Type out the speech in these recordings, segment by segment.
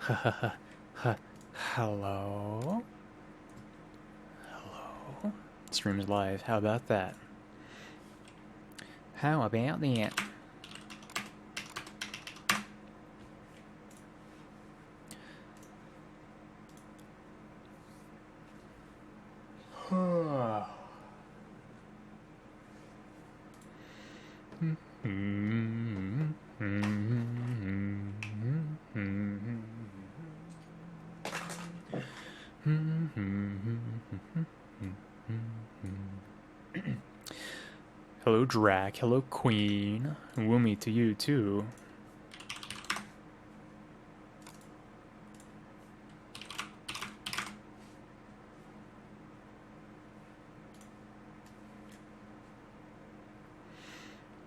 Hello? Hello? Stream's live. How about that? How about that? Hello, Drac. Hello, Queen. Woomy to you, too.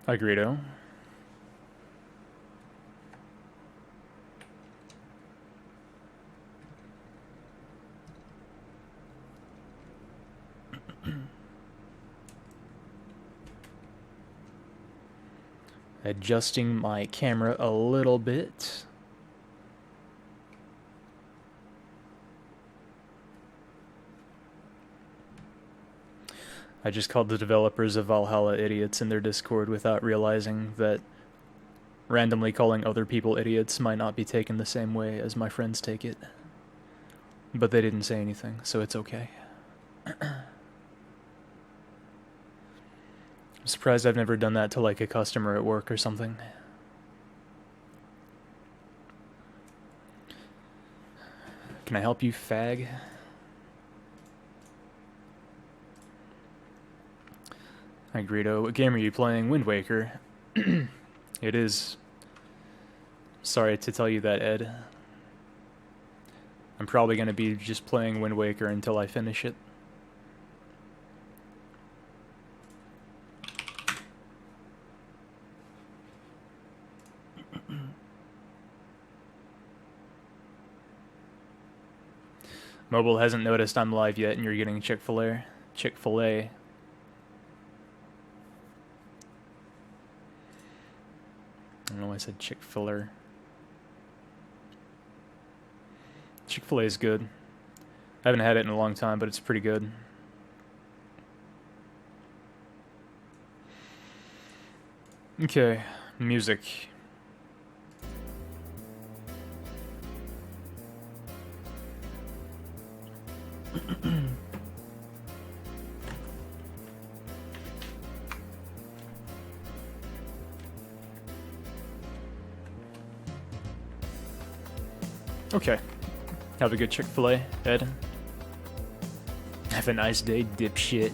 Hi, Greedo. Adjusting my camera a little bit. I just called the developers of Valhalla idiots in their Discord without realizing that randomly calling other people idiots might not be taken the same way as my friends take it. But they didn't say anything, so it's okay. I'm surprised I've never done that to like a customer at work or something. Can I help you, fag? Hi, Greedo. What game are you playing? Windwaker. It is. Sorry to tell you that, Ed. I'm probably going to be just playing Windwaker until I finish it. Mobile hasn't noticed I'm live yet and you're getting Chick-fil-A. Chick-fil-A. I don't know why I said Chick-fil-A. Chick-fil-A is good. I haven't had it in a long time, but it's pretty good. Okay, music. Okay. Have a good Chick-fil-A, Ed. Have a nice day, dipshit.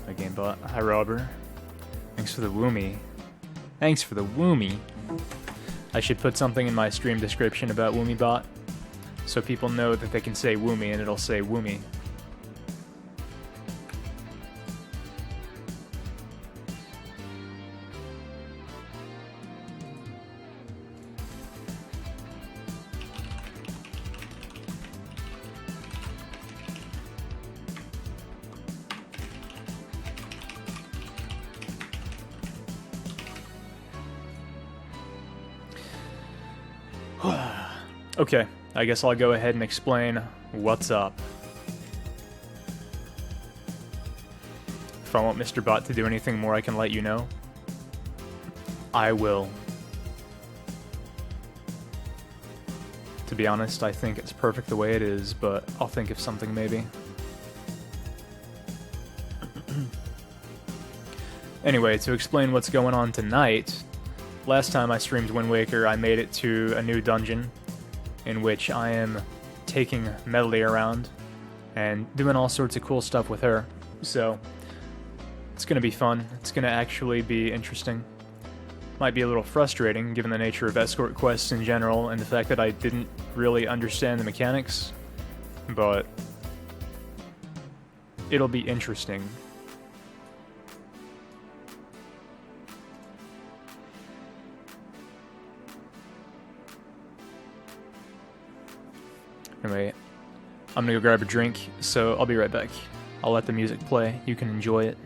Hi, GameBot. Hi, Robber. Thanks for the woomy. Thanks for the woomy. I should put something in my stream description about WoomyBot, so people know that they can say woomy and it'll say woomy. Okay, I guess I'll go ahead and explain what's up. If I want Mr. Bot to do anything more, I can let you know. I will. To be honest, I think it's perfect the way it is, but I'll think of something maybe. Anyway, to explain what's going on tonight, last time I streamed Wind Waker, I made it to a new dungeon in which I am taking Medley around and doing all sorts of cool stuff with her. So, it's going to be fun. It's going to actually be interesting. Might be a little frustrating given the nature of escort quests in general and the fact that I didn't really understand the mechanics, but it'll be interesting. Anyway, I'm gonna go grab a drink, so I'll be right back. I'll let the music play. You can enjoy it.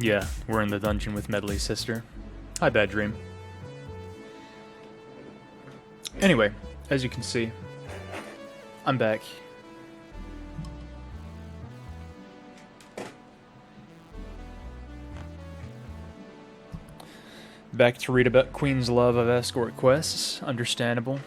Yeah, we're in the dungeon with Medley's sister. Hi, Bad Dream. Anyway, as you can see, I'm back. Back to read about Queen's love of escort quests. Understandable.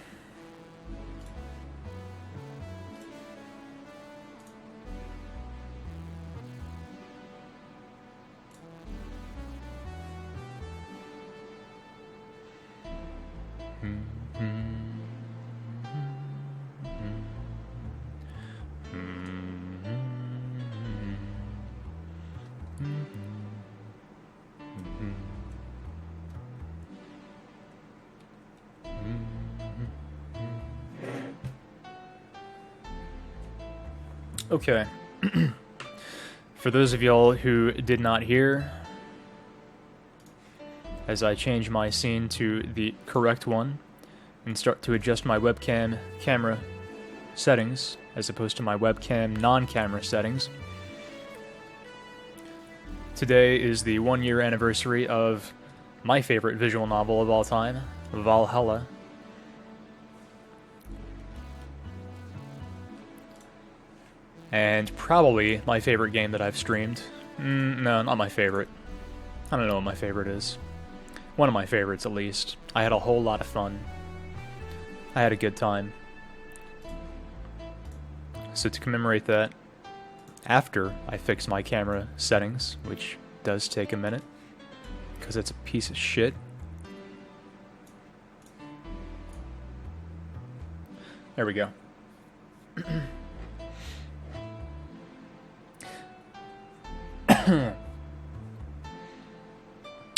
Okay. For those of y'all who did not hear, as I change my scene to the correct one and start to adjust my webcam camera settings as opposed to my webcam non-camera settings, today is the 1-year anniversary of my favorite visual novel of all time, Valhalla. And probably my favorite game that I've streamed. No, not my favorite. I don't know what my favorite is. One of my favorites, at least. I had a whole lot of fun. I had a good time. So to commemorate that, after I fix my camera settings, which does take a minute, because it's a piece of shit. There we go.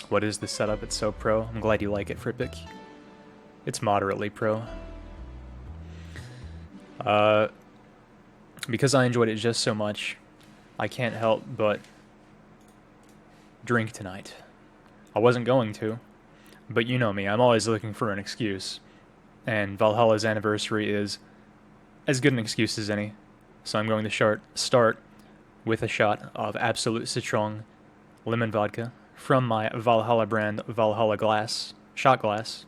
What is the setup? It's so pro. I'm glad you like it, Frippic. It's moderately pro. Because I enjoyed it just so much, I can't help but drink tonight. I wasn't going to, but you know me, I'm always looking for an excuse. And Valhalla's anniversary is as good an excuse as any. So I'm going to start with a shot of Absolute Citron lemon vodka from my Valhalla brand Valhalla glass, shot glass.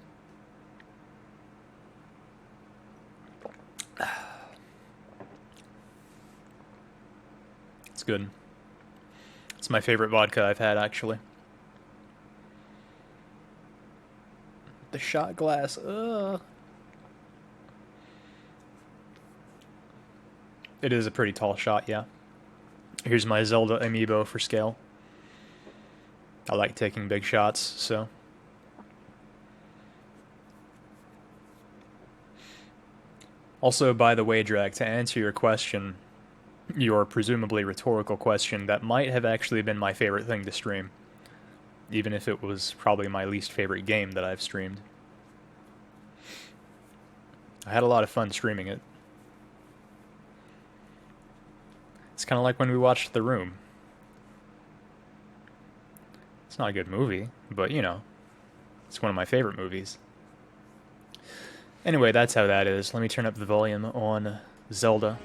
It's good. It's my favorite vodka I've had, actually. The shot glass, ugh. It is a pretty tall shot, yeah. Here's my Zelda amiibo for scale. I like taking big shots, so. Also, by the way, Drag, to answer your question, your presumably rhetorical question, that might have actually been my favorite thing to stream. Even if it was probably my least favorite game that I've streamed. I had a lot of fun streaming it. It's kind of like when we watched The Room. It's not a good movie, but you know, it's one of my favorite movies. Anyway, that's how that is. Let me turn up the volume on Zelda.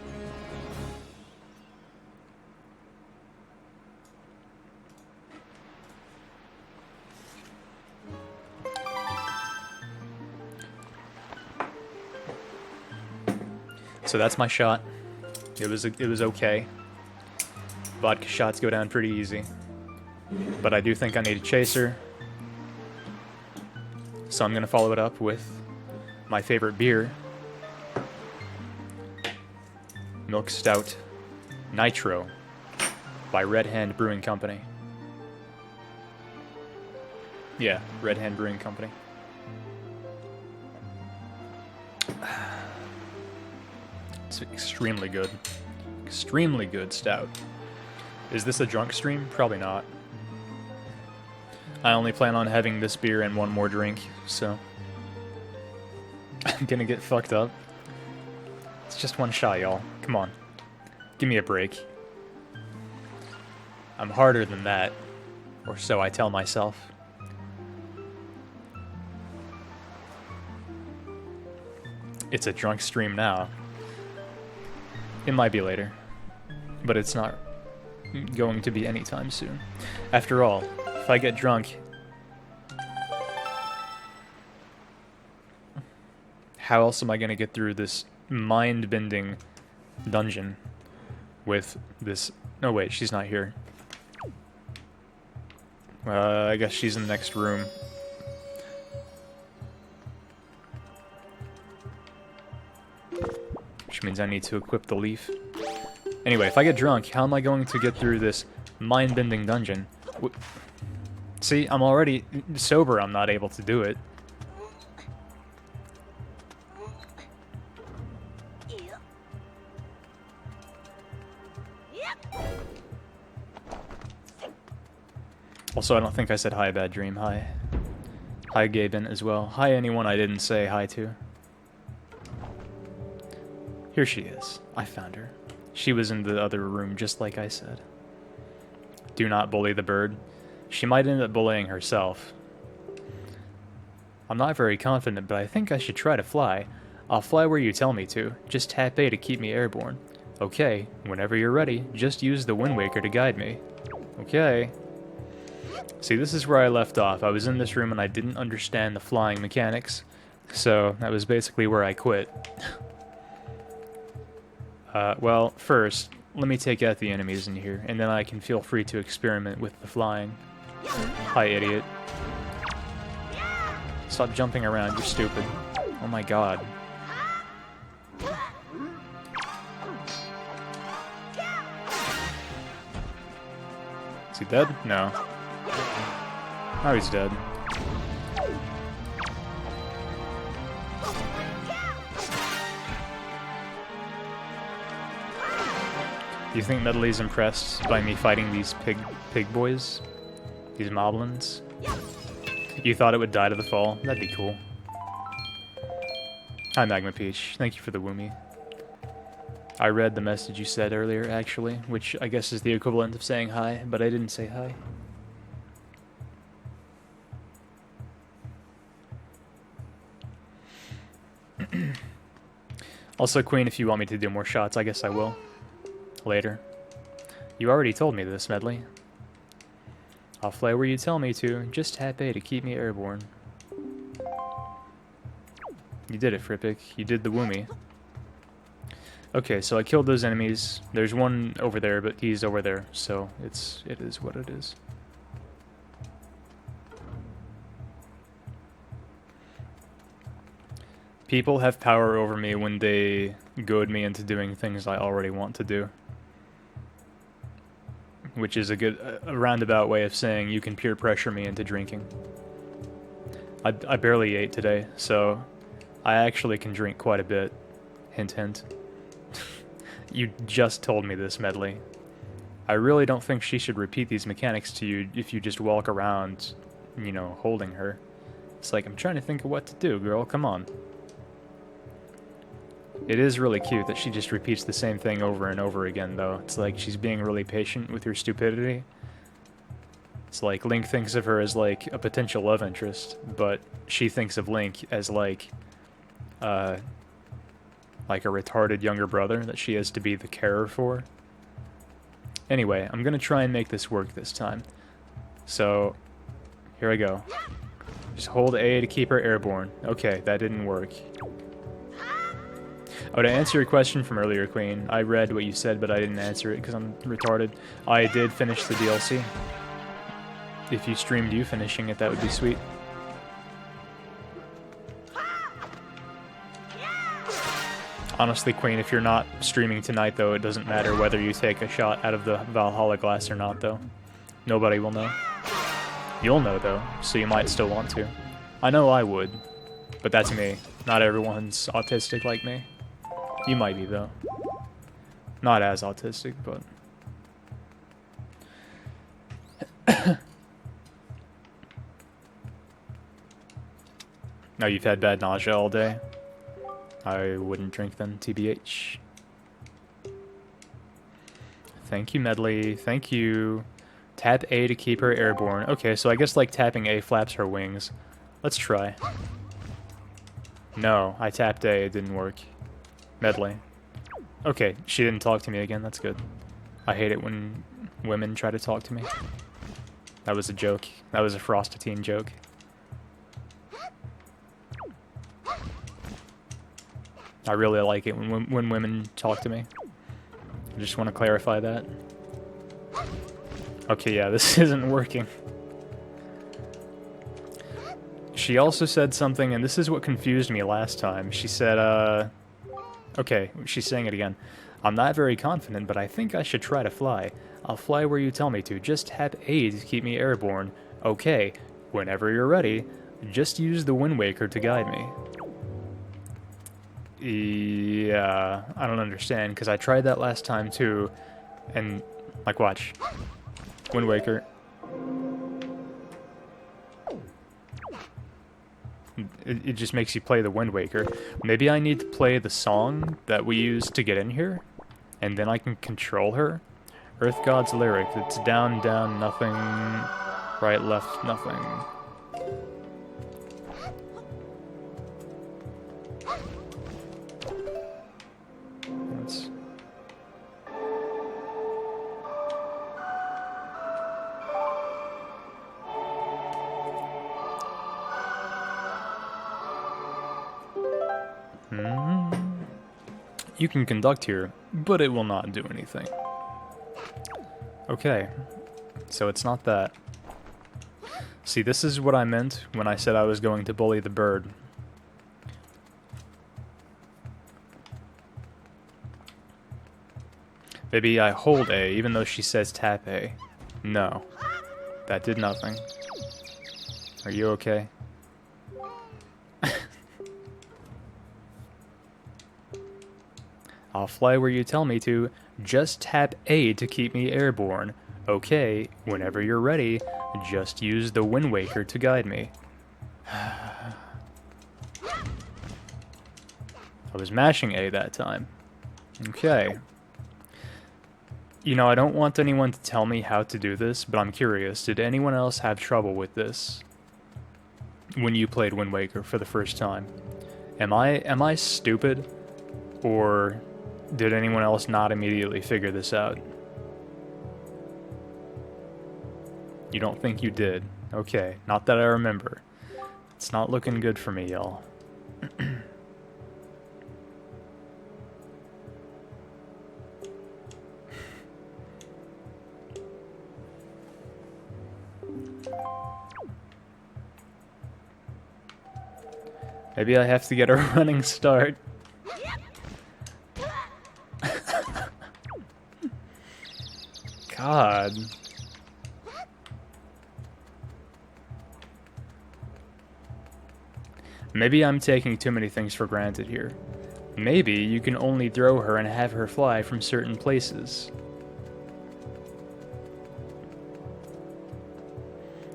So that's my shot. It was okay. Vodka shots go down pretty easy. But I do think I need a chaser. So I'm going to follow it up with my favorite beer. Milk Stout Nitro by Red Hand Brewing Company. Yeah, Red Hand Brewing Company. It's extremely good. Extremely good stout. Is this a drunk stream? Probably not. I only plan on having this beer and one more drink, so I'm gonna get fucked up. It's just one shot, y'all. Come on. Give me a break. I'm harder than that, or so I tell myself. It's a drunk stream now. It might be later, but it's not going to be anytime soon. After all, if I get drunk, how else am I going to get through this mind-bending dungeon with this... No, wait, she's not here. I guess she's in the next room. Which means I need to equip the leaf. Anyway, if I get drunk, how am I going to get through this mind-bending dungeon? See, I'm already sober, I'm not able to do it. Also, I don't think I said hi, Bad Dream. Hi. Hi, Gaben, as well. Hi, anyone I didn't say hi to. Here she is. I found her. She was in the other room, just like I said. Do not bully the bird. She might end up bullying herself. I'm not very confident, but I think I should try to fly. I'll fly where you tell me to. Just tap A to keep me airborne. Okay, whenever you're ready, just use the Windwaker to guide me. Okay. See, this is where I left off. I was in this room and I didn't understand the flying mechanics, so that was basically where I quit. Well, first, let me take out the enemies in here, and then I can feel free to experiment with the flying. Hi, idiot. Stop jumping around, you're stupid. Oh my god. Is he dead? No. Oh, he's dead. Do you think Medley's impressed by me fighting these pig boys? These moblins? You thought it would die to the fall? That'd be cool. Hi, Magma Peach. Thank you for the woomy. I read the message you said earlier, actually, which I guess is the equivalent of saying hi, but I didn't say hi. Also, Queen, if you want me to do more shots, I guess I will. Later. You already told me this, Medley. I'll fly where you tell me to. Just tap A to keep me airborne. You did it, Frippic. You did the woomy. Okay, so I killed those enemies. There's one over there, but he's over there, so it is what it is. People have power over me when they goad me into doing things I already want to do. Which is a roundabout way of saying you can peer pressure me into drinking. I barely ate today, so I actually can drink quite a bit. Hint, hint. You just told me this, Medley. I really don't think she should repeat these mechanics to you if you just walk around, you know, holding her. It's like, I'm trying to think of what to do, girl, come on. It is really cute that she just repeats the same thing over and over again, though. It's like she's being really patient with your stupidity. It's like Link thinks of her as, like, a potential love interest, but she thinks of Link as, like a retarded younger brother that she has to be the carer for. Anyway, I'm gonna try and make this work this time. So, here I go. Just hold A to keep her airborne. Okay, that didn't work. Oh, to answer your question from earlier, Queen, I read what you said, but I didn't answer it because I'm retarded. I did finish the DLC. If you streamed you finishing it, that would be sweet. Honestly, Queen, if you're not streaming tonight, though, it doesn't matter whether you take a shot out of the Valhalla glass or not, though. Nobody will know. You'll know, though, so you might still want to. I know I would, but that's me. Not everyone's autistic like me. You might be, though. Not as autistic, but... Now you've had bad nausea all day. I wouldn't drink then, TBH. Thank you, Medley. Thank you. Tap A to keep her airborne. Okay, so I guess like tapping A flaps her wings. Let's try. No, I tapped A, it didn't work. Medley. Okay, she didn't talk to me again, that's good. I hate it when women try to talk to me. That was a joke. That was a Frosty joke. I really like it when women talk to me. I just want to clarify that. Okay, yeah, this isn't working. She also said something, and this is what confused me last time. She said, okay, she's saying it again. I'm not very confident, but I think I should try to fly. I'll fly where you tell me to. Just tap A to keep me airborne. Okay, whenever you're ready, just use the Windwaker to guide me. Yeah, I don't understand, because I tried that last time too, and, like, watch. Windwaker. It just makes you play the Windwaker. Maybe I need to play the song that we used to get in here, and then I can control her. Earth God's lyric. It's down, down, nothing. Right, left, nothing. Let's... You can conduct here, but it will not do anything. Okay, so it's not that. See, this is what I meant when I said I was going to bully the bird. Maybe I hold A, even though she says tap A. No, that did nothing. Are you okay? I'll fly where you tell me to. Just tap A to keep me airborne. Okay, whenever you're ready, just use the Windwaker to guide me. I was mashing A that time. Okay. You know, I don't want anyone to tell me how to do this, but I'm curious. Did anyone else have trouble with this when you played Wind Waker for the first time? Am I stupid, or did anyone else not immediately figure this out? You don't think you did? Okay, not that I remember. It's not looking good for me, y'all. Maybe I have to get a running start. God. Maybe I'm taking too many things for granted here. Maybe you can only throw her and have her fly from certain places.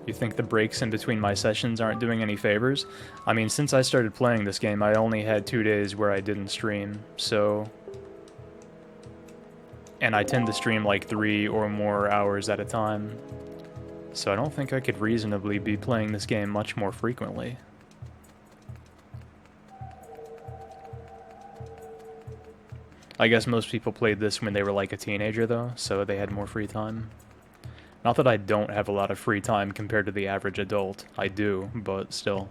You think the breaks in between my sessions aren't doing any favors? I mean, since I started playing this game, I only had 2 days where I didn't stream, so... And I tend to stream like 3 or more hours at a time. So I don't think I could reasonably be playing this game much more frequently. I guess most people played this when they were like a teenager though, so they had more free time. Not that I don't have a lot of free time compared to the average adult. I do, but still.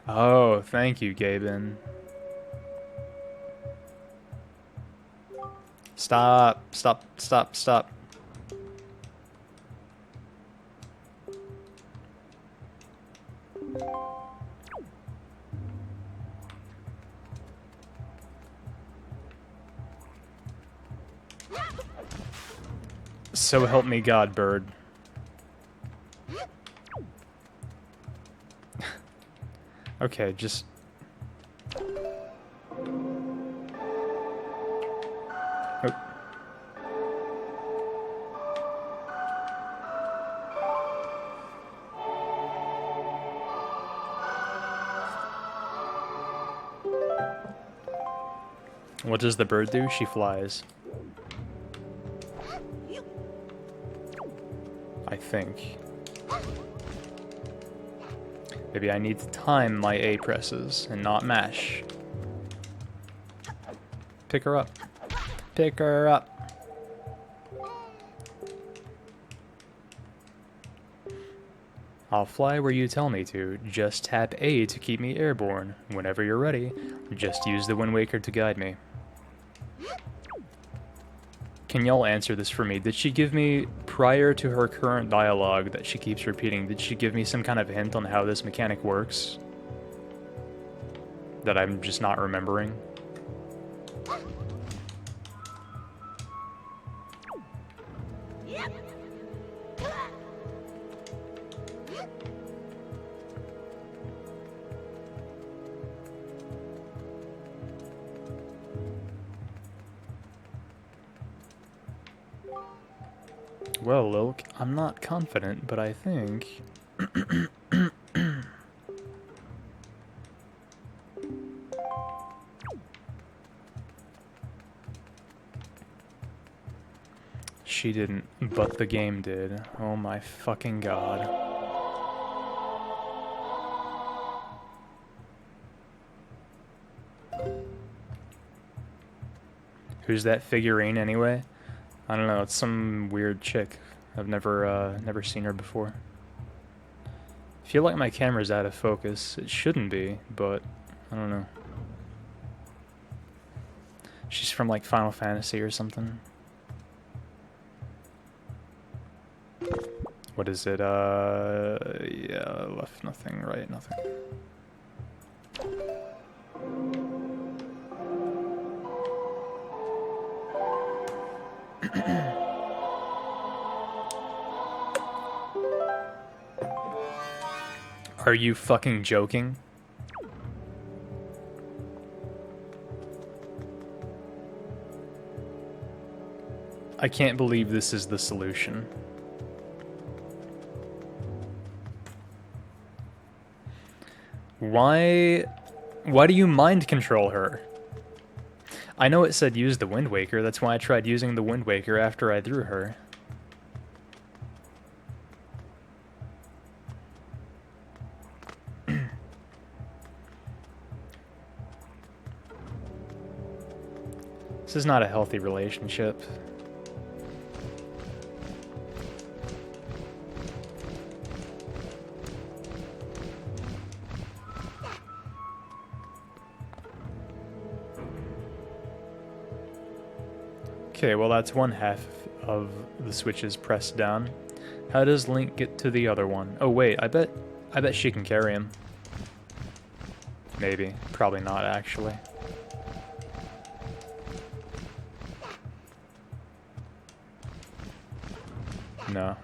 Oh, thank you, Gaben. Stop, stop, stop, stop. So help me God, bird. Okay, just... Oh. What does the bird do? She flies. I think. Maybe I need to time my A presses and not mash. Pick her up. Pick her up. I'll fly where you tell me to. Just tap A to keep me airborne. Whenever you're ready, just use the Wind Waker to guide me. Can y'all answer this for me? Did she give me, prior to her current dialogue that she keeps repeating, did she give me some kind of hint on how this mechanic works? That I'm just not remembering? Well, Lilk, I'm not confident, but I think... She didn't, but the game did. Oh my fucking god. Who's that figurine anyway? I don't know, it's some weird chick. I've never seen her before. I feel like my camera's out of focus. It shouldn't be, but I don't know. She's from like Final Fantasy or something. What is it? Yeah, left nothing, right nothing. Are you fucking joking? I can't believe this is the solution. Why do you mind control her? I know it said use the Wind Waker, that's why I tried using the Wind Waker after I threw her. This is not a healthy relationship. Okay, well that's one half of the switches pressed down. How does Link get to the other one? Oh wait, I bet she can carry him. Maybe. Probably not, actually. No.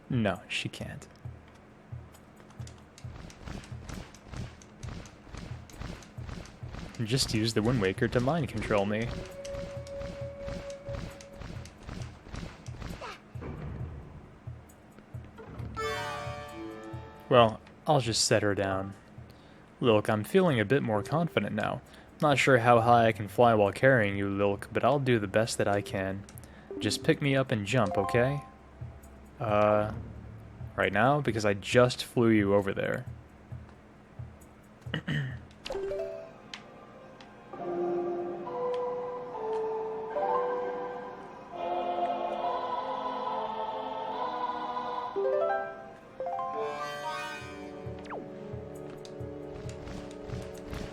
No, she can't. Just use the Wind Waker to mind control me. Well, I'll just set her down. Lilk, I'm feeling a bit more confident now. Not sure how high I can fly while carrying you, Lilk, but I'll do the best that I can. Just pick me up and jump, okay? Right now? Because I just flew you over there.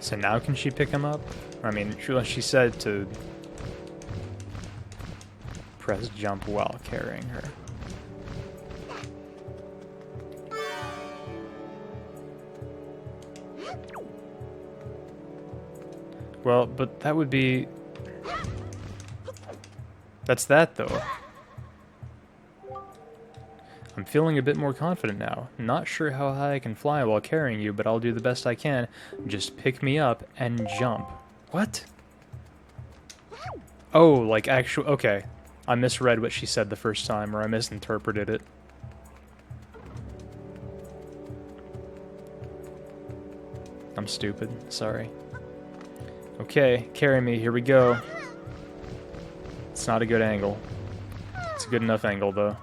So now can she pick him up? I mean, she said to press jump while carrying her. Well, but that would be... That's that, though. I'm feeling a bit more confident now. Not sure how high I can fly while carrying you, but I'll do the best I can. Just pick me up and jump. What? Oh, like actual... Okay. I misread what she said the first time, or I misinterpreted it. I'm stupid. Sorry. Okay, carry me. Here we go. It's not a good angle. It's a good enough angle, though.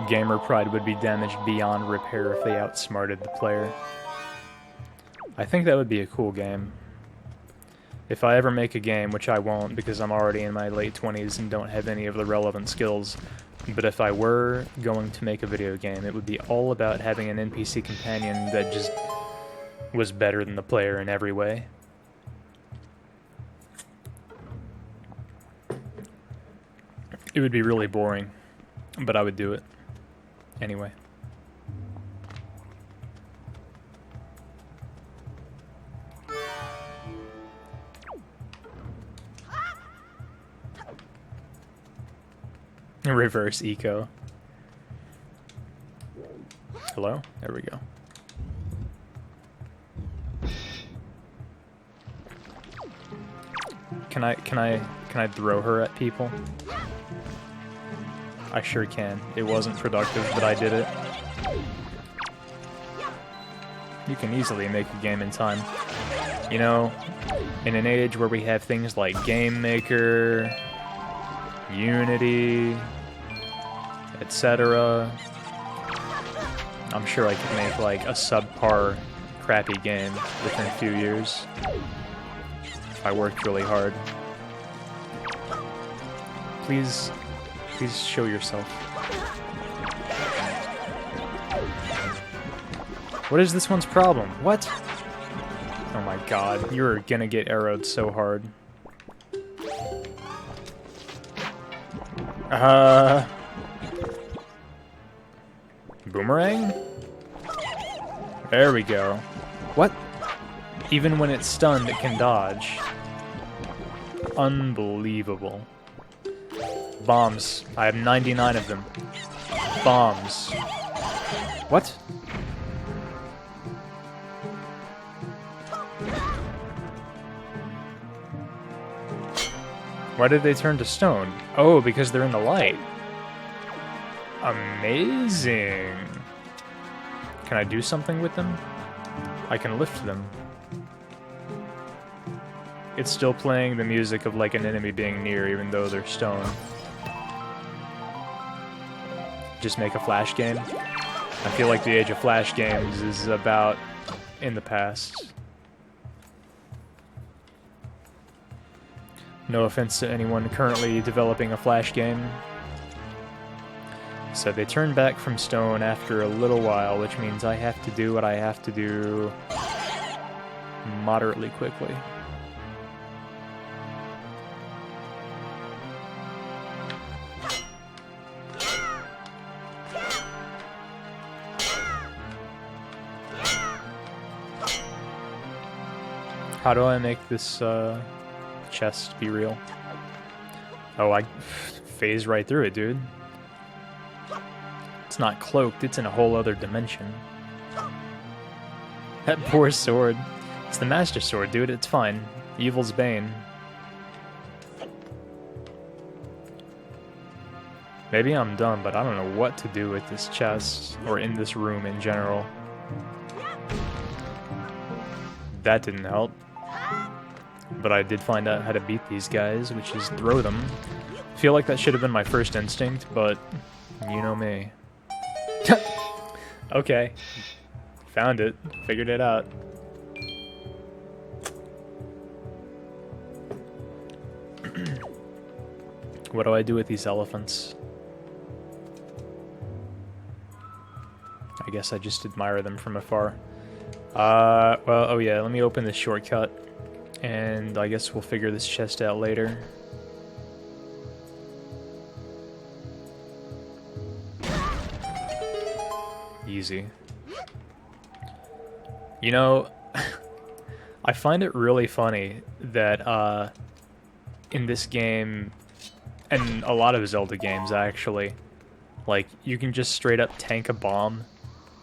gamer pride would be damaged beyond repair if they outsmarted the player. I think that would be a cool game. If I ever make a game, which I won't because I'm already in my late 20s and don't have any of the relevant skills, but if I were going to make a video game, it would be all about having an NPC companion that just was better than the player in every way. It would be really boring, but I would do it anyway. Reverse eco. Hello? There we go. Can I throw her at people? I sure can. It wasn't productive, but I did it. You can easily make a game in time. You know, in an age where we have things like Game Maker, Unity, etc., I'm sure I could make like a subpar crappy game within a few years if I worked really hard. Please show yourself. What is this one's problem? What? Oh my god, you're gonna get arrowed so hard. Boomerang? There we go. What? Even when it's stunned, it can dodge. Unbelievable. Bombs. I have 99 of them. Bombs. What? Why did they turn to stone? Oh, because they're in the light. Amazing. Can I do something with them? I can lift them. It's still playing the music of like an enemy being near, even though they're stone. Just make a Flash game. I feel like the age of Flash games is about in the past. No offense to anyone currently developing a Flash game. So they turn back from stone after a little while, which means I have to do what I have to do moderately quickly. How do I make this chest be real? Oh, I phase right through it, dude. It's not cloaked, it's in a whole other dimension. That poor sword. It's the Master Sword, dude, it's fine. Evil's Bane. Maybe I'm dumb, but I don't know what to do with this chest, or in this room in general. That didn't help. But I did find out how to beat these guys, which is throw them. I feel like that should have been my first instinct, but you know me. Okay. Found it. Figured it out. What do I do with these elephants? I guess I just admire them from afar. Well, oh yeah, let me open this shortcut. And I guess we'll figure this chest out later. Easy. You know, I find it really funny that in this game, and a lot of Zelda games actually, like, you can just straight up tank a bomb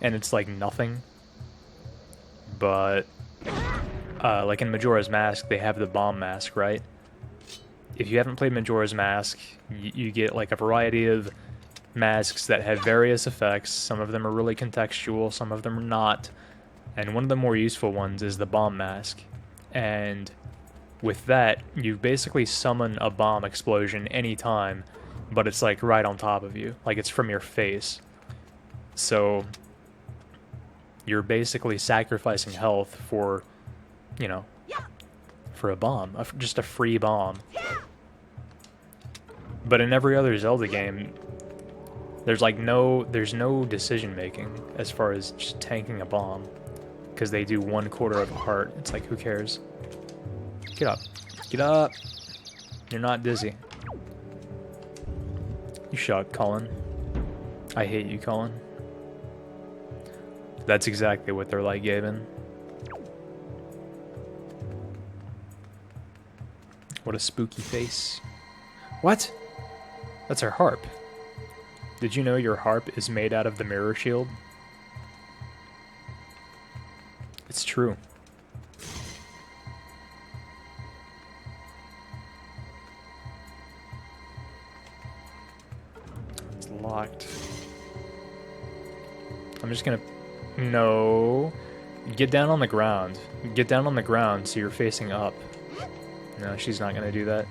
and it's like nothing. But like in Majora's Mask, they have the bomb mask, right? If you haven't played Majora's Mask, you get like a variety of masks that have various effects. Some of them are really contextual, some of them are not. And one of the more useful ones is the bomb mask. And with that, you basically summon a bomb explosion anytime, but it's like right on top of you. Like it's from your face. So you're basically sacrificing health for, you know, for a bomb, just a free bomb. But in every other Zelda game, there's no decision making as far as just tanking a bomb, because they do 1/4 of a heart. It's like, who cares? Get up, get up. You're not dizzy. You shut, Colin. I hate you, Colin. That's exactly what they're like, Gaben. What a spooky face. What? That's her harp. Did you know your harp is made out of the mirror shield? It's true. It's locked. I'm just gonna... No. Get down on the ground. Get down on the ground so you're facing up. No, she's not gonna do that.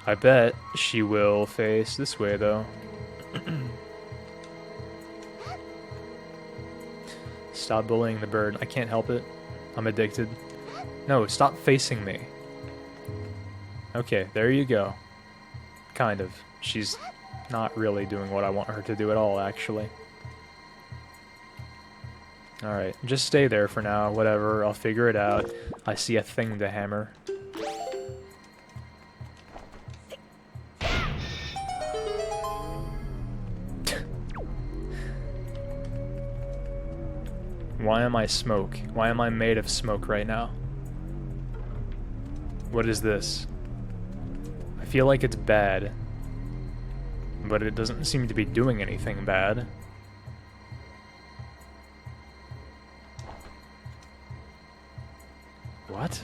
I bet she will face this way, though. Stop bullying the bird. I can't help it. I'm addicted. No, stop facing me. Okay, there you go. Kind of. She's not really doing what I want her to do at all, actually. Alright, just stay there for now. Whatever, I'll figure it out. I see a thing to hammer. Why am I smoke? Why am I made of smoke right now? What is this? I feel like it's bad, but it doesn't seem to be doing anything bad. What?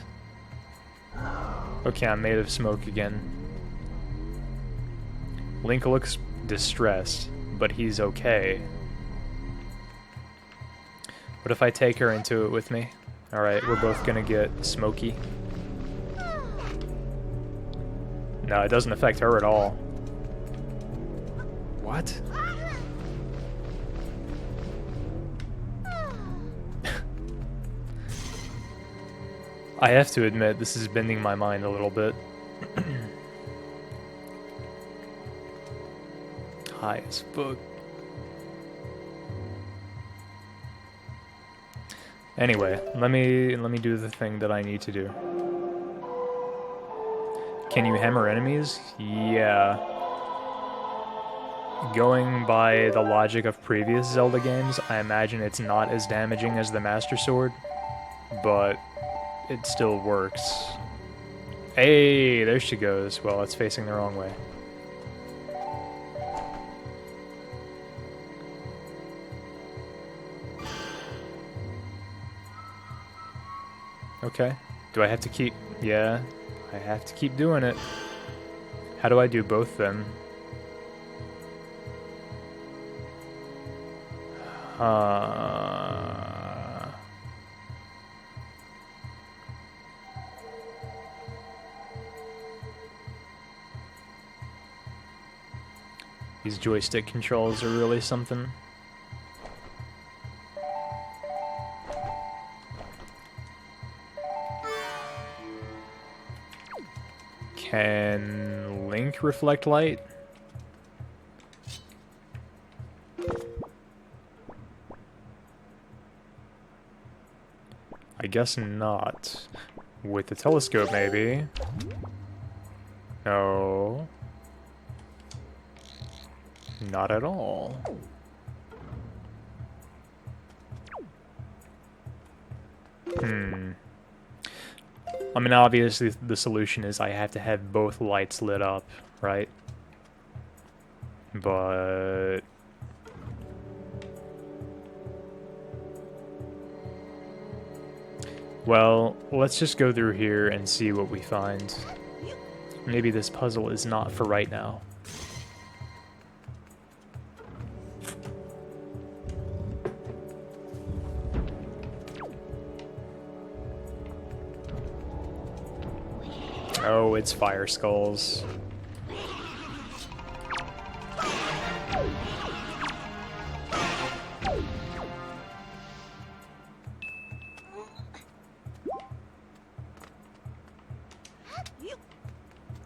Okay, I'm made of smoke again. Link looks distressed, but he's okay. What if I take her into it with me? Alright, we're both gonna get smoky. No, it doesn't affect her at all. What? I have to admit, this is bending my mind a little bit. High as fuck. Anyway, let me do the thing that I need to do. Can you hammer enemies? Yeah. Going by the logic of previous Zelda games, I imagine it's not as damaging as the Master Sword, but it still works. Hey, there she goes. Well, it's facing the wrong way. Okay. Do I have to keep... Yeah, I have to keep doing it. How do I do both then? These joystick controls are really something. Can Link reflect light? I guess not. With the telescope, maybe. No. Not at all. I mean, obviously the solution is I have to have both lights lit up, right? But... well, let's just go through here and see what we find. Maybe this puzzle is not for right now. Oh, it's fire skulls.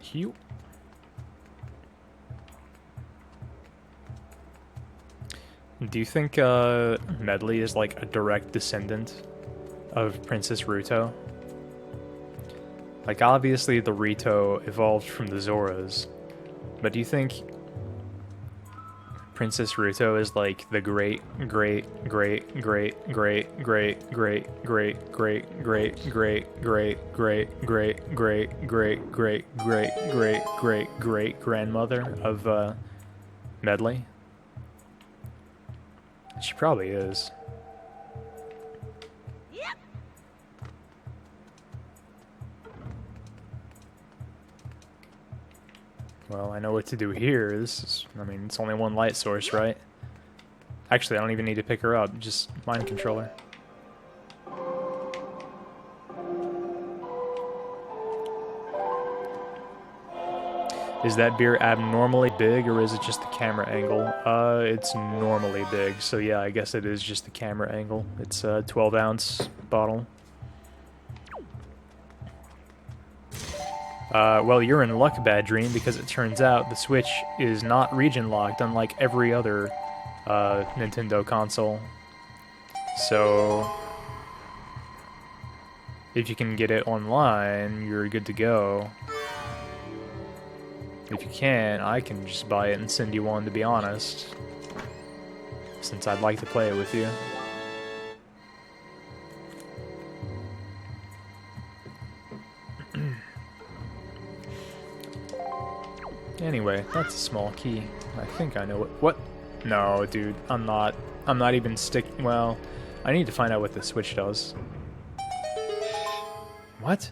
Hew. Do you think Medley is like a direct descendant of Princess Ruto? Like, obviously the Rito evolved from the Zoras, but do you think Princess Ruto is like the great grandmother of Medley? She probably is. Well, I know what to do here. This is, I mean, it's only one light source, right? Actually, I don't even need to pick her up. Just mind controller. Is that beer abnormally big, or is it just the camera angle? It's normally big, so yeah, I guess it is just the camera angle. It's a 12-ounce bottle. Well, you're in luck, Bad Dream, because it turns out the Switch is not region-locked, unlike every other Nintendo console. So, if you can get it online, you're good to go. If you can't, I can just buy it and send you one, to be honest. Since I'd like to play it with you. Anyway, that's a small key. I think I know it. What? No, dude, I'm not even well, I need to find out what the Switch does. What?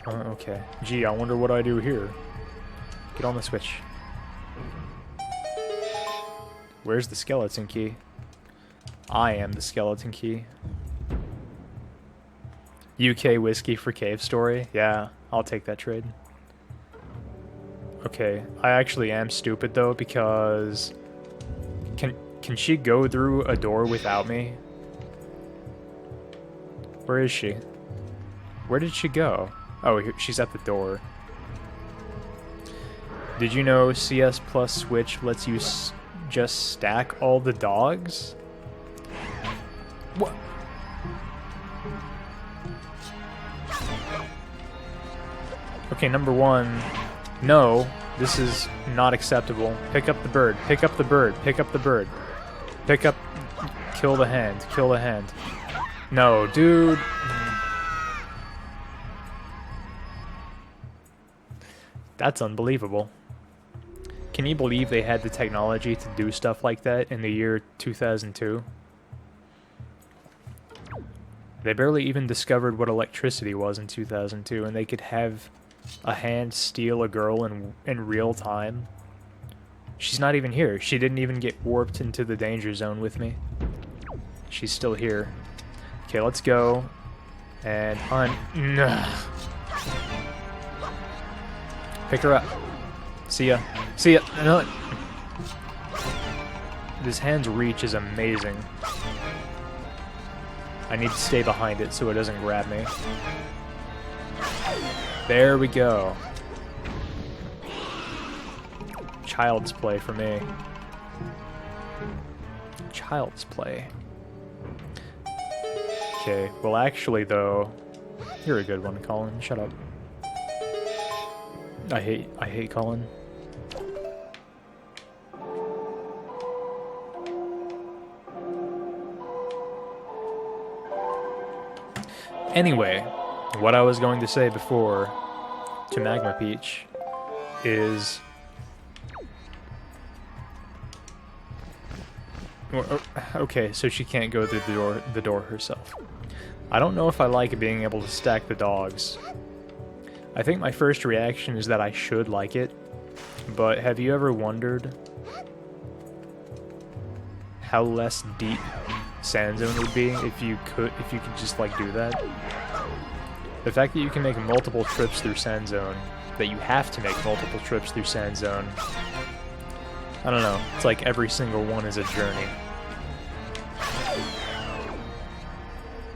Okay. Gee, I wonder what I do here. Get on the Switch. Where's the skeleton key? I am the skeleton key. UK whiskey for cave story? Yeah, I'll take that trade. Okay, I actually am stupid though, because can she go through a door without me? Where is she? Where did she go? Oh, she's at the door. Did you know CS Plus Switch lets you just stack all the dogs? What? Okay, number one, no, this is not acceptable. Pick up the bird, pick up the bird, pick up the bird. Pick up, kill the hand, kill the hand. No, dude. That's unbelievable. Can you believe they had the technology to do stuff like that in the year 2002? They barely even discovered what electricity was in 2002, and they could have a hand steal a girl in real time. She's not even here. She didn't even get warped into the danger zone with me. She's still here. Okay, let's go. And pick her up. See ya. See ya. No. This hand's reach is amazing. I need to stay behind it so it doesn't grab me. There we go. Child's play for me. Child's play. Okay, well actually though, you're a good one, Colin. Shut up. I hate Colin. Anyway, what I was going to say before to Magma Peach is... Okay, so she can't go through the door herself. I don't know if I like being able to stack the dogs. I think my first reaction is that I should like it, but have you ever wondered how less deep Sand Zone would be if you could just like do that? The fact that you can make multiple trips through Sand Zone, that you have to make multiple trips through Sand Zone, I don't know, it's like every single one is a journey.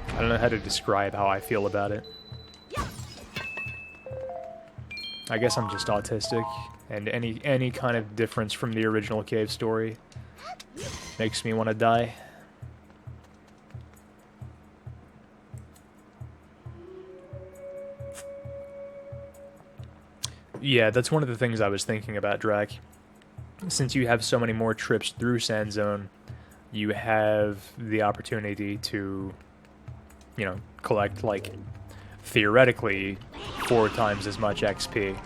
I don't know how to describe how I feel about it. I guess I'm just autistic, and any kind of difference from the original cave story makes me want to die. Yeah, that's one of the things I was thinking about, Drac. Since you have so many more trips through Sand Zone, you have the opportunity to, you know, collect, like, theoretically, 4 times as much XP.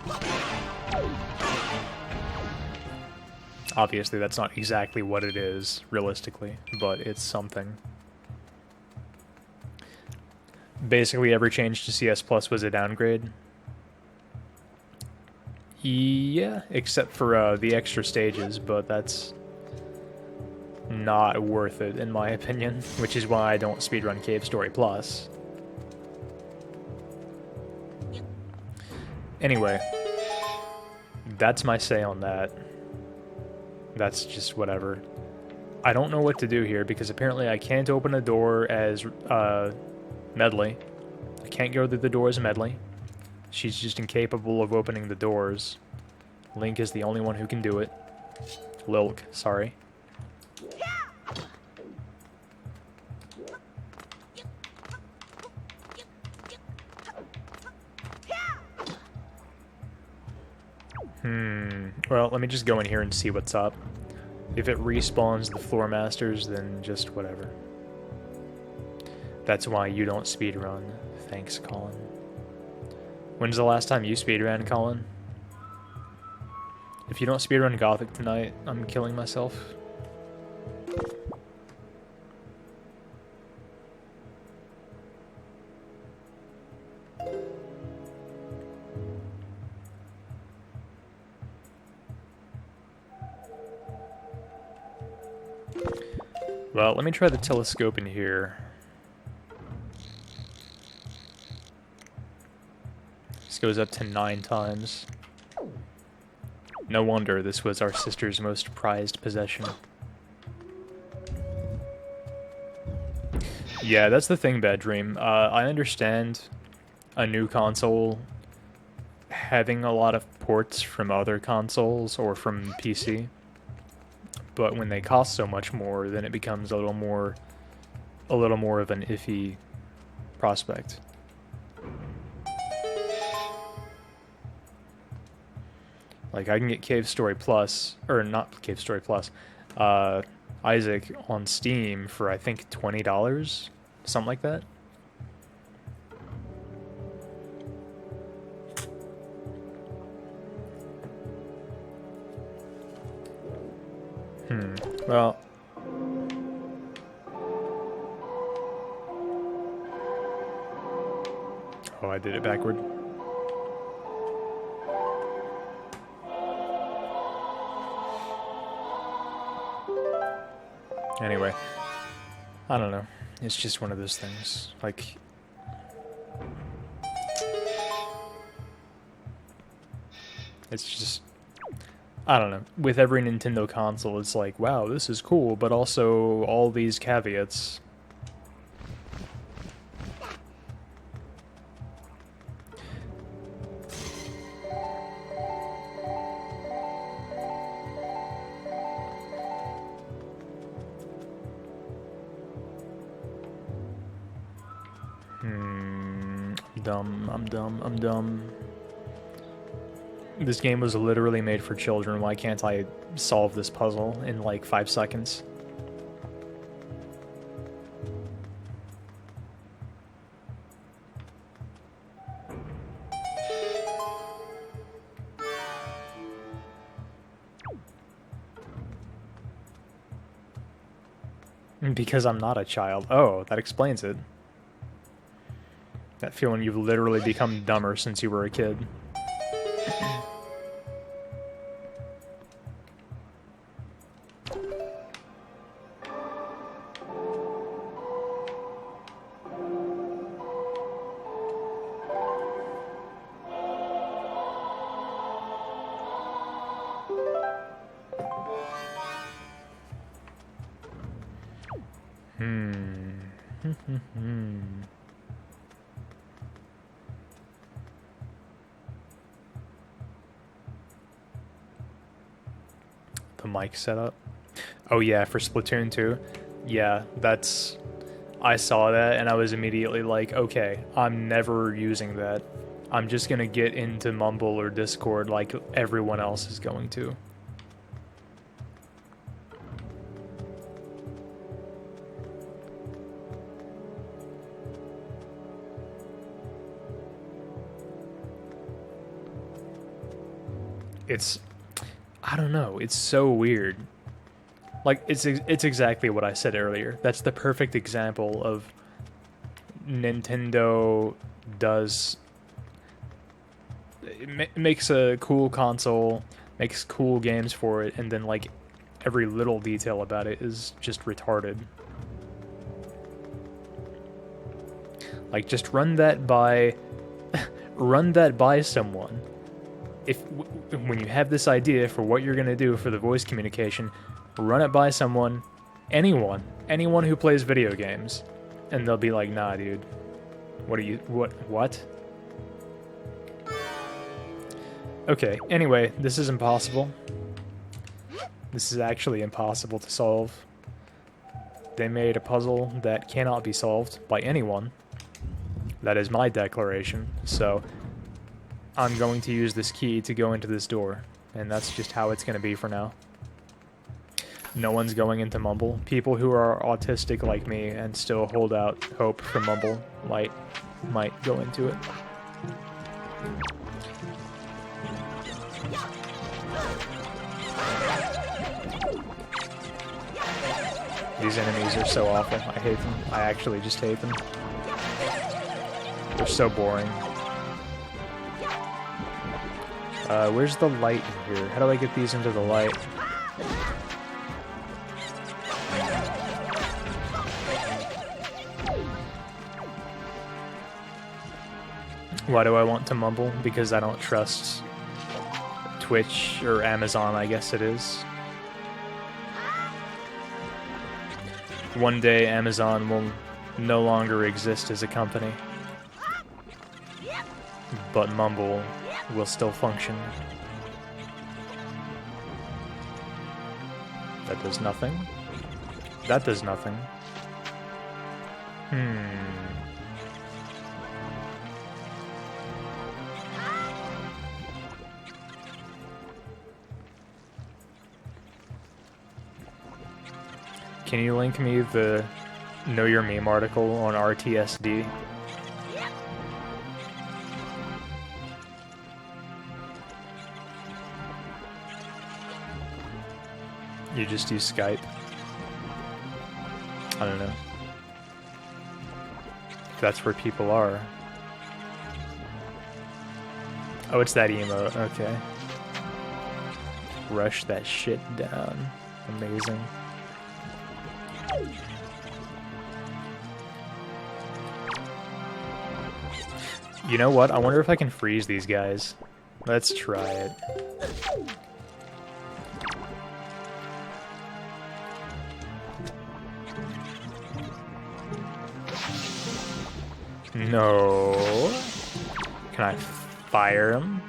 Obviously, that's not exactly what it is, realistically, but it's something. Basically, every change to CS Plus was a downgrade. Yeah, except for the extra stages, but that's not worth it, in my opinion, which is why I don't speedrun Cave Story Plus. Anyway, that's my say on that. That's just whatever. I don't know what to do here, because apparently I can't open a door as Medley. I can't go through the door as Medley. She's just incapable of opening the doors. Link is the only one who can do it. Lilk, sorry. Well, let me just go in here and see what's up. If it respawns the floor masters, then just whatever. That's why you don't speedrun. Thanks, Colin. When's the last time you speedran, Colin? If you don't speedrun Gothic tonight, I'm killing myself. Well, let me try the telescope in here. This goes up to 9 times. No wonder this was our sister's most prized possession. Yeah, that's the thing, Bad Dream. I understand a new console having a lot of ports from other consoles or from PC, but when they cost so much more, then it becomes a little more of an iffy prospect. Like, I can get Cave Story Plus, or not Cave Story Plus, Isaac on Steam for, I think, $20? Something like that. Well... Oh, I did it backward. Anyway, I don't know. It's just one of those things. Like, it's just, I don't know. With every Nintendo console, it's like, wow, this is cool, but also all these caveats. I'm dumb. This game was literally made for children. Why can't I solve this puzzle in like 5 seconds? Because I'm not a child. Oh, that explains it. That feeling you've literally become dumber since you were a kid. the mic setup. Oh yeah, for Splatoon 2. Yeah, that's... I saw that and I was immediately like, okay, I'm never using that. I'm just gonna get into Mumble or Discord like everyone else is going to. It's... I don't know, it's so weird. Like, it's exactly what I said earlier. That's the perfect example of Nintendo does... It makes a cool console, makes cool games for it, and then, like, every little detail about it is just retarded. Like, just run that by... run that by someone. When you have this idea for what you're gonna do for the voice communication, run it by someone, anyone who plays video games, and they'll be like, nah, dude, what? Okay, anyway, this is impossible. This is actually impossible to solve. They made a puzzle that cannot be solved by anyone. That is my declaration, so I'm going to use this key to go into this door, and that's just how it's going to be for now. No one's going into Mumble. People who are autistic like me and still hold out hope for Mumble might go into it. These enemies are so awful. I hate them. I actually just hate them. They're so boring. Where's the light in here? How do I get these into the light? Why do I want to Mumble? Because I don't trust Twitch or Amazon, I guess it is. One day Amazon will no longer exist as a company, but Mumble will still function. That does nothing. That does nothing. Can you link me the Know Your Meme article on RTSD? You just use Skype? I don't know. If that's where people are. Oh, it's that emote. Okay. Rush that shit down. Amazing. You know what? I wonder if I can freeze these guys. Let's try it. No. Can I fire him?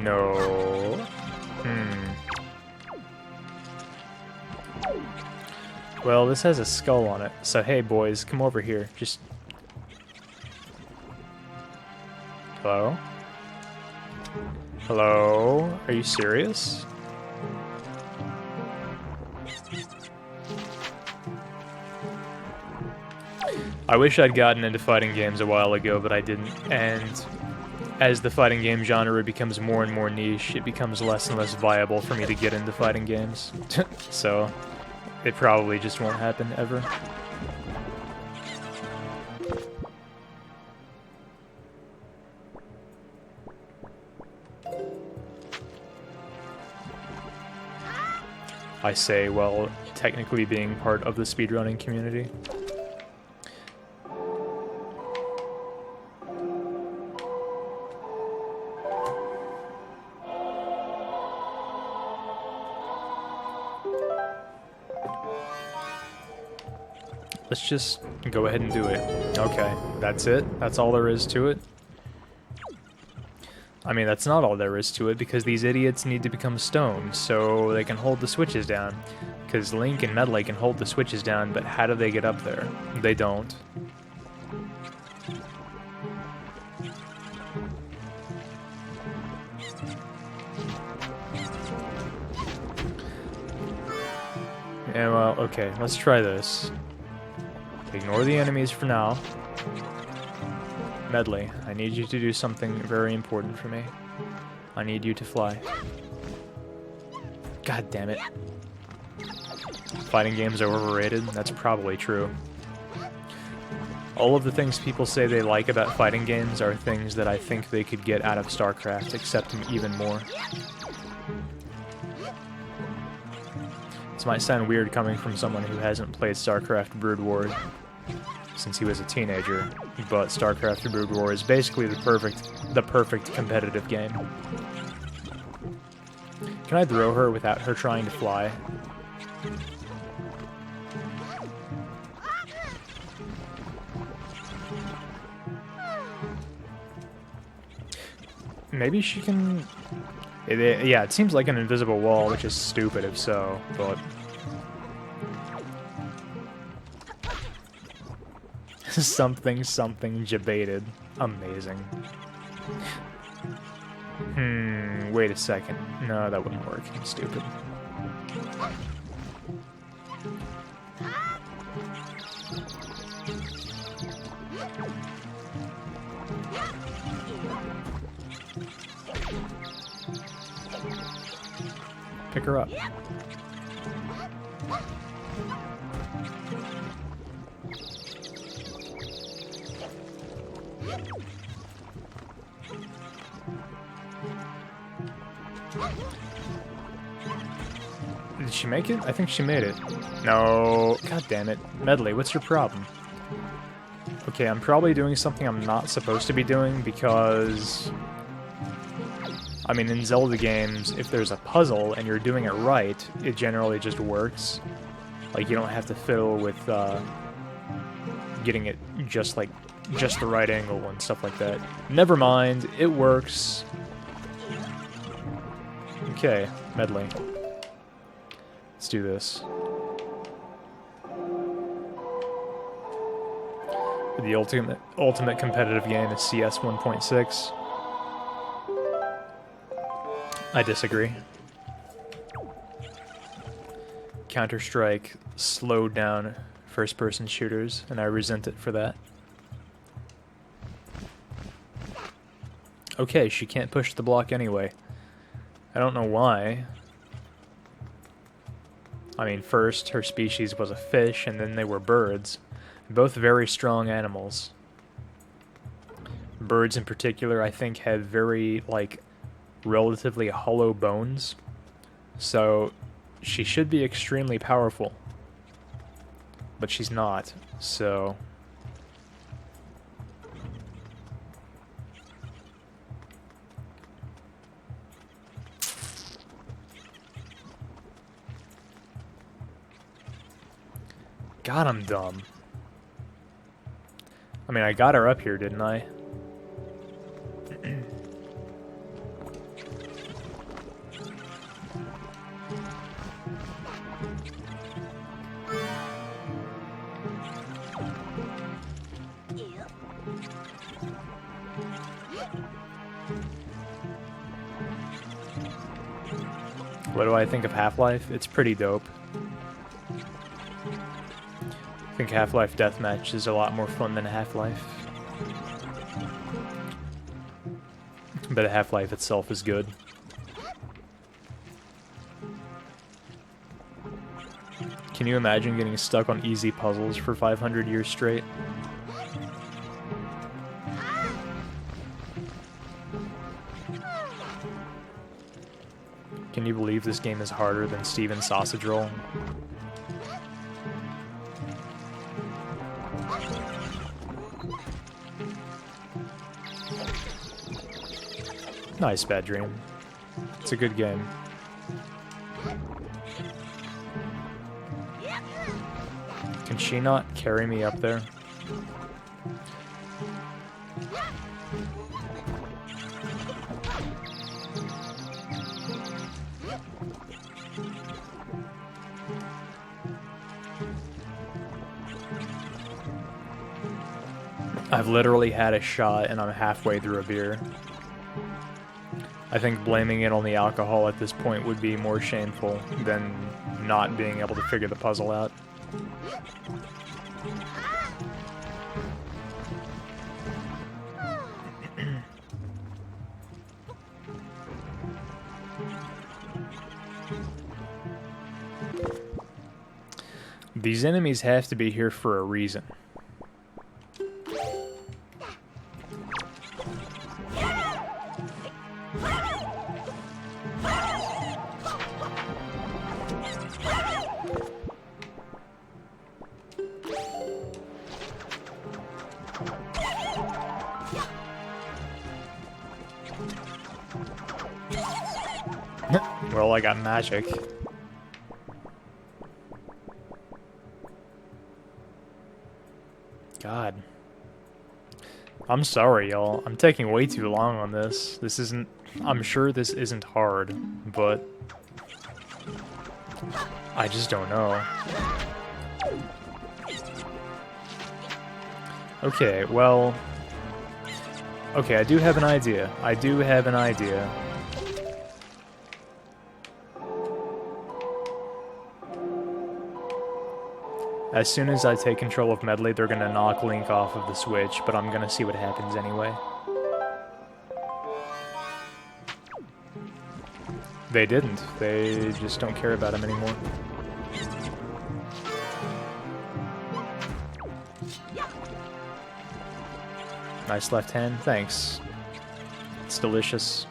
No. Well, this has a skull on it, so hey boys, come over here. Just... Hello? Hello? Are you serious? I wish I'd gotten into fighting games a while ago, but I didn't, and as the fighting game genre becomes more and more niche, it becomes less and less viable for me to get into fighting games. So, it probably just won't happen ever. I say, while technically being part of the speedrunning community. Let's just go ahead and do it. Okay, that's it. That's all there is to it. I mean, that's not all there is to it, because these idiots need to become stone so they can hold the switches down. Because Link and Medley can hold the switches down, but how do they get up there? They don't. Yeah, well, okay, let's try this. Ignore the enemies for now. Medley, I need you to do something very important for me. I need you to fly. God damn it. Fighting games are overrated? That's probably true. All of the things people say they like about fighting games are things that I think they could get out of StarCraft, except even more. This might sound weird coming from someone who hasn't played StarCraft Brood War since he was a teenager, but StarCraft Brood War is basically the perfect competitive game. Can I throw her without her trying to fly? Maybe she can... yeah, it seems like an invisible wall, which is stupid if so, but... something debated. Amazing. Wait a second. No, that wouldn't work. I'm stupid. Pick her up. Did she make it? I think she made it. No. God damn it. Medley, what's your problem? Okay, I'm probably doing something I'm not supposed to be doing because... I mean, in Zelda games, if there's a puzzle and you're doing it right, it generally just works. Like, you don't have to fiddle with getting it just the right angle and stuff like that. Never mind, it works. Okay, Medley. Let's do this. The ultimate competitive game is CS 1.6. I disagree. Counter-Strike slowed down first-person shooters, and I resent it for that. Okay, she can't push the block anyway. I don't know why. I mean, first, her species was a fish, and then they were birds. Both very strong animals. Birds in particular, I think, have very, relatively hollow bones. So, she should be extremely powerful. But she's not, so... God, I'm dumb. I mean, I got her up here, didn't I? What do I think of Half-Life? It's pretty dope. I think Half-Life Deathmatch is a lot more fun than Half-Life. But Half-Life itself is good. Can you imagine getting stuck on easy puzzles for 500 years straight? Can you believe this game is harder than Steven's Sausage Roll? Nice, Bad Dream. It's a good game. Can she not carry me up there? I've literally had a shot and I'm halfway through a beer. I think blaming it on the alcohol at this point would be more shameful than not being able to figure the puzzle out. These enemies have to be here for a reason. Well, I got magic. God. I'm sorry, y'all. I'm taking way too long on this. This isn't... I'm sure this isn't hard, but... I just don't know. Okay, well... Okay, I do have an idea. I do have an idea. As soon as I take control of Medley, they're gonna knock Link off of the Switch, but I'm gonna see what happens anyway. They didn't. They just don't care about him anymore. Nice left hand, thanks. It's delicious.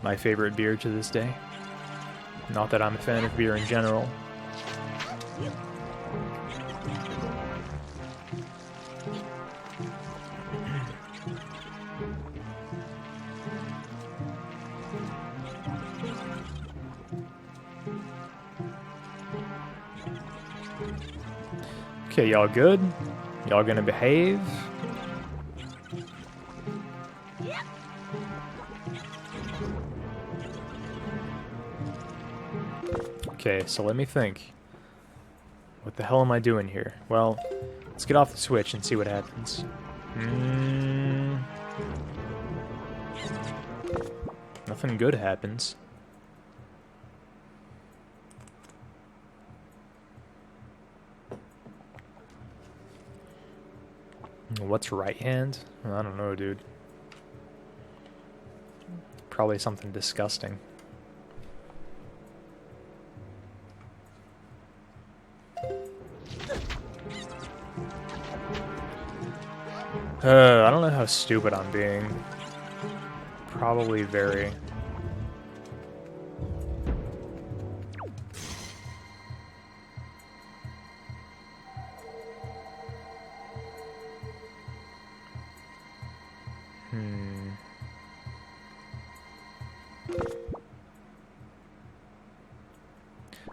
My favorite beer to this day. Not that I'm a fan of beer in general. Okay, y'all good? Y'all gonna behave? Okay, so let me think. What the hell am I doing here? Well, let's get off the Switch and see what happens. Nothing good happens. What's right hand? I don't know, dude. Probably something disgusting. I don't know how stupid I'm being. Probably very.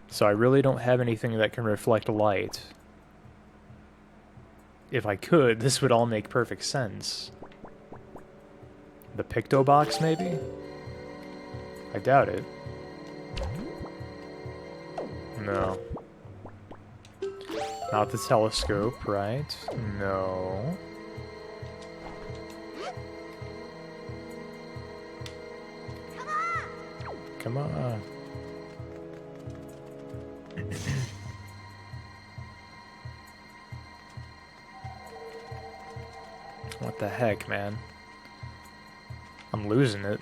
So I really don't have anything that can reflect light. If I could, this would all make perfect sense. The Picto Box, maybe? I doubt it. No. Not the telescope, right? No. Come on. What the heck, man? I'm losing it.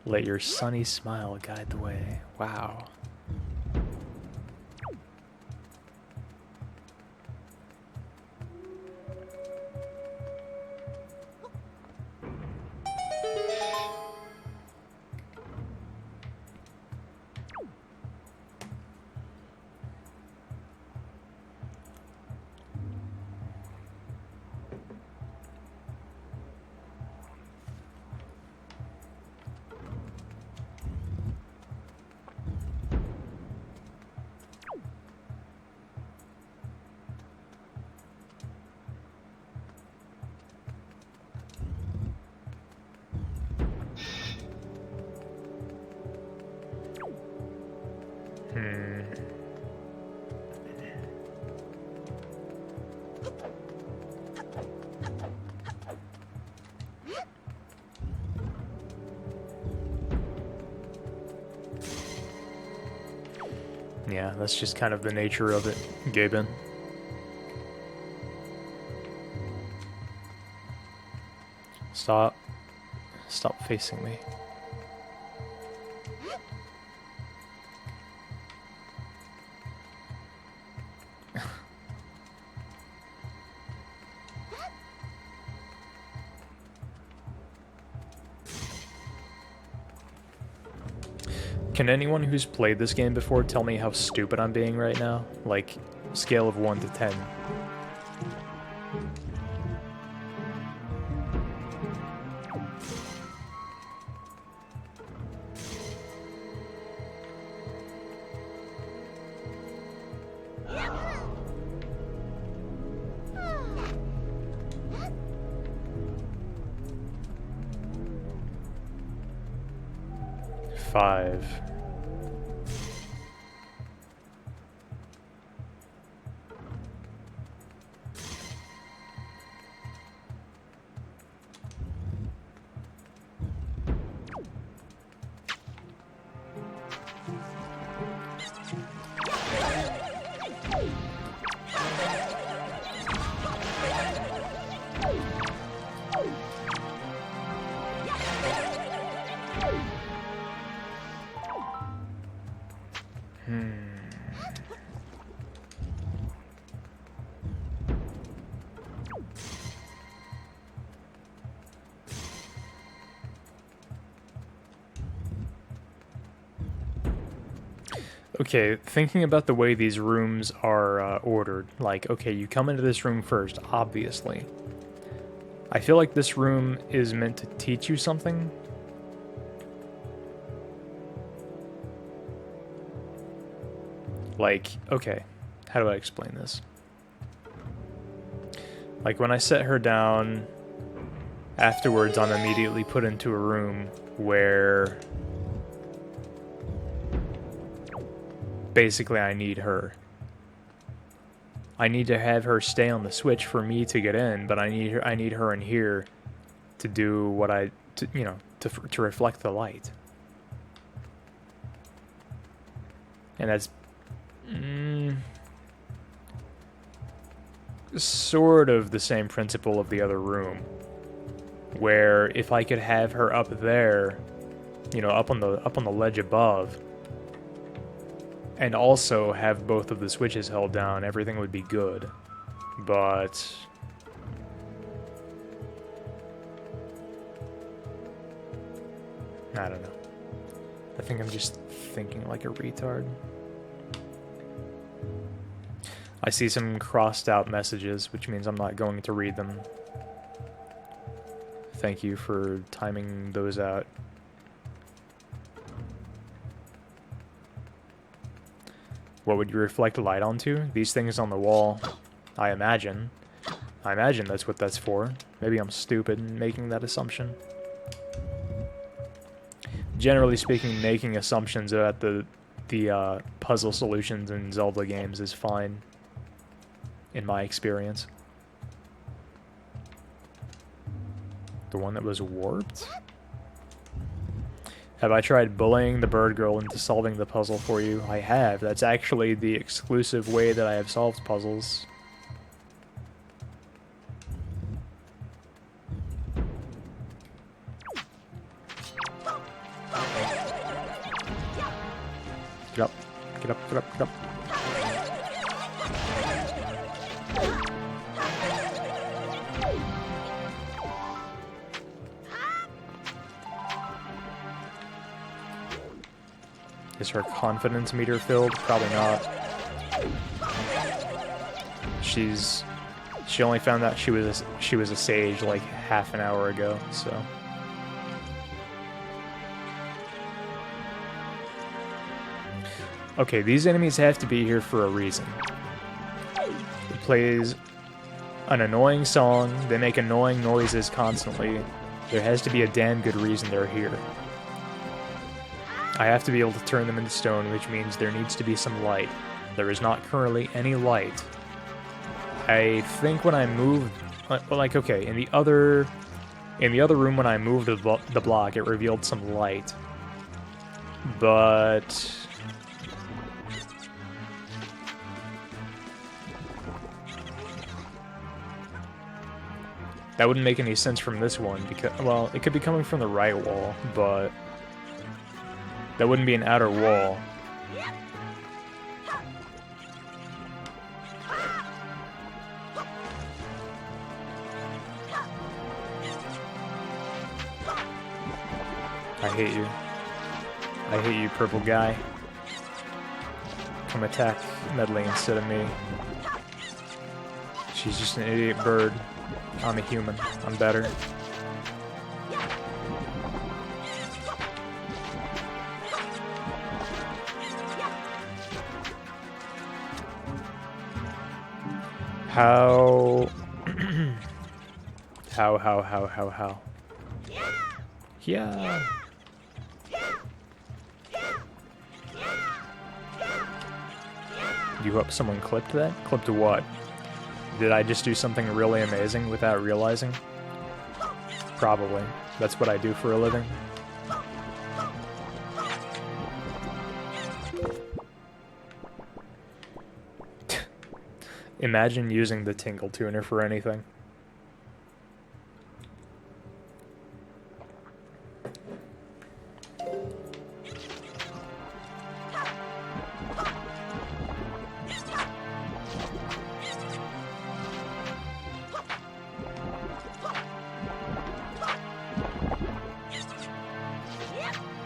Let your sunny smile guide the way. Wow. Yeah, that's just kind of the nature of it, Gaben. Stop. Stop facing me. Can anyone who's played this game before tell me how stupid I'm being right now? Like, scale of 1 to 10. Five. Okay, thinking about the way these rooms are ordered, like, okay, you come into this room first, obviously. I feel like this room is meant to teach you something. Like, okay, how do I explain this? Like, when I set her down, afterwards I'm immediately put into a room where basically I need her. I need to have her stay on the switch for me to get in, but I need her in here to do what to reflect the light. And that's sort of the same principle of the other room, where if I could have her up there, up on the ledge above, and also have both of the switches held down, everything would be good. But I don't know. I think I'm just thinking like a retard. I see some crossed out messages, which means I'm not going to read them. Thank you for timing those out. What would you reflect light onto? These things on the wall, I imagine. I imagine that's what that's for. Maybe I'm stupid in making that assumption. Generally speaking, making assumptions about the puzzle solutions in Zelda games is fine, in my experience. The one that was warped? Have I tried bullying the bird girl into solving the puzzle for you? I have. That's actually the exclusive way that I have solved puzzles. Get up. Get up, get up, get up. Is her confidence meter filled? Probably not. She only found out she was a sage like half an hour ago, so. Okay, these enemies have to be here for a reason. It plays an annoying song, they make annoying noises constantly. There has to be a damn good reason they're here. I have to be able to turn them into stone, which means there needs to be some light. There is not currently any light. I think when I moved, like, okay, in the other room when I moved the block, it revealed some light. But That wouldn't make any sense from this one, because, well, it could be coming from the right wall, but that wouldn't be an outer wall. I hate you. I hate you, purple guy. Come attack Medley instead of me. She's just an idiot bird. I'm a human. I'm better. How? How? Yeah. You hope someone clipped that? Clipped what? Did I just do something really amazing without realizing? Probably. That's what I do for a living. Imagine using the Tingle Tuner for anything.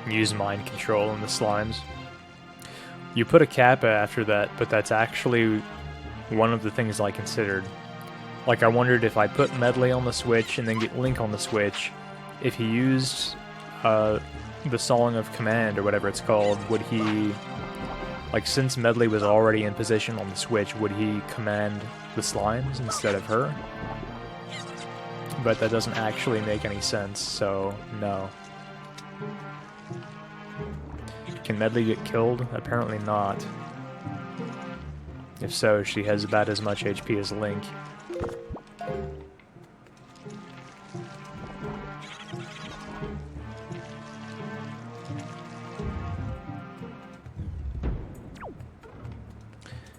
Use mind control in the slimes. You put a kappa after that, but that's actually one of the things I considered. Like, I wondered if I put Medley on the Switch and then get Link on the Switch, if he used the Song of Command, or whatever it's called, would he, like, since Medley was already in position on the Switch, would he command the slimes instead of her? But that doesn't actually make any sense, so no. Can Medley get killed? Apparently not. If so, she has about as much HP as Link.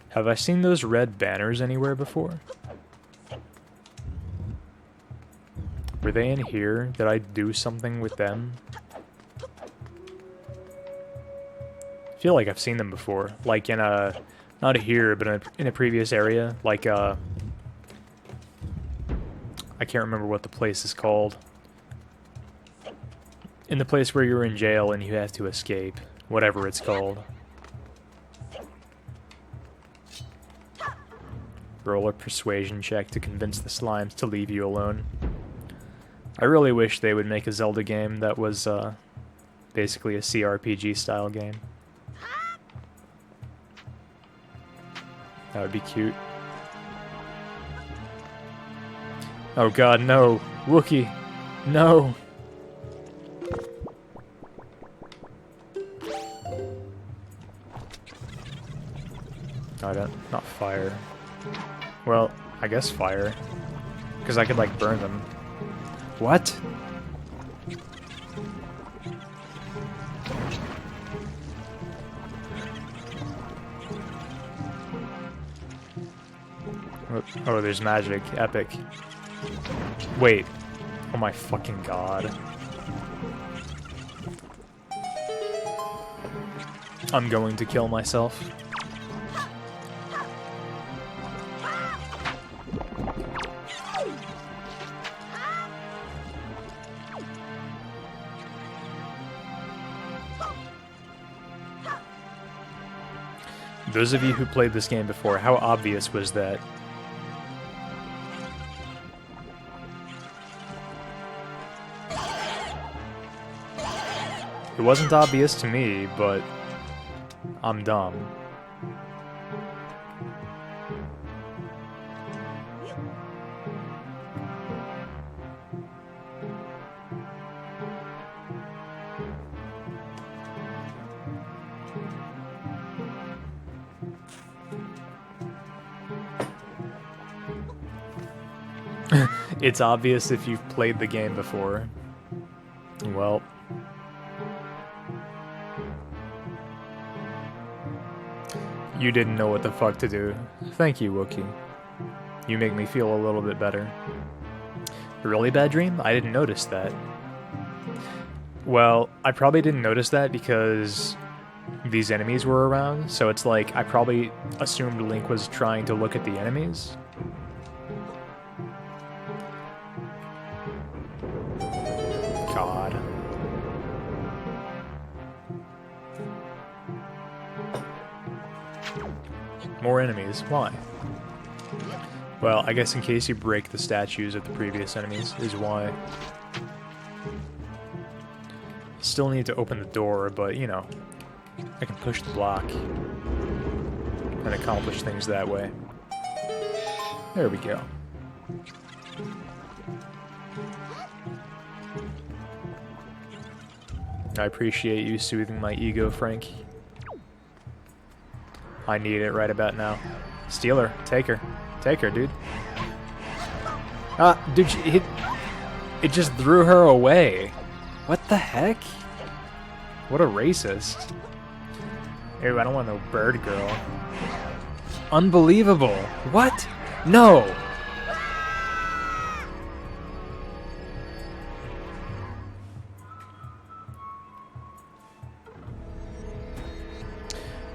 Have I seen those red banners anywhere before? Were they in here? Did I do something with them? I feel like I've seen them before. Like in a... Not here, but in a previous area. Like, I can't remember what the place is called. In the place where you're in jail and you have to escape. Whatever it's called. Roll a persuasion check to convince the slimes to leave you alone. I really wish they would make a Zelda game that was basically a CRPG style game. That would be cute. Oh god, no! Wookie! No! I don't... not fire. Well, I guess fire. Because I could, like, burn them. What? Oh, there's magic. Epic. Wait. Oh my fucking god. I'm going to kill myself. Those of you who played this game before, how obvious was that? It wasn't obvious to me, but I'm dumb. It's obvious if you've played the game before. Well... You didn't know what the fuck to do. Thank you, Wookie. You make me feel a little bit better. A really bad dream? I didn't notice that. Well, I probably didn't notice that because these enemies were around, so it's like I probably assumed Link was trying to look at the enemies. God. More enemies. Why? Well, I guess in case you break the statues of the previous enemies is why. Still need to open the door, but, you know, I can push the block and accomplish things that way. There we go. I appreciate you soothing my ego, Frank. I need it right about now. Steal her. Take her. Take her, dude. Ah, dude, it just threw her away. What the heck? What a racist. Ew, I don't want no bird girl. Unbelievable. What? No!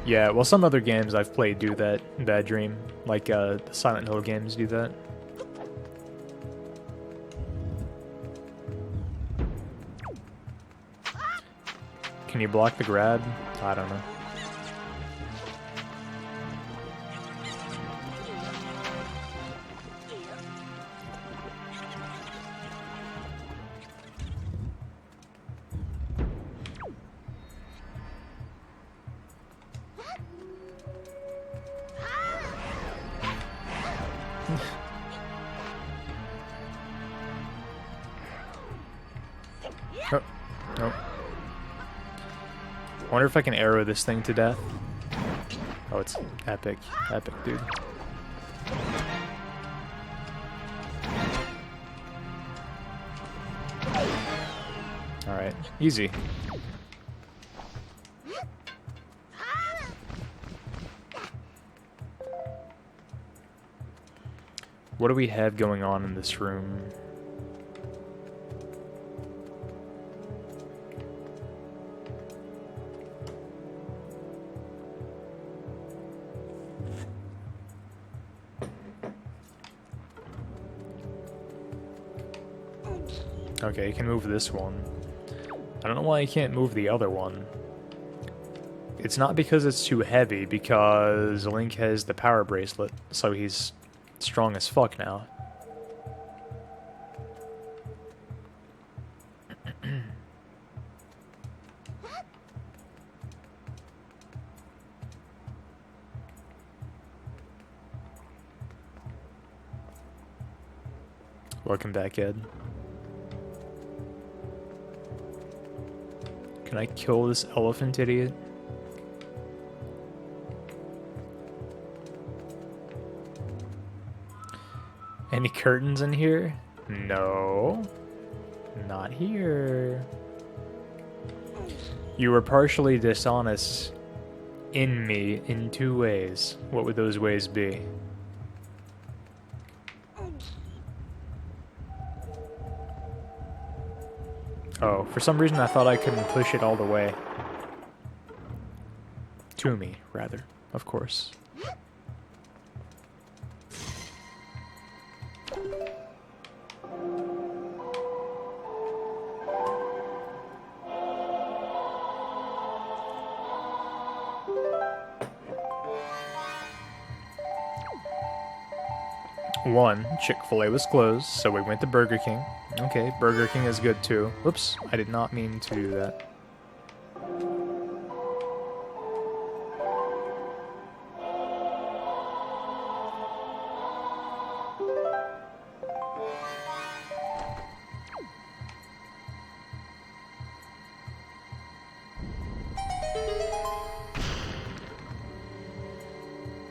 Yeah, well, some other games I've played do that bad dream. Like, the Silent Hill games do that. Can you block the grab? I don't know. Oh, nope. I wonder if I can arrow this thing to death. Oh, it's epic. Epic, dude. Alright, easy. What do we have going on in this room? Okay, you can move this one. I don't know why you can't move the other one. It's not because it's too heavy, because Link has the power bracelet, so he's strong as fuck now. Welcome back, Ed. Can I kill this elephant idiot? Any curtains in here? No. Not here. You were partially dishonest in me in 2 ways. What would those ways be? Oh, for some reason I thought I couldn't push it all the way. To me, rather, of course. One, Chick-fil-A was closed, so we went to Burger King. Okay, Burger King is good too. Whoops, I did not mean to do that.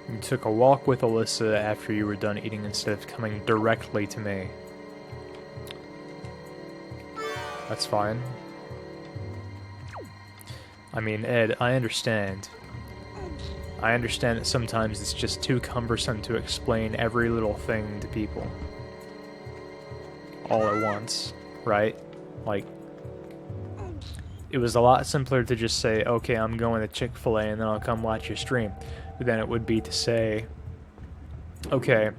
You took a walk with Alyssa after you were done eating instead of coming directly to me. That's fine. I mean, Ed, I understand. I understand that sometimes it's just too cumbersome to explain every little thing to people. all at once, right? Like, it was a lot simpler to just say, okay, I'm going to Chick-fil-A and then I'll come watch your stream. But then it would be to say, okay,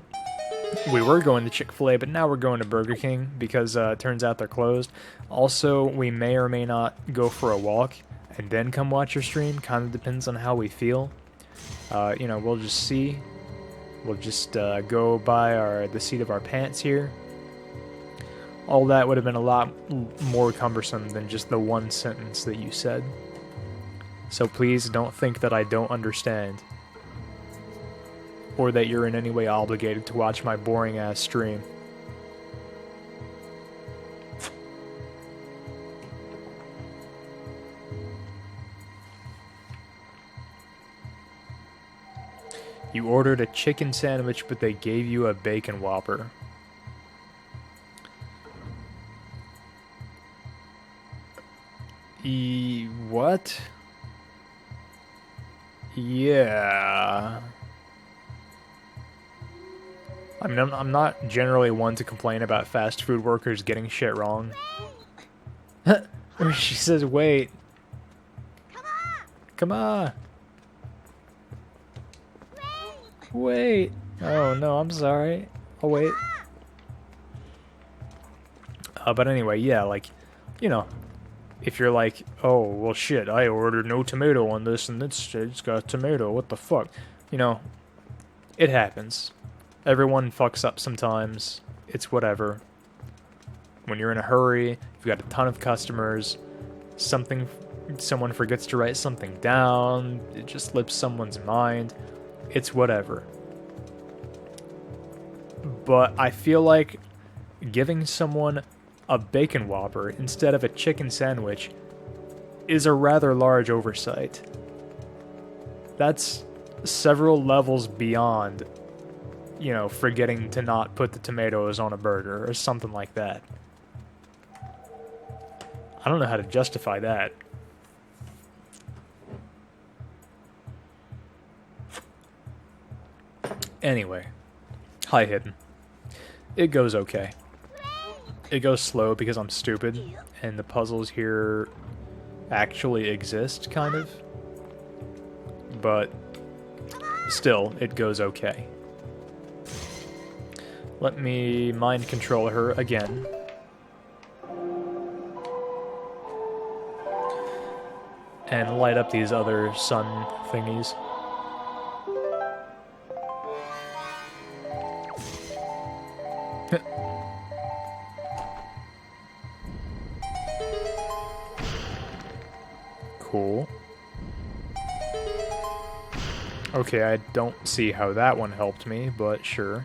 we were going to Chick-fil-A, but now we're going to Burger King because it turns out they're closed. Also, we may or may not go for a walk and then come watch your stream. Kind of depends on how we feel. You know, we'll just see. We'll just go by the seat of our pants here. All that would have been a lot more cumbersome than just the one sentence that you said. So please don't think that I don't understand. Or that you're in any way obligated to watch my boring-ass stream. You ordered a chicken sandwich, but they gave you a bacon Whopper. What? Yeah. I mean, I'm not generally one to complain about fast food workers getting shit wrong. She says, wait. Come on. Wait. Oh, no, I'm sorry. I'll wait. But anyway, yeah, like, you know, if you're like, oh, well, shit, I ordered no tomato on this, and it's got tomato, what the fuck? You know, it happens. Everyone fucks up sometimes. It's whatever. When you're in a hurry, you've got a ton of customers, someone forgets to write something down, it just slips someone's mind. It's whatever. But I feel like giving someone a bacon Whopper instead of a chicken sandwich is a rather large oversight. That's several levels beyond, you know, forgetting to not put the tomatoes on a burger or something like that. I don't know how to justify that. Anyway, hi Hidden. It goes okay. It goes slow because I'm stupid, and the puzzles here actually exist, kind of. But still, it goes okay. Let me mind control her again. And light up these other sun thingies. Cool. Okay, I don't see how that one helped me, but sure.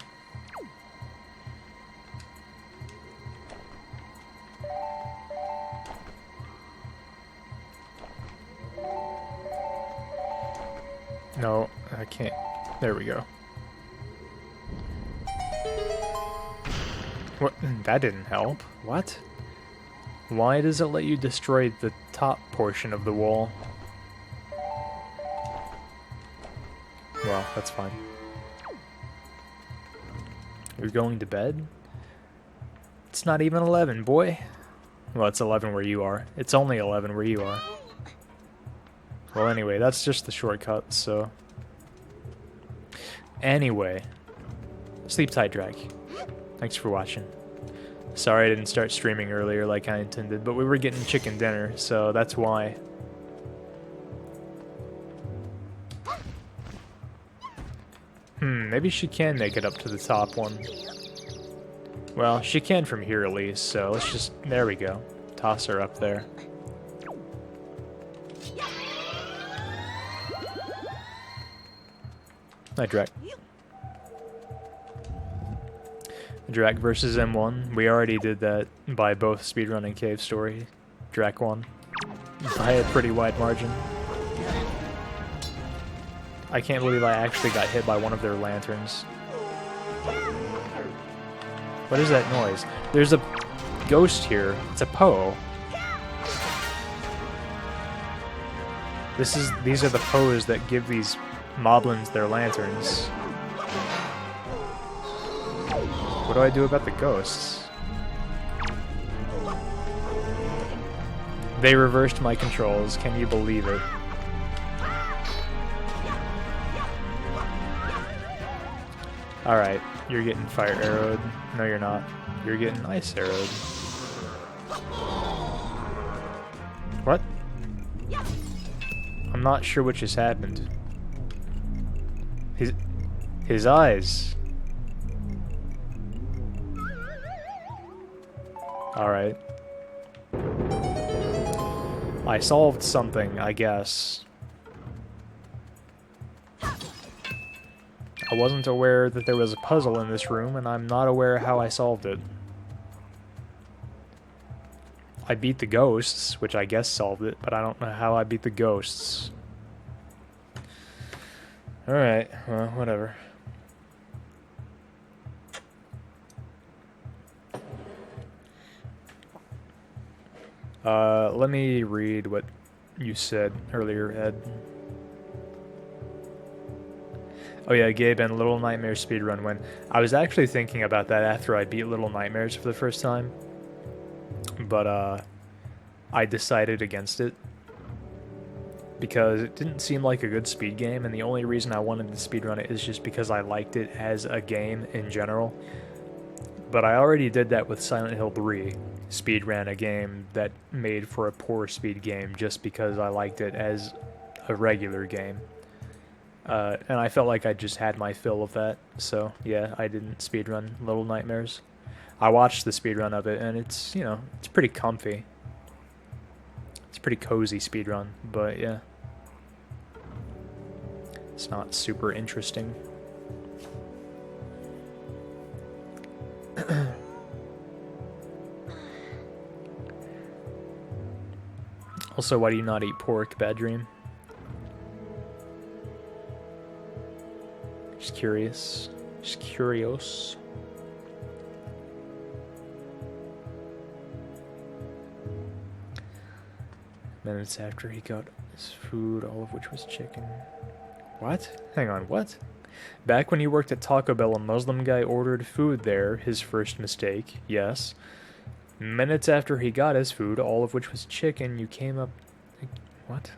No, I can't. There we go. What? That didn't help. What? Why does it let you destroy the top portion of the wall? Well, that's fine. You're going to bed? It's not even 11, boy. Well, it's 11 where you are. It's only 11 where you are. Well, anyway, that's just the shortcut, so... Anyway. Sleep tight, Drag. Thanks for watching. Sorry I didn't start streaming earlier like I intended, but we were getting chicken dinner, so that's why. Maybe she can make it up to the top one. Well, she can from here at least, so let's just... There we go. Toss her up there. Hi, Drek. Drek versus M1. We already did that by both speedrunning Cave Story. Drek won. By a pretty wide margin. I can't believe I actually got hit by one of their lanterns. What is that noise? There's a ghost here. It's a Poe. These are the Poes that give these moblins their lanterns. What do I do about the ghosts? They reversed my controls. Can you believe it? Alright, you're getting fire arrowed. No, you're not. You're getting ice arrowed. What? I'm not sure what just happened. His eyes. Alright. I solved something, I guess. I wasn't aware that there was a puzzle in this room, and I'm not aware how I solved it. I beat the ghosts, which I guess solved it, but I don't know how I beat the ghosts. Alright, well, whatever. Let me read what you said earlier, Ed. Oh yeah, Gabe and Little Nightmares speedrun win. I was actually thinking about that after I beat Little Nightmares for the first time. But, I decided against it. Because it didn't seem like a good speed game, and the only reason I wanted to speedrun it is just because I liked it as a game in general. But I already did that with Silent Hill 3. Speedran a game that made for a poor speed game just because I liked it as a regular game. And I felt like I just had my fill of that, so yeah, I didn't speedrun Little Nightmares. I watched the speedrun of it, and it's, you know, it's pretty comfy. It's a pretty cozy speedrun, but yeah. It's not super interesting. Also, why do you not eat pork, Bad Dream? Just curious. Just curious. Minutes after he got his food, all of which was chicken. What? Hang on, what? Back when he worked at Taco Bell, a Muslim guy ordered food there, his first mistake, yes. Minutes after he got his food, all of which was chicken, you came up... What?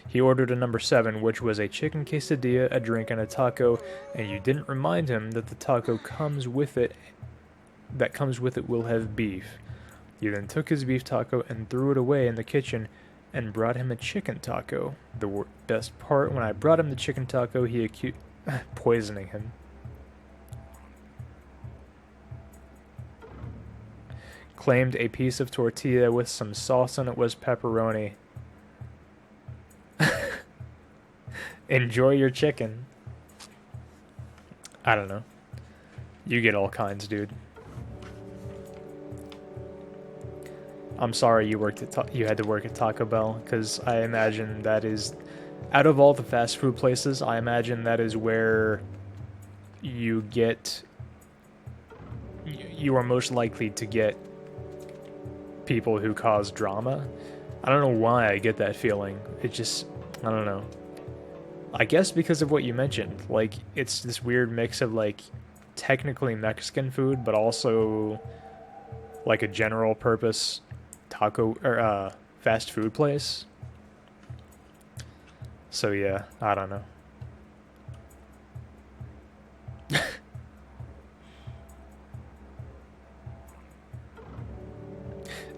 He ordered a number 7, which was a chicken quesadilla, a drink, and a taco, and you didn't remind him that the taco comes with it will have beef. You then took his beef taco and threw it away in the kitchen and brought him a chicken taco. The best part, when I brought him the chicken taco, he accused poisoning him. Claimed a piece of tortilla with some sauce on it was pepperoni. Enjoy your chicken. I don't know. You get all kinds, dude. I'm sorry you worked at you had to work at Taco Bell, because I imagine that is, out of all the fast food places, I imagine that is where you get, you are most likely to get people who cause drama. I don't know why I get that feeling. It just, I don't know. I guess because of what you mentioned. Like, it's this weird mix of, like, technically Mexican food, but also, like, a general purpose taco, or, fast food place. So, yeah, I don't know.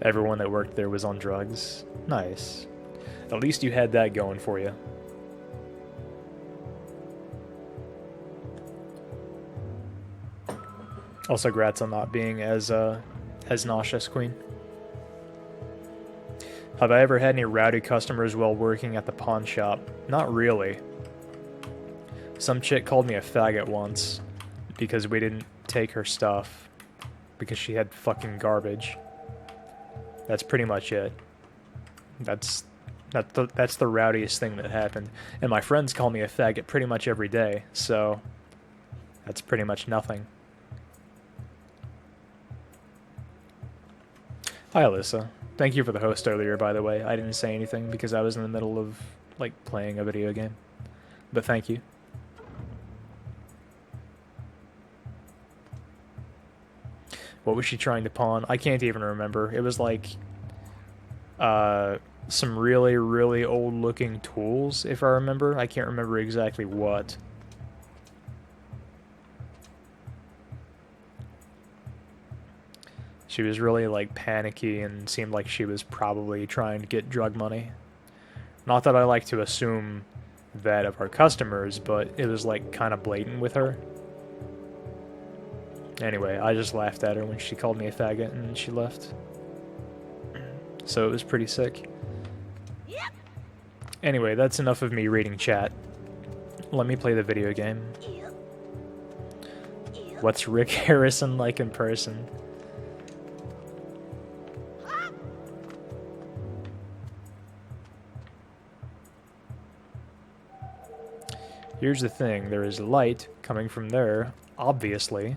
Everyone that worked there was on drugs. Nice. At least you had that going for you. Also, grats on not being as nauseous, Queen. Have I ever had any rowdy customers while working at the pawn shop? Not really. Some chick called me a faggot once because we didn't take her stuff because she had fucking garbage. That's pretty much it. That's the rowdiest thing that happened. And my friends call me a faggot pretty much every day, so that's pretty much nothing. Hi, Alyssa. Thank you for the host earlier, by the way. I didn't say anything because I was in the middle of, like, playing a video game. But thank you. What was she trying to pawn? I can't even remember. It was like some really, really old-looking tools, if I remember. I can't remember exactly what. She was really, like, panicky and seemed like she was probably trying to get drug money. Not that I like to assume that of our customers, but it was, like, kind of blatant with her. Anyway, I just laughed at her when she called me a faggot and she left. So it was pretty sick. Anyway, that's enough of me reading chat. Let me play the video game. What's Rick Harrison like in person? Here's the thing, there is light coming from there, obviously.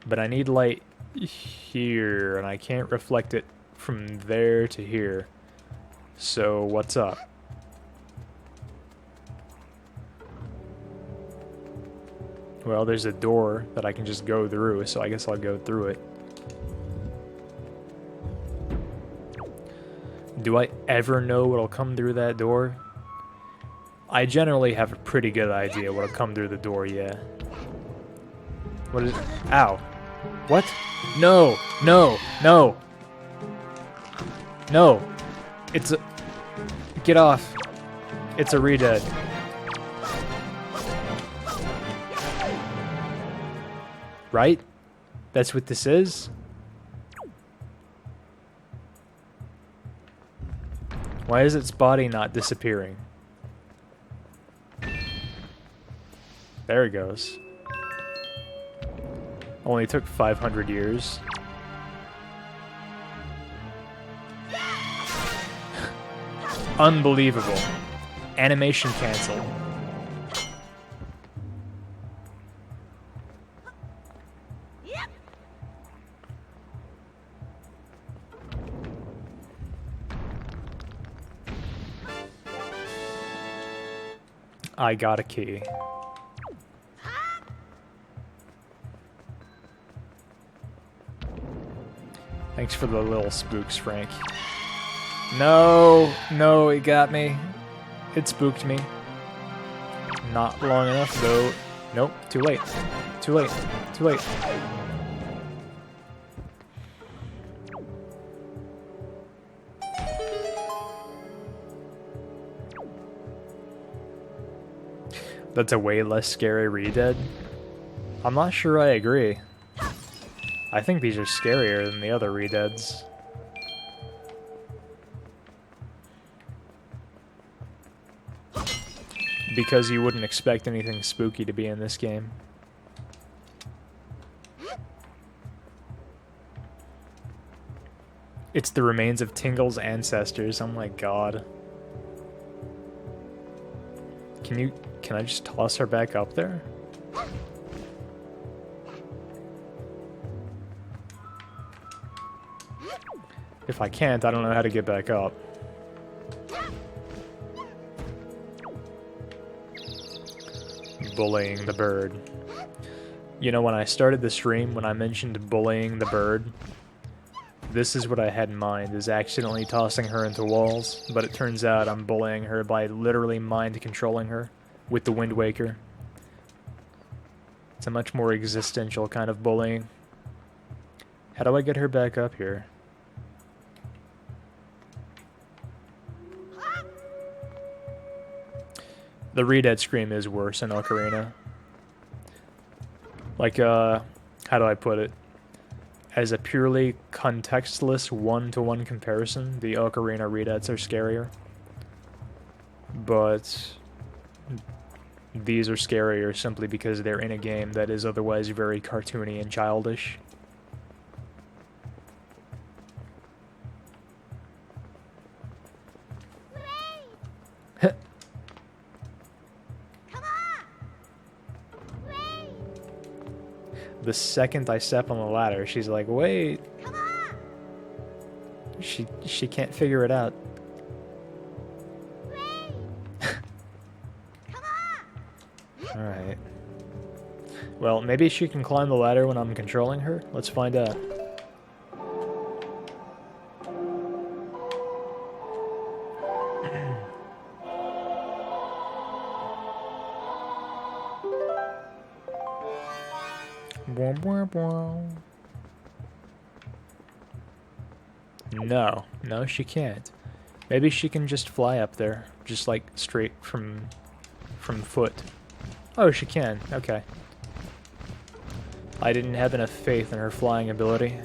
But I need light here, and I can't reflect it from there to here. So, what's up? Well, there's a door that I can just go through, so I guess I'll go through it. Do I ever know what'll come through that door? I generally have a pretty good idea what'll come through the door, yeah. What is... Ow. What? No! No! No! No! It's a... Get off. It's a redead. Right? That's what this is? Why is its body not disappearing? There it goes. Only took 500 years. Unbelievable. Animation cancel. I got a key. Thanks for the little spooks, Frank. No, no, it got me. It spooked me. Not long enough, though. Nope, too late. Too late. Too late. That's a way less scary redead. I'm not sure I agree. I think these are scarier than the other redeads. Because you wouldn't expect anything spooky to be in this game. It's the remains of Tingle's ancestors. Oh my god. Can I just toss her back up there? If I can't, I don't know how to get back up. Bullying the bird. You know, when I started the stream, when I mentioned bullying the bird, this is what I had in mind, is accidentally tossing her into walls, but it turns out I'm bullying her by literally mind-controlling her with the Windwaker. It's a much more existential kind of bullying. How do I get her back up here? The redead scream is worse in Ocarina. Like, how do I put it? As a purely contextless one-to-one comparison, the Ocarina redeads are scarier. But these are scarier simply because they're in a game that is otherwise very cartoony and childish. The second I step on the ladder, she's like, wait. Come on. She can't figure it out. Come on. Alright. Well, maybe she can climb the ladder when I'm controlling her. Let's find out. No, no, she can't. Maybe she can just fly up there, just like straight from foot. Oh, she can. Okay. I didn't have enough faith in her flying ability.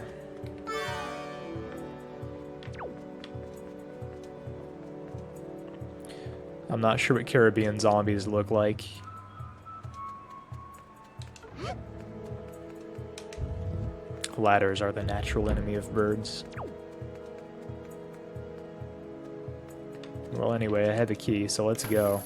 I'm not sure what Caribbean zombies look like. Ladders are the natural enemy of birds. Well, anyway, I had the key, so let's go.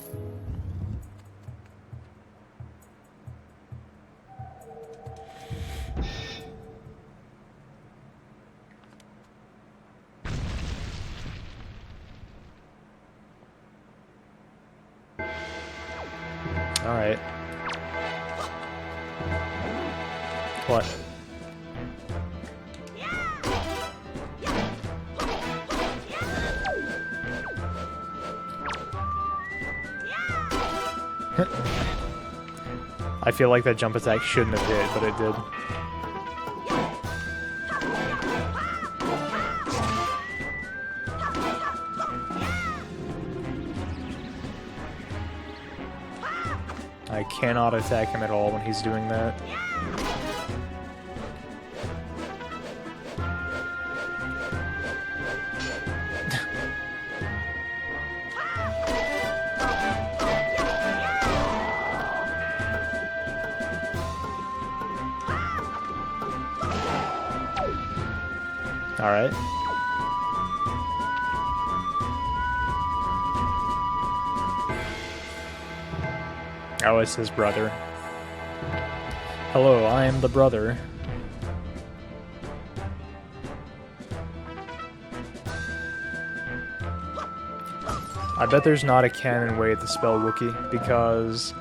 Alright. What? I feel like that jump attack shouldn't have hit, but it did. I cannot attack him at all when he's doing that. Alright. Oh, it's his brother. Hello, I am the brother. I bet there's not a canon way to spell Wookiee, because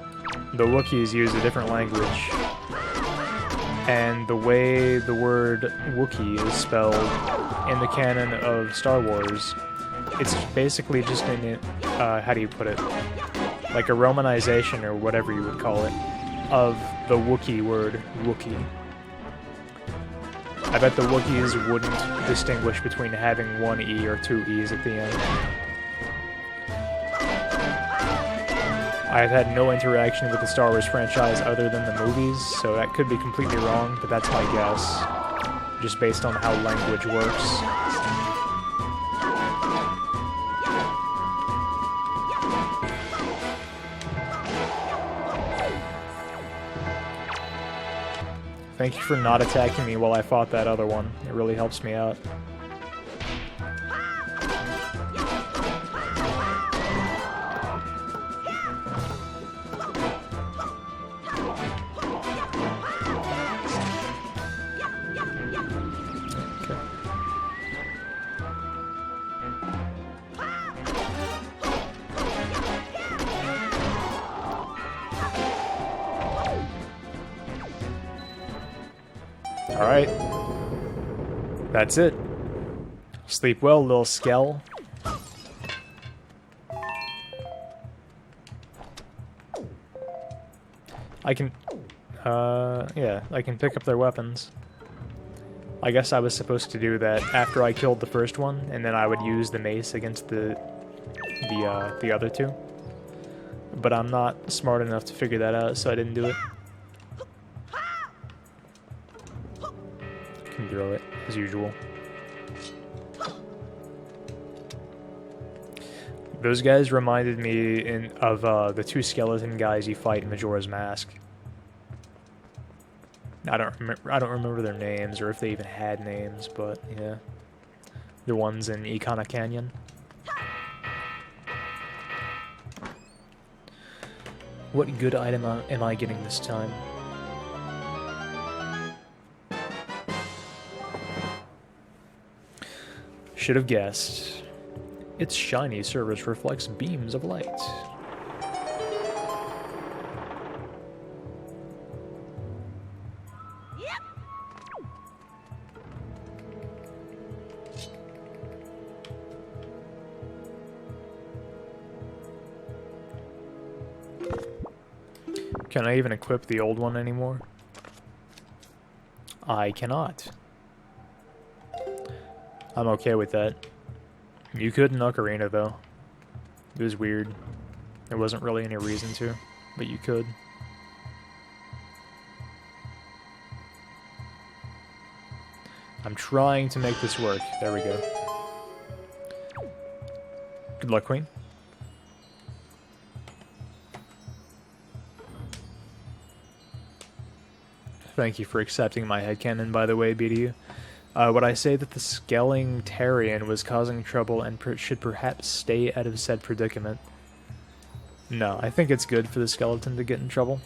the Wookiees use a different language. And the way the word Wookiee is spelled in the canon of Star Wars, it's basically just an, how do you put it? Like a romanization, or whatever you would call it, of the Wookiee word, Wookiee. I bet the Wookiees wouldn't distinguish between having one E or two E's at the end. I've had no interaction with the Star Wars franchise other than the movies, so that could be completely wrong, but that's my guess, just based on how language works. Thank you for not attacking me while I fought that other one. It really helps me out. Alright. That's it. Sleep well, little skell. I can... yeah, I can pick up their weapons. I guess I was supposed to do that after I killed the first one, and then I would use the mace against the other two. But I'm not smart enough to figure that out, so I didn't do it. Can throw it, as usual. Those guys reminded me of the two skeleton guys you fight in Majora's Mask. I don't remember their names, or if they even had names, but yeah. The ones in Ikana Canyon. What good item am I getting this time? Should have guessed. Its shiny surface reflects beams of light. Can I even equip the old one anymore? I cannot. I'm okay with that. You could in Ocarina, though. It was weird. There wasn't really any reason to, but you could. I'm trying to make this work. There we go. Good luck, Queen. Thank you for accepting my headcanon, by the way, BDU. Would I say that the Skellingtarian was causing trouble and should perhaps stay out of said predicament? No, I think it's good for the skeleton to get in trouble.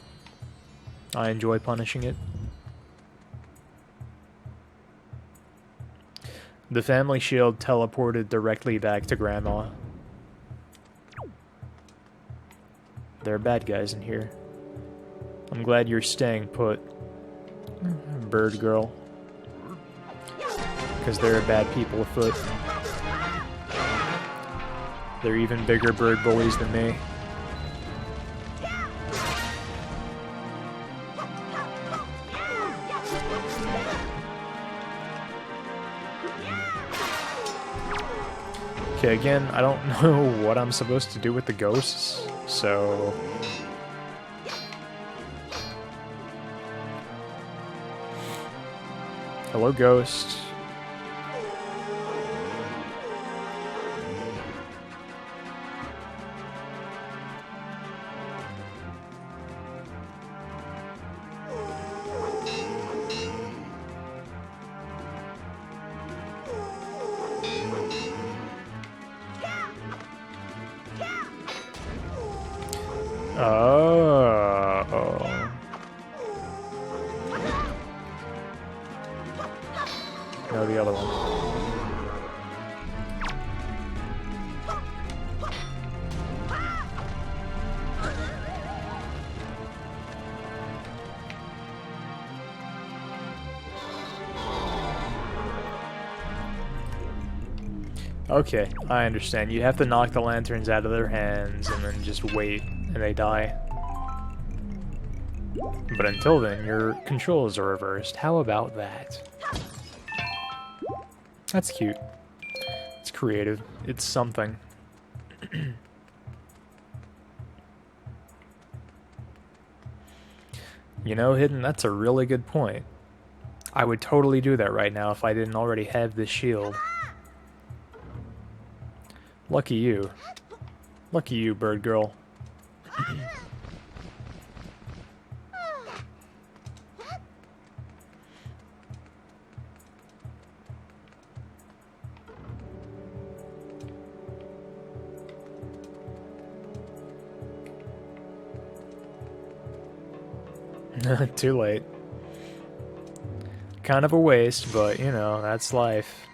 I enjoy punishing it. The family shield teleported directly back to Grandma. There are bad guys in here. I'm glad you're staying put, bird girl. Because there are bad people afoot. They're even bigger bird bullies than me. Okay, again, I don't know what I'm supposed to do with the ghosts, so... Hello, ghost. Oh. No, the other one. Okay, I understand. You have to knock the lanterns out of their hands and then just wait, and they die. But until then, your controls are reversed. How about that? That's cute. It's creative. It's something. You know, Hidden, that's a really good point. I would totally do that right now if I didn't already have this shield. Lucky you. Lucky you, bird girl. Too late. Kind of a waste, but you know, that's life.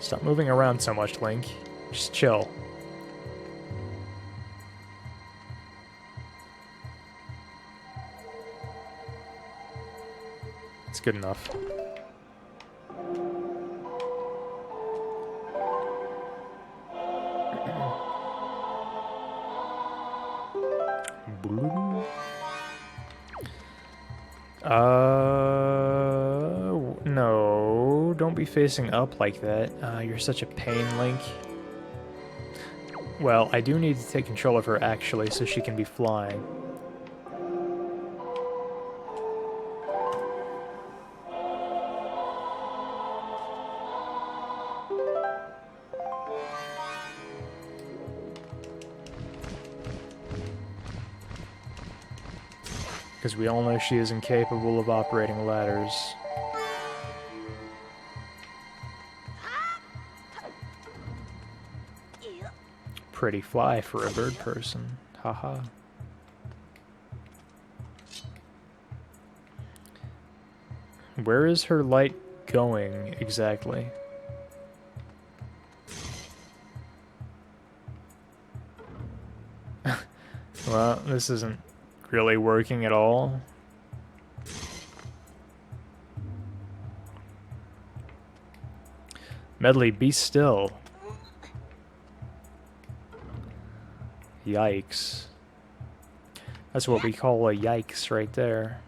Stop moving around so much, Link. Just chill. It's good enough. No, don't be facing up like that. You're such a pain, Link. Well, I do need to take control of her, actually, so she can be flying. Because we all know she is incapable of operating ladders. Pretty fly for a bird person. Haha. Where is her light going exactly? Well, this isn't really working at all. Medley, be still. Yikes. That's what we call a yikes right there.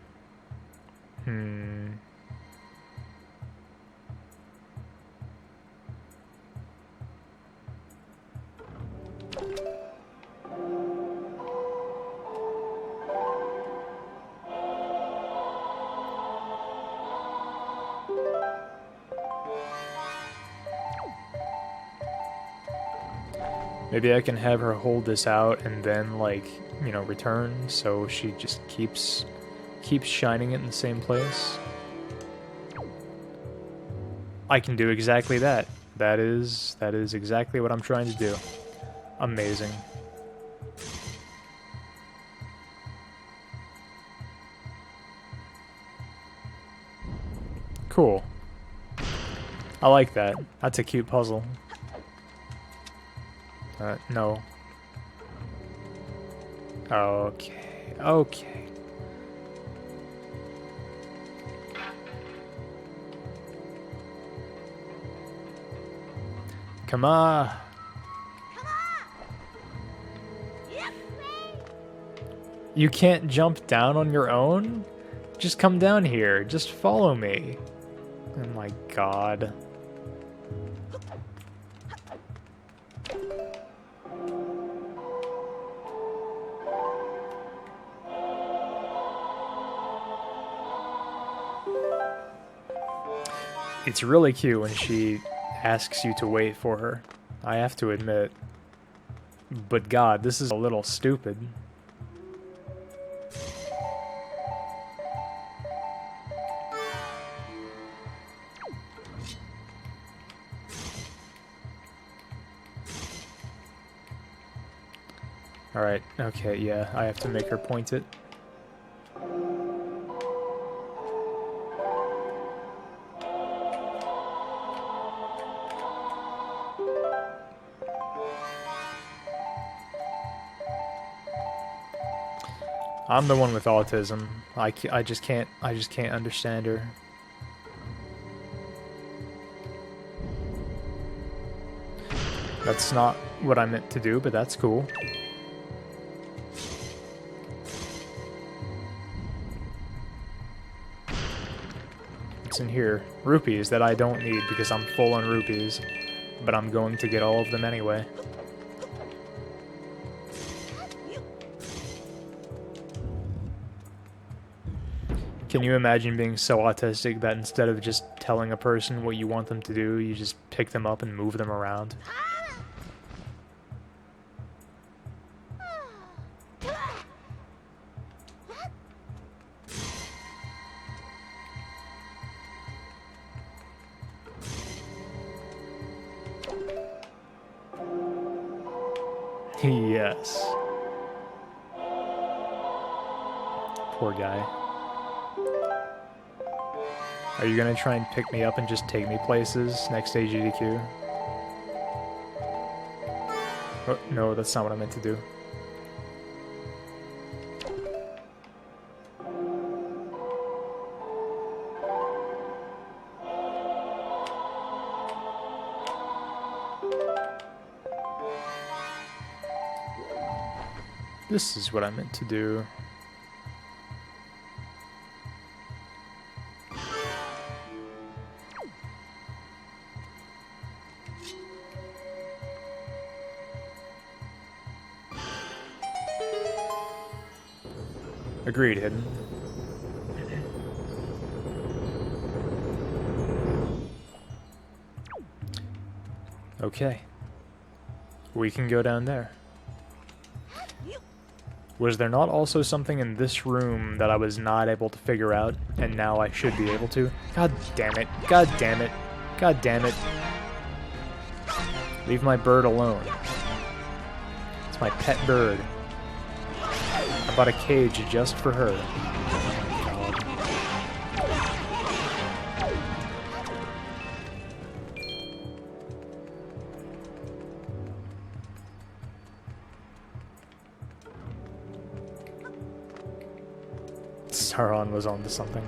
Maybe I can have her hold this out and then, like, you know, return, so she just keeps shining it in the same place. I can do exactly that. That is exactly what I'm trying to do. Amazing. Cool. I like that. That's a cute puzzle. No. Okay. Okay. Come on. You can't jump down on your own? Just come down here. Just follow me. Oh my god. It's really cute when she asks you to wait for her, I have to admit. But god, this is a little stupid. Alright, okay, yeah, I have to make her point it. I'm the one with autism. I just can't understand her. That's not what I meant to do, but that's cool. What's in here? Rupees that I don't need because I'm full on rupees, but I'm going to get all of them anyway. Can you imagine being so autistic that instead of just telling a person what you want them to do, you just pick them up and move them around? Yes. Poor guy. Are you gonna try and pick me up and just take me places next to GDQ? Oh, no, that's not what I meant to do. This is what I meant to do. Agreed, Hidden. Okay. We can go down there. Was there not also something in this room that I was not able to figure out, and now I should be able to? God damn it. God damn it. God damn it. Leave my bird alone. It's my pet bird. I bought a cage just for her. Sauron was onto something.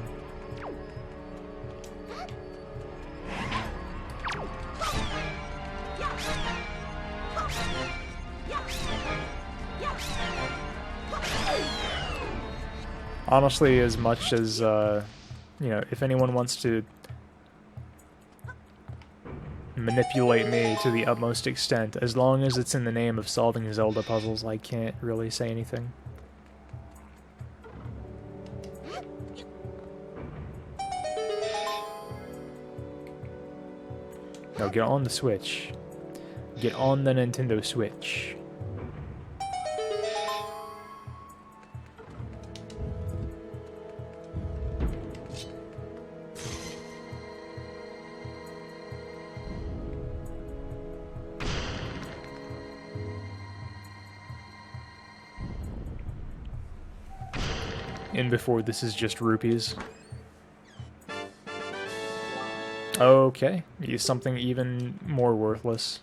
Honestly, as much as, you know, if anyone wants to manipulate me to the utmost extent, as long as it's in the name of solving Zelda puzzles, I can't really say anything. No, get on the Switch. Get on the Nintendo Switch. In before this is just rupees. Okay, use something even more worthless.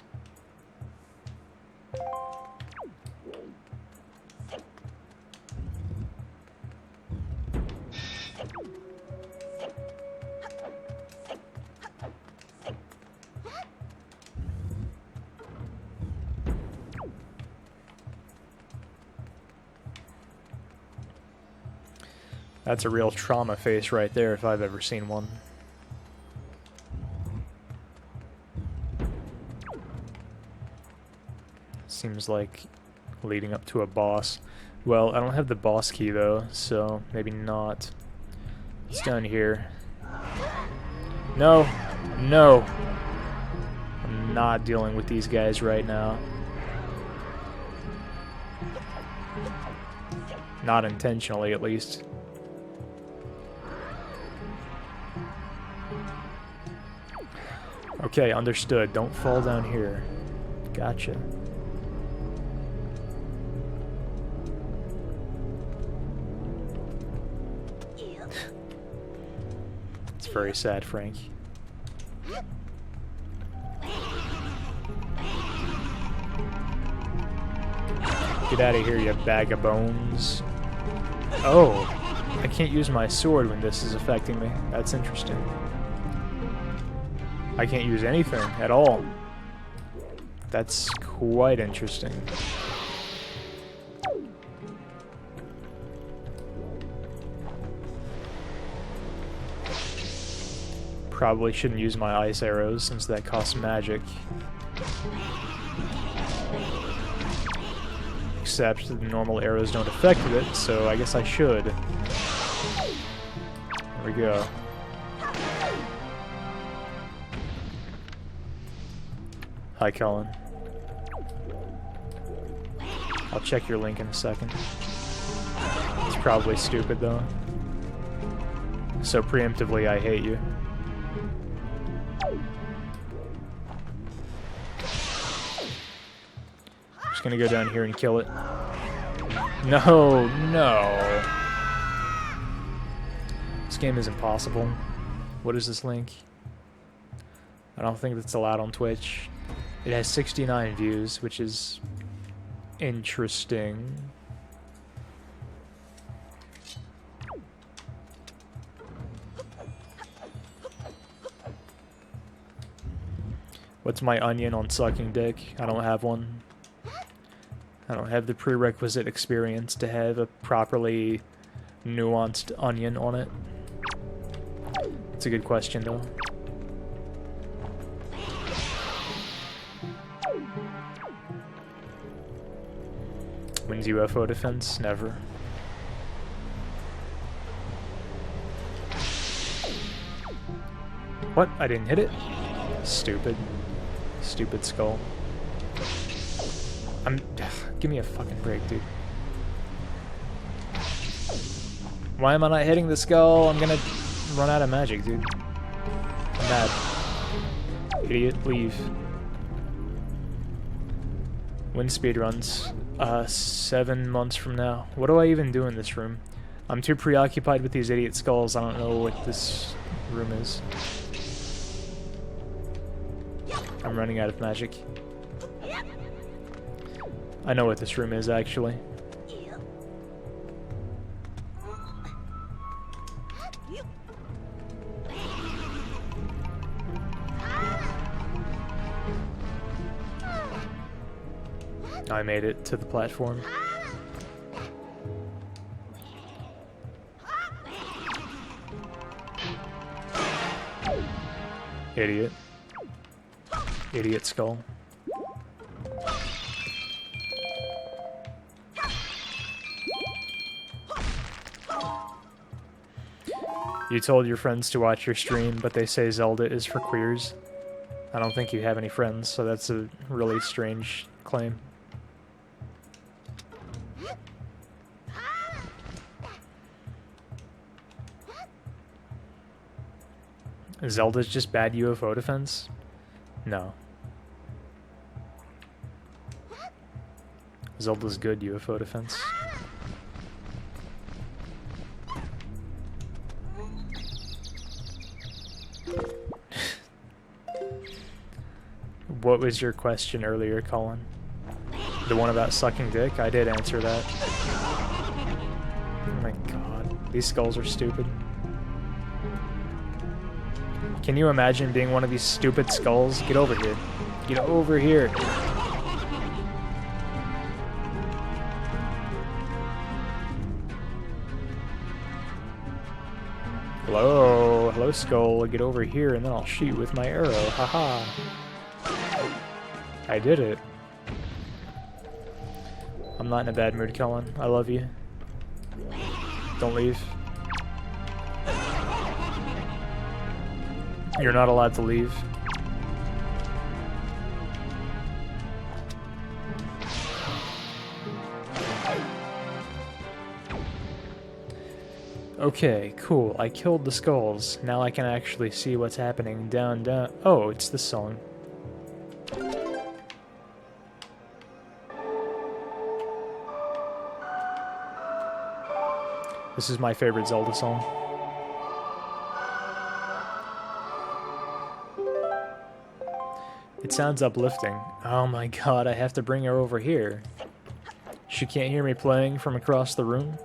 That's a real trauma face right there if I've ever seen one. Seems like leading up to a boss. Well, I don't have the boss key though, so maybe not. It's down here. No! No! I'm not dealing with these guys right now. Not intentionally, at least. Okay, understood. Don't fall down here. Gotcha. It's very sad, Frank. Get out of here, you bag of bones. Oh, I can't use my sword when this is affecting me. That's interesting. I can't use anything at all. That's quite interesting. Probably shouldn't use my ice arrows since that costs magic. Except the normal arrows don't affect it, so I guess I should. There we go. Hi, Colin. I'll check your link in a second. It's probably stupid, though. So preemptively, I hate you. Just gonna go down here and kill it. No, no. This game is impossible. What is this link? I don't think that's allowed on Twitch. It has 69 views, which is interesting. What's my onion on sucking dick? I don't have one. I don't have the prerequisite experience to have a properly nuanced onion on it. It's a good question, though. Wins UFO defense? Never. What? I didn't hit it? Stupid. Stupid skull. Give me a fucking break, dude. Why am I not hitting the skull? I'm gonna run out of magic, dude. I'm mad. Idiot, leave. When speedruns? 7 months from now. What do I even do in this room? I'm too preoccupied with these idiot skulls. I don't know what this room is. I'm running out of magic. I know what this room is, actually. I made it to the platform. Idiot. Idiot skull. You told your friends to watch your stream, but they say Zelda is for queers. I don't think you have any friends, so that's a really strange claim. Zelda's just bad UFO defense? No. Zelda's good UFO defense. What was your question earlier, Colin? The one about sucking dick? I did answer that. Oh my god. These skulls are stupid. Can you imagine being one of these stupid skulls? Get over here. Get over here. Hello. Hello, skull. Get over here and then I'll shoot you with my arrow. Haha. I did it. I'm not in a bad mood, Colin. I love you. Don't leave. You're not allowed to leave. Okay, cool. I killed the skulls. Now I can actually see what's happening down. Oh, it's this song. This is my favorite Zelda song. It sounds uplifting. Oh my god, I have to bring her over here. She can't hear me playing from across the room?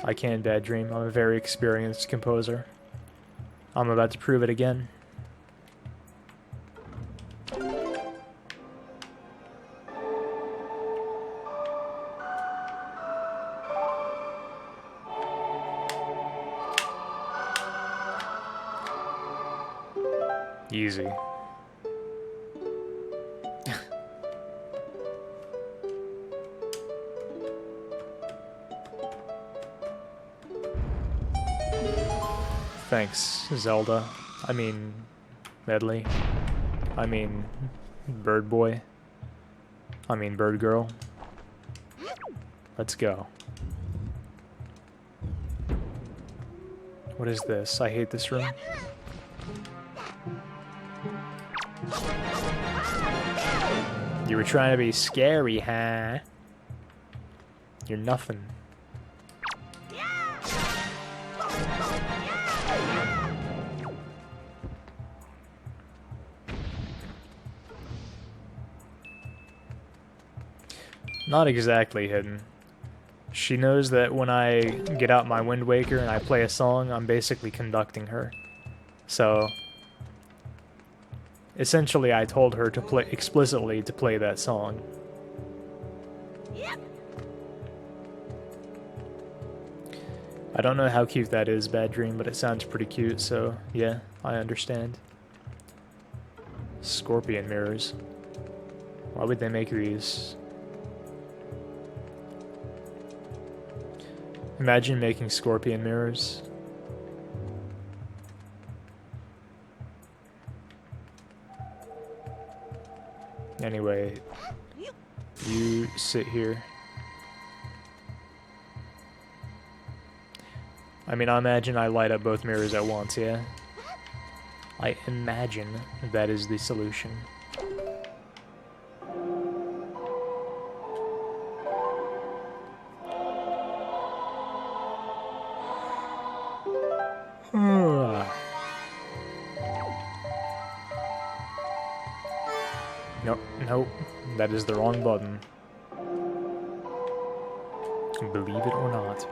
I can bad dream. I'm a very experienced composer. I'm about to prove it again. Easy. Thanks, Zelda. I mean, Medley. I mean, Bird Boy. I mean, Bird Girl. Let's go. What is this? I hate this room. You were trying to be scary, huh? You're nothing. Not exactly hidden. She knows that when I get out my Windwaker and I play a song, I'm basically conducting her. So, essentially I told her to play explicitly to play that song. I don't know how cute that is, Bad Dream, but it sounds pretty cute, so yeah, I understand. Scorpion mirrors. Why would they make these? Imagine making scorpion mirrors. Anyway, you sit here. I mean, I imagine I light up both mirrors at once, yeah? I imagine that is the solution. Nope, that is the wrong button. Believe it or not.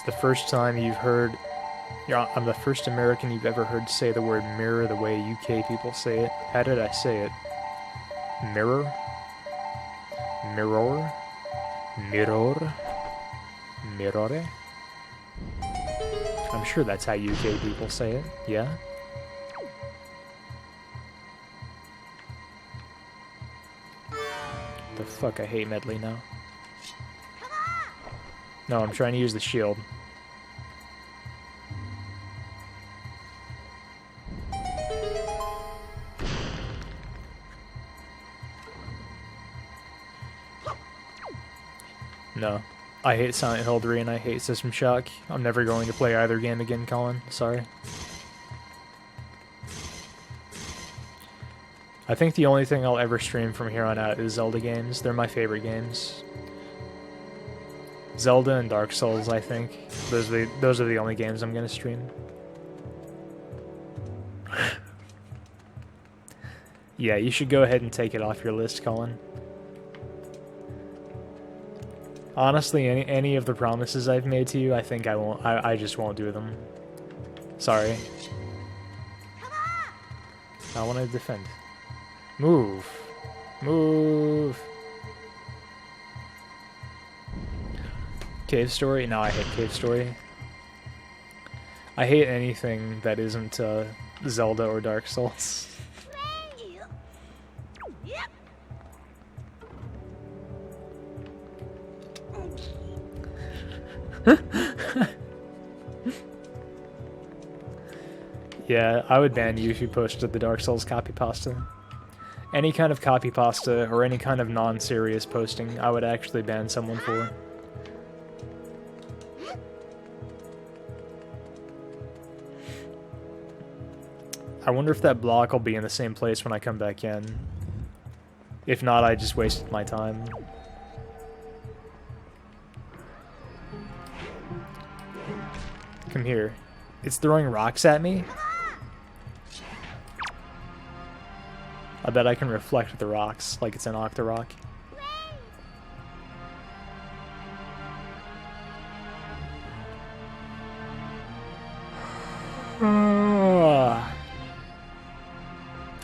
It's the first time you've heard... Yeah, I'm the first American you've ever heard say the word mirror the way UK people say it. How did I say it? Mirror? Mirror? Mirror? Mirrore? I'm sure that's how UK people say it, yeah? The fuck, I hate Medley now. No, I'm trying to use the shield. No. I hate Silent Hill 3 and I hate System Shock. I'm never going to play either game again, Colin. Sorry. I think the only thing I'll ever stream from here on out is Zelda games. They're my favorite games. Zelda and Dark Souls, I think. Those are the only games I'm going to stream. Yeah, you should go ahead and take it off your list, Colin. Honestly, any of the promises I've made to you, I think I won't. I just won't do them. Sorry. I want to defend. Move. Move. Cave Story? No, I hate Cave Story. I hate anything that isn't Zelda or Dark Souls. Yeah, I would ban you if you posted the Dark Souls copy pasta. Any kind of copy pasta or any kind of non-serious posting, I would actually ban someone for. I wonder if that block will be in the same place when I come back in. If not, I just wasted my time. Come here. It's throwing rocks at me? I bet I can reflect the rocks like it's an Octorok.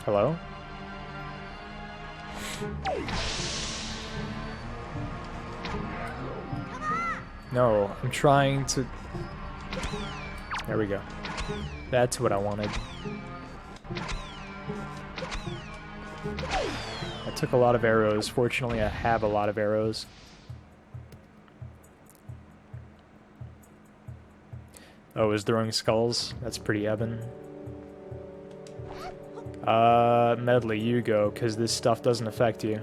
Hello? No, I'm trying to... There we go. That's what I wanted. I took a lot of arrows. Fortunately, I have a lot of arrows. Oh, is throwing skulls? That's pretty Evan. Medley, you go, because this stuff doesn't affect you.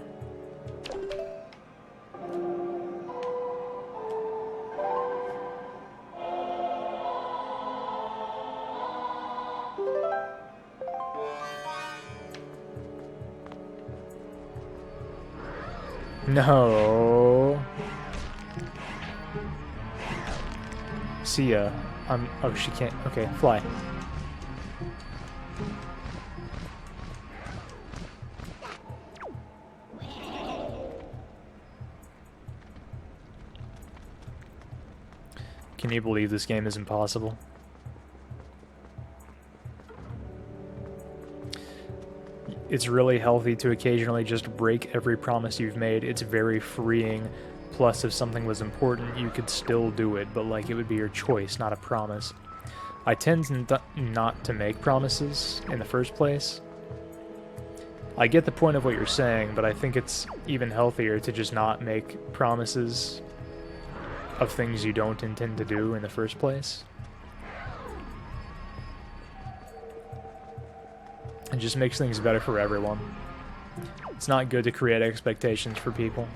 No. See ya. Oh, she can't. Okay, fly. Can you believe this game is impossible? It's really healthy to occasionally just break every promise you've made. It's very freeing. Plus, if something was important, you could still do it, but like it would be your choice, not a promise. I tend not to make promises in the first place. I get the point of what you're saying, but I think it's even healthier to just not make promises of things you don't intend to do in the first place. It just makes things better for everyone. It's not good to create expectations for people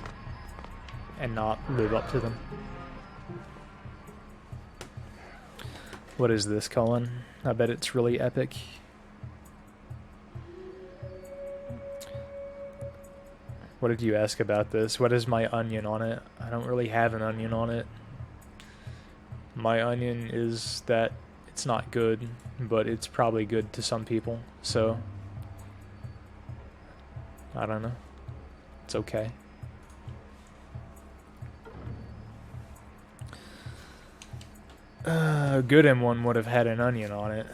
and not live up to them. What is this, Colin? I bet it's really epic. What did you ask about this? What is my onion on it? I don't really have an onion on it. My onion is that it's not good, but it's probably good to some people, so I don't know. It's okay. A good M1 would have had an onion on it.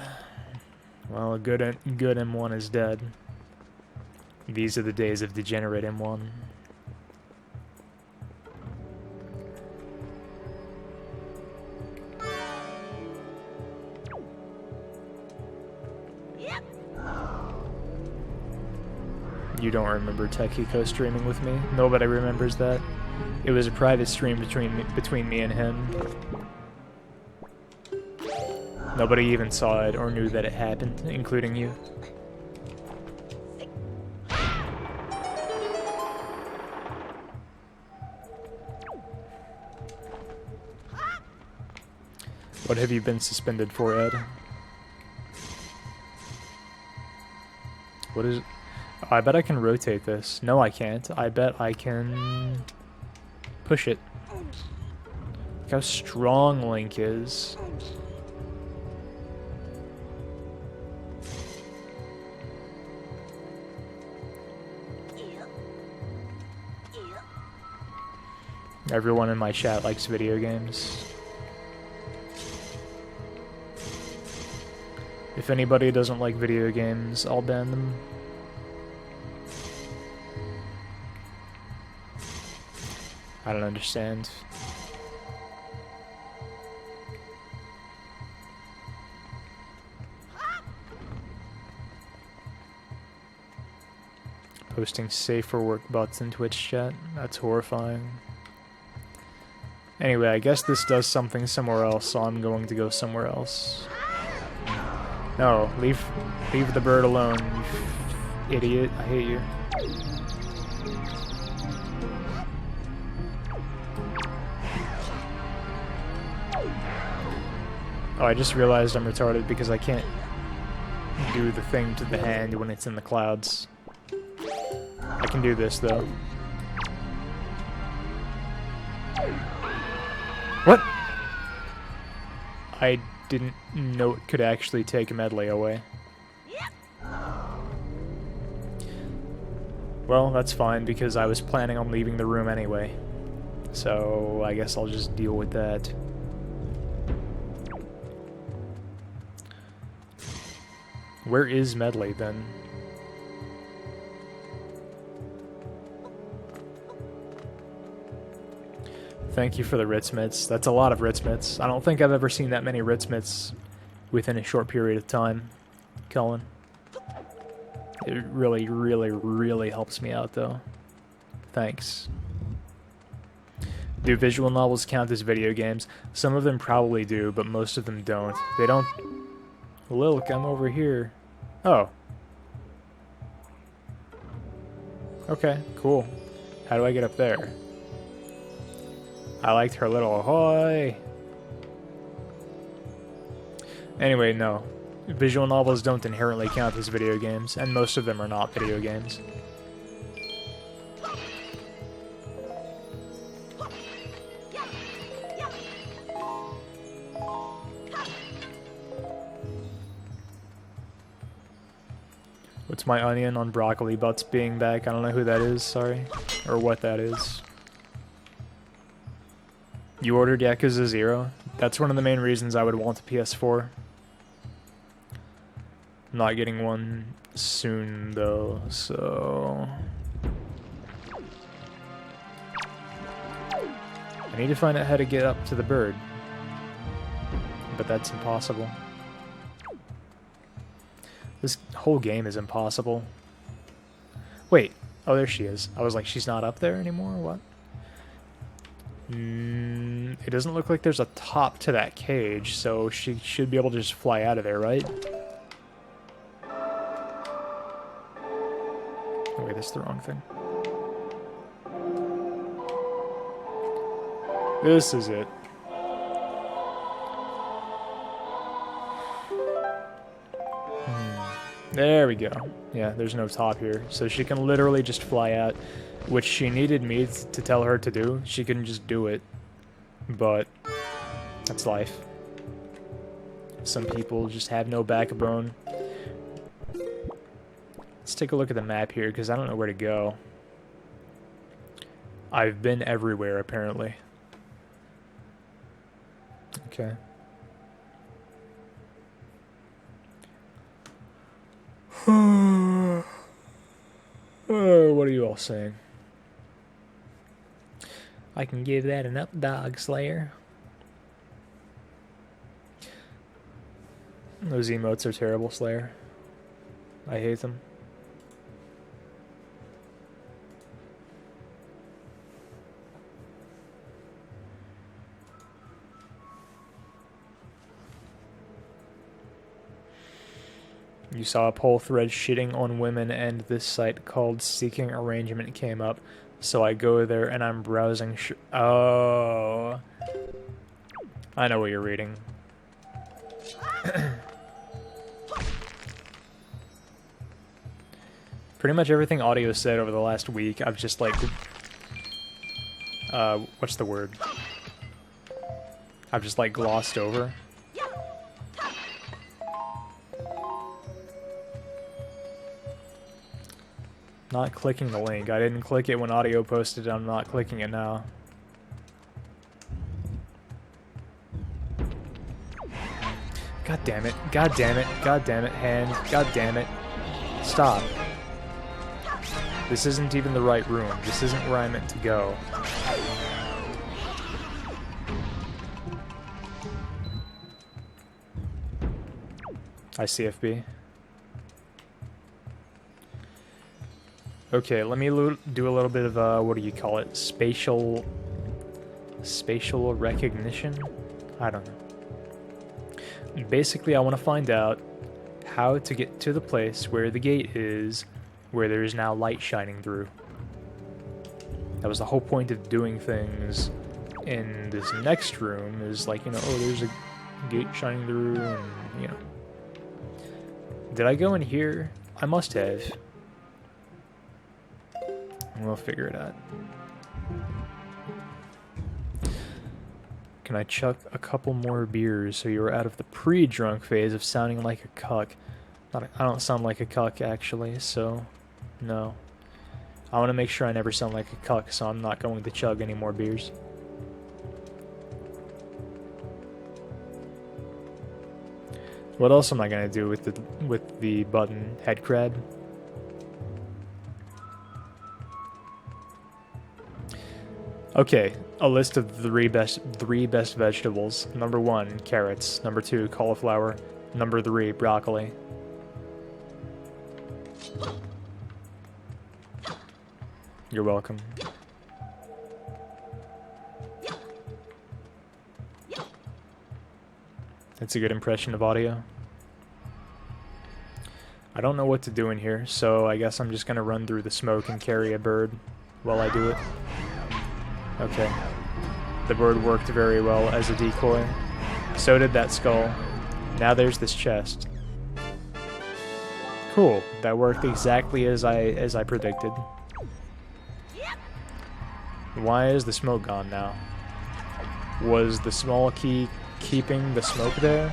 Well, a good M1 is dead. These are the days of degenerate M1. You don't remember Techiko streaming with me? Nobody remembers that. It was a private stream between me and him. Nobody even saw it or knew that it happened, including you. What have you been suspended for, Ed? What is it? I bet I can rotate this. No, I can't. I bet I can push it. Look how strong Link is. Everyone in my chat likes video games. If anybody doesn't like video games, I'll ban them. I don't understand. Posting safe for work bots in Twitch chat? That's horrifying. Anyway, I guess this does something somewhere else, so I'm going to go somewhere else. No, leave the bird alone, you idiot. I hate you. Oh, I just realized I'm retarded because I can't do the thing to the hand when it's in the clouds. I can do this, though. What? I didn't know it could actually take a medley away. Well, that's fine, because I was planning on leaving the room anyway. So, I guess I'll just deal with that. Where is medley, then? Thank you for the Ritz mitts. That's a lot of Ritz mitts. I don't think I've ever seen that many Ritz mitts within a short period of time, Cullen. It really, really, really helps me out, though. Thanks. Do visual novels count as video games? Some of them probably do, but most of them don't. They don't... Lilk, I'm over here. Oh. Okay, cool. How do I get up there? I liked her little ahoy. Anyway, no. Visual novels don't inherently count as video games, and most of them are not video games. What's my onion on broccoli butts being back? I don't know who that is, sorry. Or what that is. You ordered Yakuza 0? That's one of the main reasons I would want a PS4. I'm not getting one soon, though, so... I need to find out how to get up to the bird. But that's impossible. This whole game is impossible. Wait. Oh, there she is. I was like, she's not up there anymore? What? It doesn't look like there's a top to that cage, so she should be able to just fly out of there, right? Oh, wait, that's the wrong thing. This is it. There we go. Yeah, there's no top here. So she can literally just fly out, which she needed me to tell her to do. She couldn't just do it. But that's life. Some people just have no backbone. Let's take a look at the map here, because I don't know where to go. I've been everywhere, apparently. Okay. will sing. I can give that an up, dog slayer. Those emotes are terrible, Slayer. I hate them. You saw a poll thread shitting on women, and this site called Seeking Arrangement came up. So I go there and I'm browsing. Oh, I know what you're reading. Pretty much everything audio said over the last week, I've just like, what's the word? I've just like glossed over. Not clicking the link. I didn't click it when audio posted, I'm not clicking it now. God damn it. God damn it. God damn it, hand. God damn it. Stop. This isn't even the right room. This isn't where I meant to go. I CFB. Okay, let me do a little bit of, what do you call it? Spatial recognition? I don't know. Basically, I want to find out how to get to the place where the gate is, where there is now light shining through. That was the whole point of doing things in this next room, is like, you know, oh, there's a gate shining through, and, you know. Did I go in here? I must have. We'll figure it out. Can I chuck a couple more beers so you're out of the pre-drunk phase of sounding like a cuck? I don't sound like a cuck, actually, so no. I want to make sure I never sound like a cuck, so I'm not going to chug any more beers. What else am I going to do with the button head crab? Okay, a list of three best vegetables. Number 1, carrots. Number 2, cauliflower. Number 3, broccoli. You're welcome. That's a good impression of audio. I don't know what to do in here, so I guess I'm just gonna run through the smoke and carry a bird while I do it. Okay. The bird worked very well as a decoy. So did that skull. Now there's this chest. Cool. That worked exactly as I predicted. Why is the smoke gone now? Was the small key keeping the smoke there?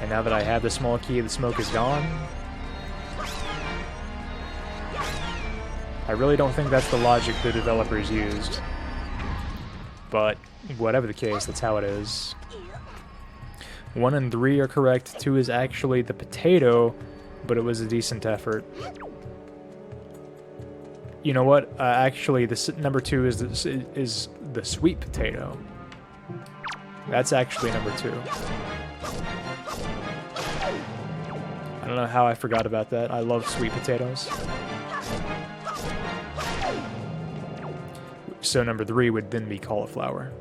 And now that I have the small key, the smoke is gone? I really don't think that's the logic the developers used. But whatever the case, that's how it is. 1 and 3 are correct. 2 is actually the potato, but it was a decent effort. You know what? Actually, number 2 is the sweet potato. That's actually number 2. I don't know how I forgot about that. I love sweet potatoes. So number 3 would then be cauliflower.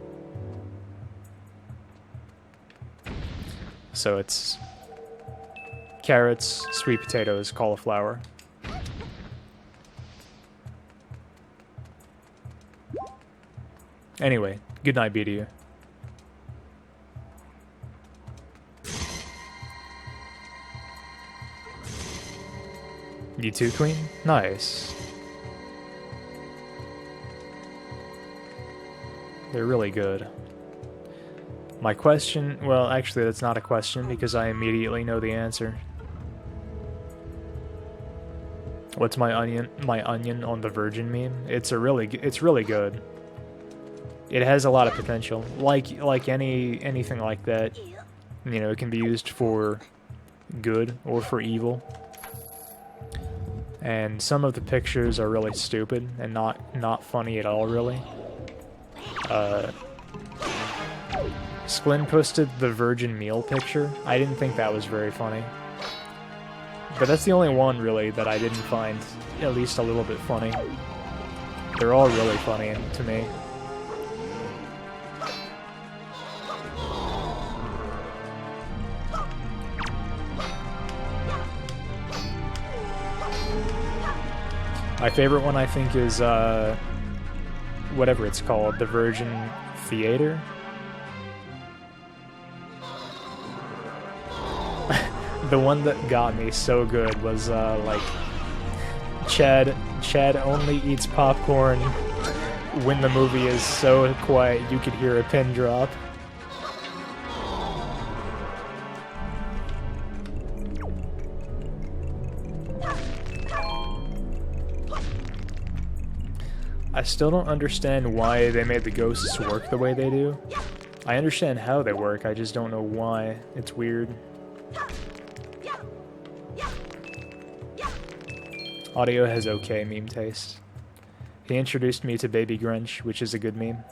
So it's carrots, sweet potatoes, cauliflower. Anyway, good night, BDU. You too, Queen? Nice. They're really good. My question... Well, actually, that's not a question, because I immediately know the answer. What's my onion on the virgin meme? It's really good. It has a lot of potential. Like anything like that, you know, it can be used for good or for evil. and some of the pictures are really stupid and not funny at all, really. Splin posted the virgin meal picture. I didn't think that was very funny. But that's the only one, really, that I didn't find at least a little bit funny. They're all really funny to me. My favorite one, I think, is whatever it's called, the Virgin Theater. The one that got me so good was like Chad only eats popcorn when the movie is so quiet you could hear a pin drop. I still don't understand why they made the ghosts work the way they do. I understand how they work, I just don't know why. It's weird. Audio has okay meme taste. He introduced me to Baby Grinch, which is a good meme.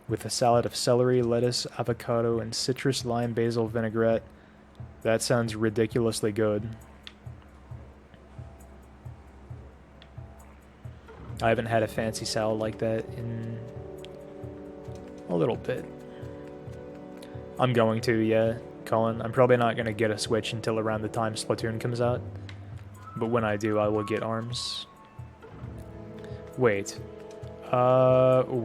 With a salad of celery, lettuce, avocado, and citrus lime basil vinaigrette. That sounds ridiculously good. I haven't had a fancy salad like that in a little bit. I'm going to, yeah, Colin. I'm probably not going to get a Switch until around the time Splatoon comes out. But when I do, I will get ARMS. Wait. Why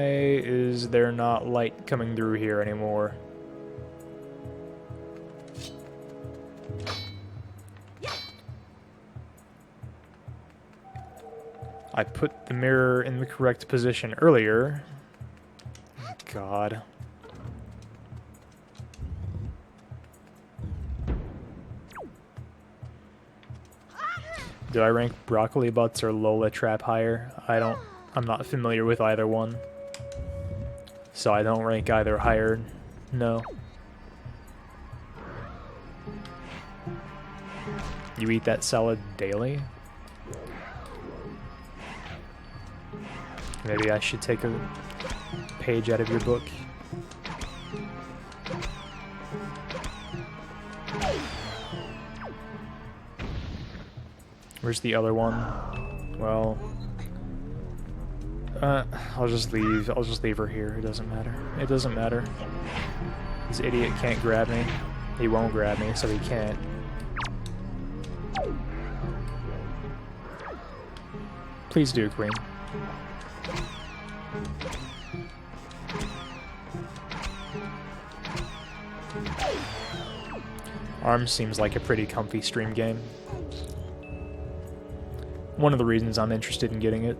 is there not light coming through here anymore? I put the mirror in the correct position earlier. God. Do I rank Broccoli Butts or Lola Trap higher? I'm not familiar with either one. So I don't rank either higher, no. You eat that salad daily? Maybe I should take a page out of your book. Where's the other one? Well, I'll just leave her here. It doesn't matter. It doesn't matter. This idiot can't grab me. He won't grab me, so he can't. Please do, Queen. ARMS seems like a pretty comfy stream game. One of the reasons I'm interested in getting it.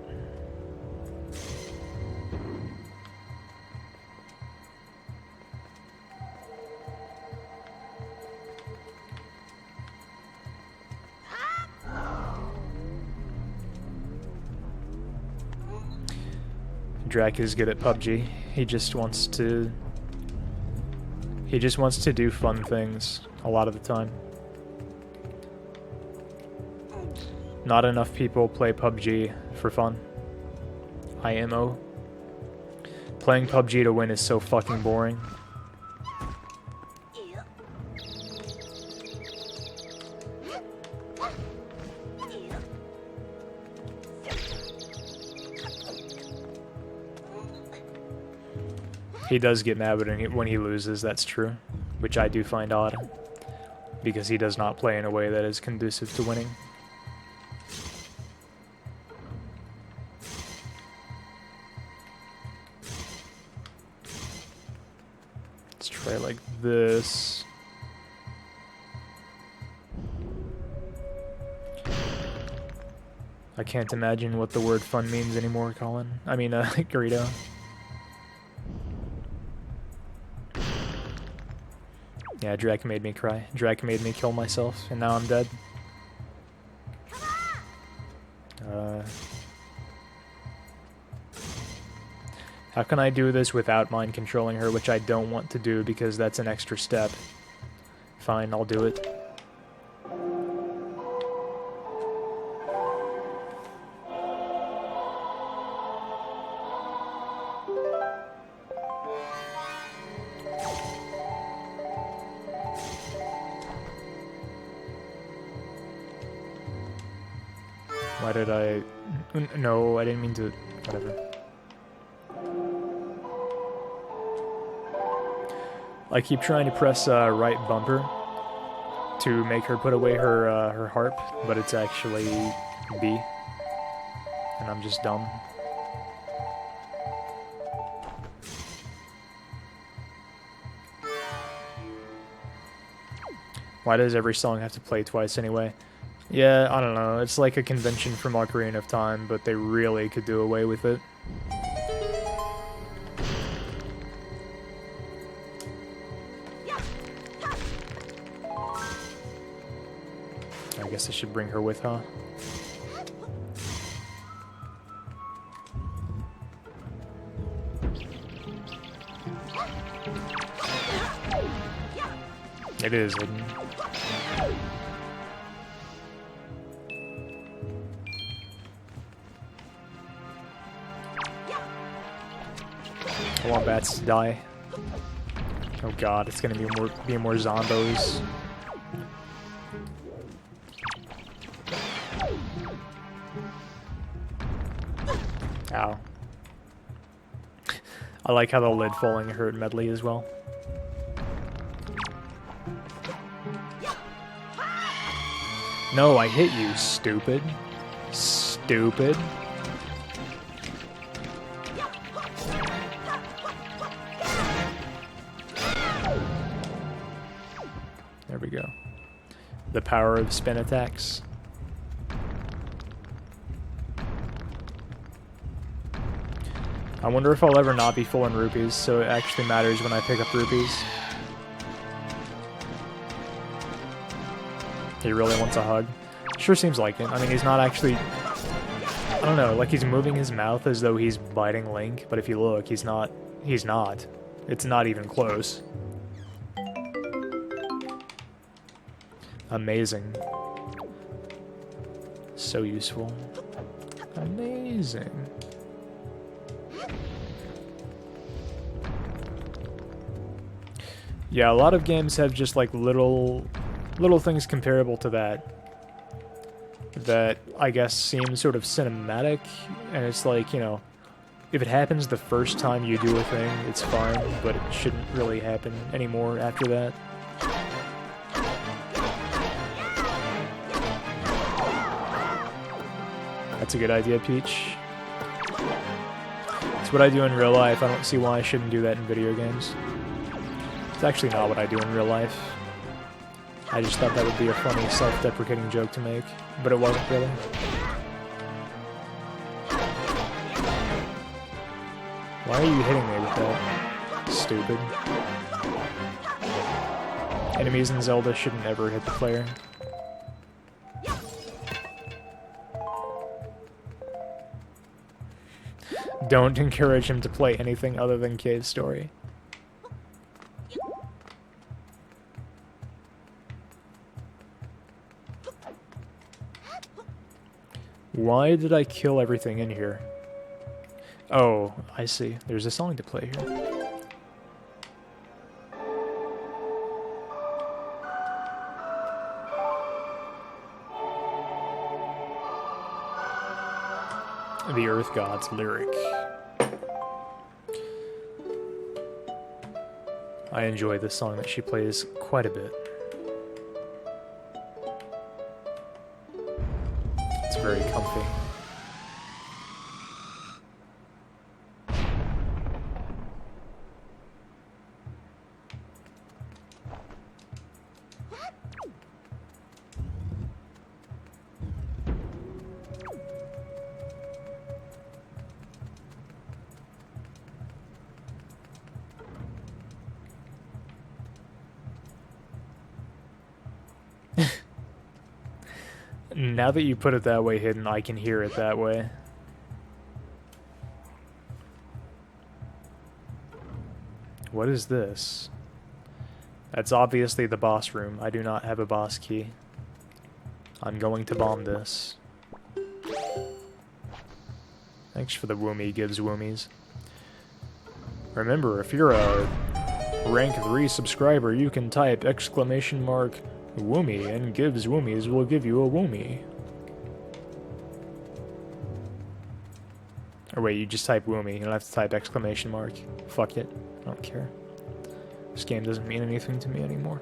Drac is good at PUBG. He just wants to do fun things a lot of the time. Not enough people play PUBG for fun. IMO. Playing PUBG to win is so fucking boring. He does get mad when he loses, that's true. Which I do find odd. Because he does not play in a way that is conducive to winning. Let's try like this. I can't imagine what the word fun means anymore, Colin. I mean, Garrido. Yeah, Drac made me cry. Drac made me kill myself, and now I'm dead. How can I do this without mind controlling her, which I don't want to do because that's an extra step. Fine, I'll do it. Why did I... No, I didn't mean to... Whatever. I keep trying to press right bumper to make her put away her harp, but it's actually B. And I'm just dumb. Why does every song have to play twice anyway? Yeah, I don't know. It's like a convention from Ocarina of Time, but they really could do away with it. I guess I should bring her with, huh? It is hidden. I want bats to die. Oh god, it's gonna be more zombos. Ow. I like how the lid falling hurt Medley as well. No, I hit you, stupid. Stupid. There we go. The power of spin attacks. I wonder if I'll ever not be full in rupees, so it actually matters when I pick up rupees. He really wants a hug. Sure seems like it. I mean, he's not actually... I don't know, like he's moving his mouth as though he's biting Link, but if you look, he's not. He's not. It's not even close. Amazing. So useful. Amazing. Yeah, a lot of games have just like little things comparable to that I guess seem sort of cinematic, and it's like, you know, if it happens the first time you do a thing, it's fine, but it shouldn't really happen anymore after that. That's a good idea, Peach. It's what I do in real life. I don't see why I shouldn't do that in video games. It's actually not what I do in real life. I just thought that would be a funny, self-deprecating joke to make, but it wasn't really. Why are you hitting me with that? Stupid. Enemies in Zelda shouldn't ever hit the player. Don't encourage him to play anything other than Cave Story. Why did I kill everything in here? Oh, I see. There's a song to play here. The Earth God's lyric. I enjoy this song that she plays quite a bit. It's very comfy. Now that you put it that way, Hidden, I can hear it that way. What is this? That's obviously the boss room. I do not have a boss key. I'm going to bomb this. Thanks for the woomy gives woomies. Remember, if you're a rank 3 subscriber, you can type !woomy and gives woomies will give you a woomy. Or wait, you just type woomy. You don't have to type ! Fuck it. I don't care. This game doesn't mean anything to me anymore.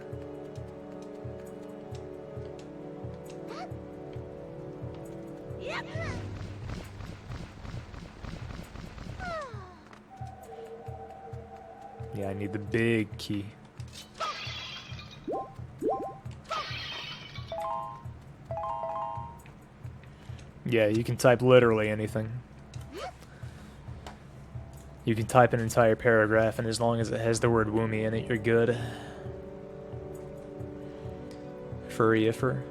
Yeah, I need the big key. Yeah, you can type literally anything. You can type an entire paragraph, and as long as it has the word woomy in it, you're good. Furry-iffer.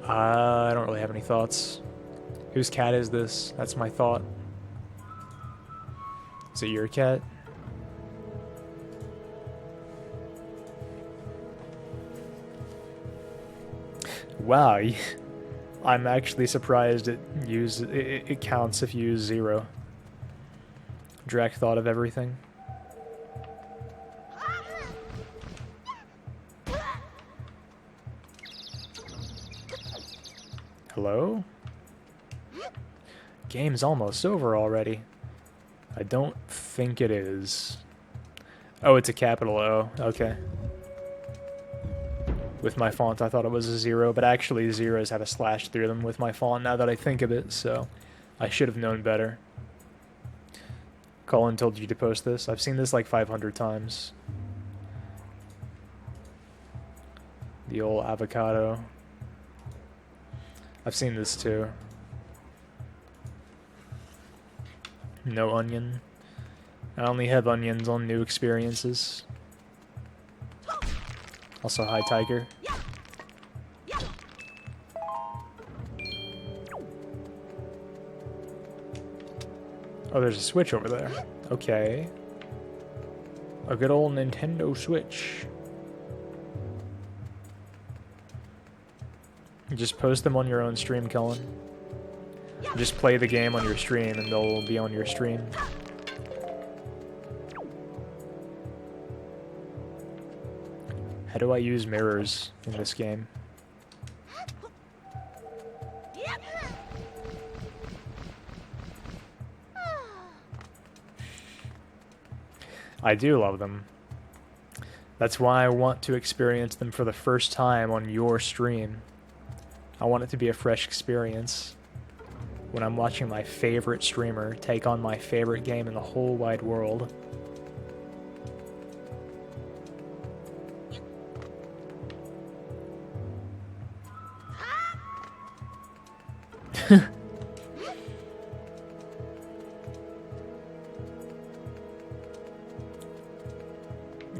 I don't really have any thoughts. Whose cat is this? That's my thought. Is it your cat? Wow, I'm actually surprised it counts if you use 0. Drac thought of everything. Hello? Game's almost over already. I don't think it is. Oh, it's a capital O. Okay. With my font, I thought it was a 0, but actually zeros have a slash through them with my font now that I think of it, so I should have known better. Colin told you to post this. I've seen this like 500 times. The old avocado. I've seen this too. No onion. I only have onions on new experiences. Also, hi, Tiger. Oh, there's a Switch over there. Okay. A good old Nintendo Switch. Just post them on your own stream, Cullen. Just play the game on your stream and they'll be on your stream. How do I use mirrors in this game? I do love them. That's why I want to experience them for the first time on your stream. I want it to be a fresh experience when I'm watching my favorite streamer take on my favorite game in the whole wide world.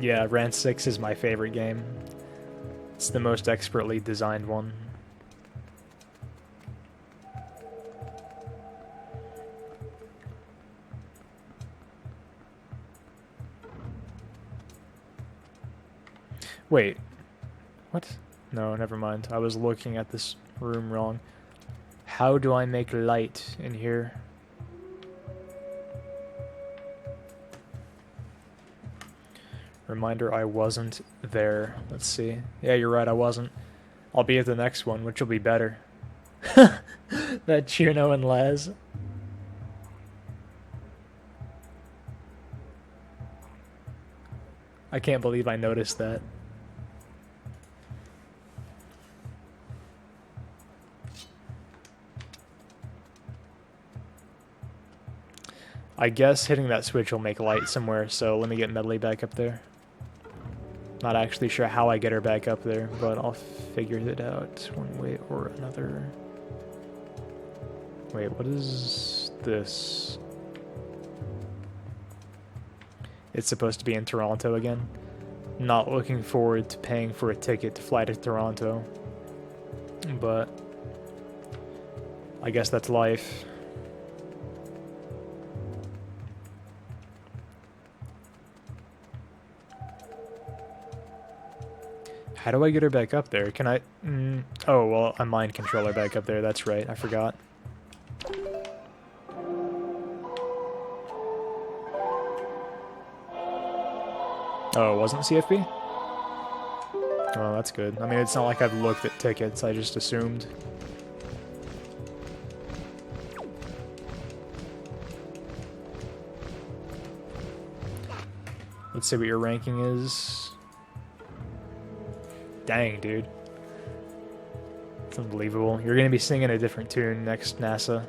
Yeah, Rant 6 is my favorite game. It's the most expertly designed one. Wait. What? No, never mind. I was looking at this room wrong. How do I make light in here? Reminder, I wasn't there. Let's see. Yeah, you're right, I wasn't. I'll be at the next one, which will be better. That Chuno and Laz. I can't believe I noticed that. I guess hitting that switch will make light somewhere, so let me get Medley back up there. Not actually sure how I get her back up there, but I'll figure it out one way or another. Wait, what is this? It's supposed to be in Toronto again. Not looking forward to paying for a ticket to fly to Toronto. But I guess that's life. How do I get her back up there? Can I... Oh, well, I mind control her back up there. That's right. I forgot. Oh, it wasn't CFB? Oh, that's good. I mean, it's not like I've looked at tickets. I just assumed. Let's see what your ranking is. Dang, dude. It's unbelievable. You're going to be singing a different tune next NASA.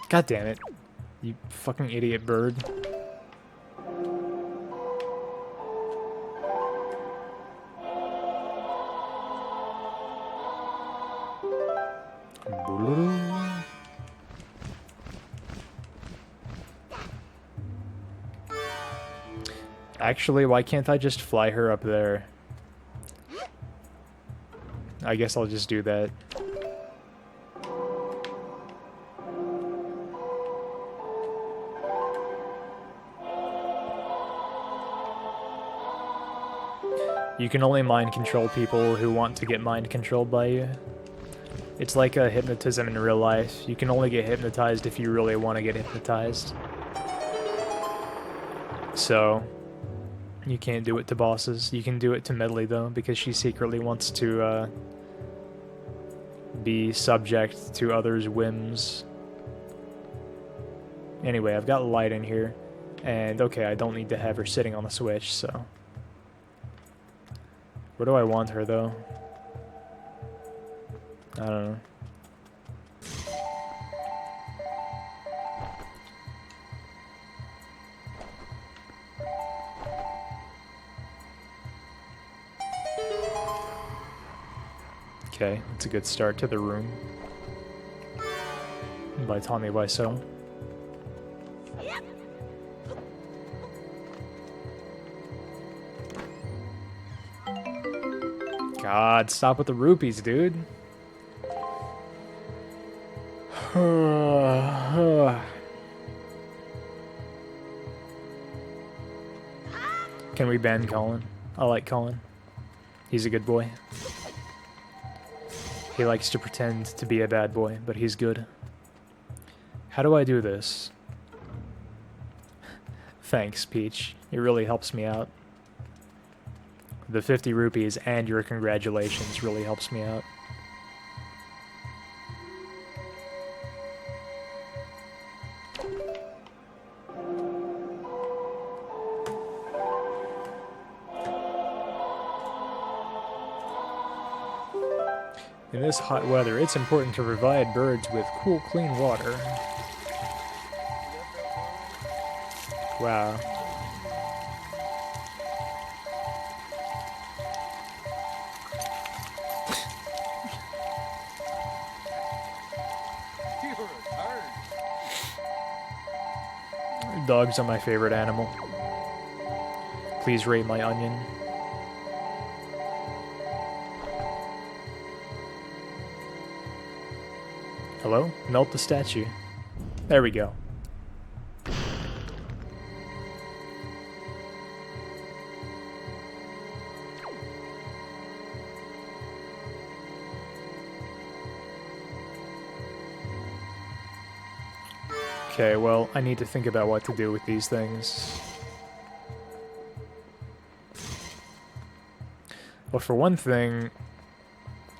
God damn it. You fucking idiot bird. Actually, why can't I just fly her up there? I guess I'll just do that. You can only mind control people who want to get mind controlled by you. It's like a hypnotism in real life. You can only get hypnotized if you really want to get hypnotized. So, you can't do it to bosses. You can do it to Medley, though, because she secretly wants to be subject to others' whims. Anyway, I've got light in here. And, okay, I don't need to have her sitting on the switch, so... Where do I want her, though? I don't know. Okay, that's a good start to the room. By Tommy Wiseau. God, stop with the rupees, dude. Can we ban Colin? I like Colin. He's a good boy. He likes to pretend to be a bad boy, but he's good. How do I do this? Thanks, Peach. It really helps me out. The 50 rupees and your congratulations really helps me out. In this hot weather, it's important to provide birds with cool, clean water. Wow. Dogs are my favorite animal. Please rate my onion. Hello? Melt the statue. There we go. Okay, well, I need to think about what to do with these things. Well, for one thing...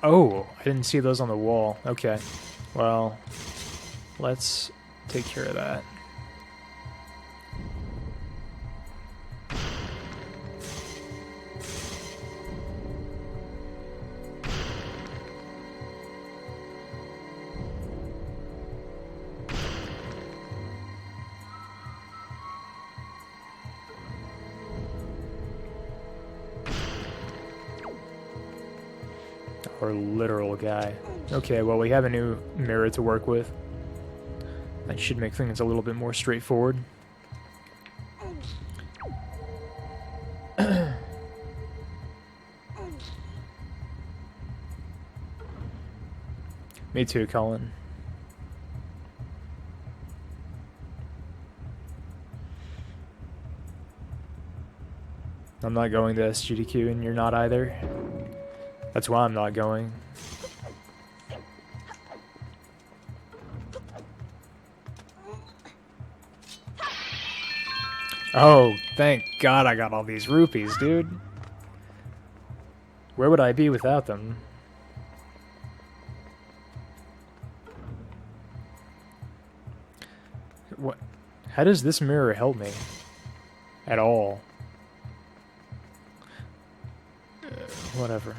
Oh, I didn't see those on the wall. Okay. Well, let's take care of that. Or literal guy. Okay, well, we have a new mirror to work with. That should make things a little bit more straightforward. Me too, Colin. I'm not going to SGDQ and you're not either. That's why I'm not going. Oh, thank God I got all these rupees, dude. Where would I be without them? What? How does this mirror help me? At all? Whatever.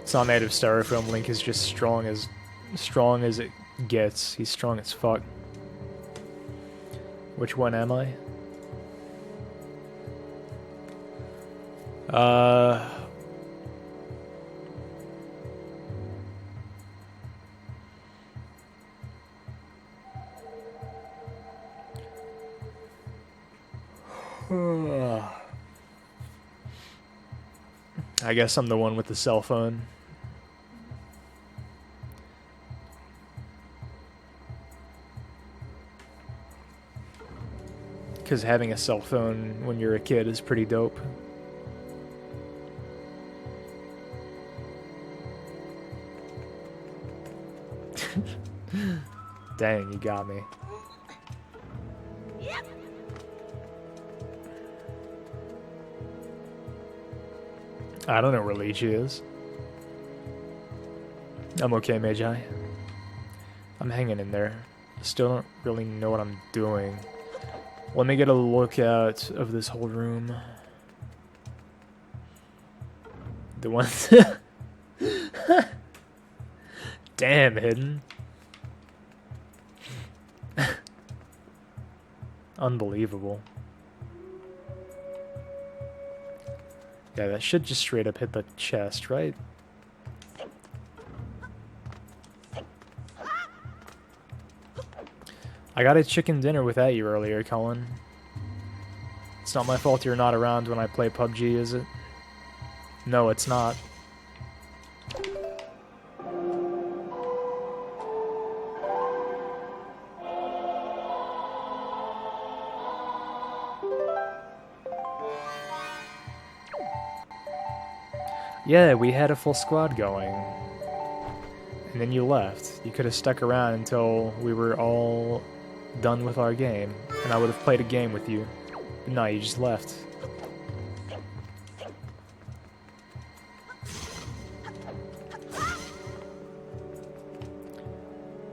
It's not made of styrofoam. Link is just strong as it gets. He's strong as fuck. Which one am I? I guess I'm the one with the cell phone. Because having a cell phone when you're a kid is pretty dope. Dang, you got me. I don't know where Lychee is. I'm okay, Magi. I'm hanging in there. Still don't really know what I'm doing. Let me get a look out of this whole room. The one... Damn, hidden. Unbelievable. Yeah, that should just straight up hit the chest, right? I got a chicken dinner without you earlier, Colin. It's not my fault you're not around when I play PUBG, is it? No, it's not. Yeah, we had a full squad going. And then you left. You could have stuck around until we were all done with our game, and I would have played a game with you. But no, you just left.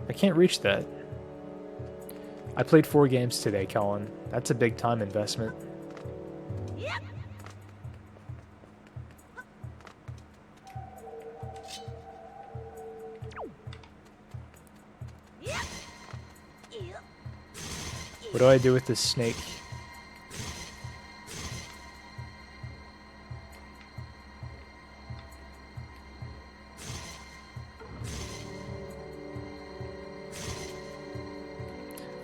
I can't reach that. I played 4 games today, Colin. That's a big time investment. What do I do with this snake?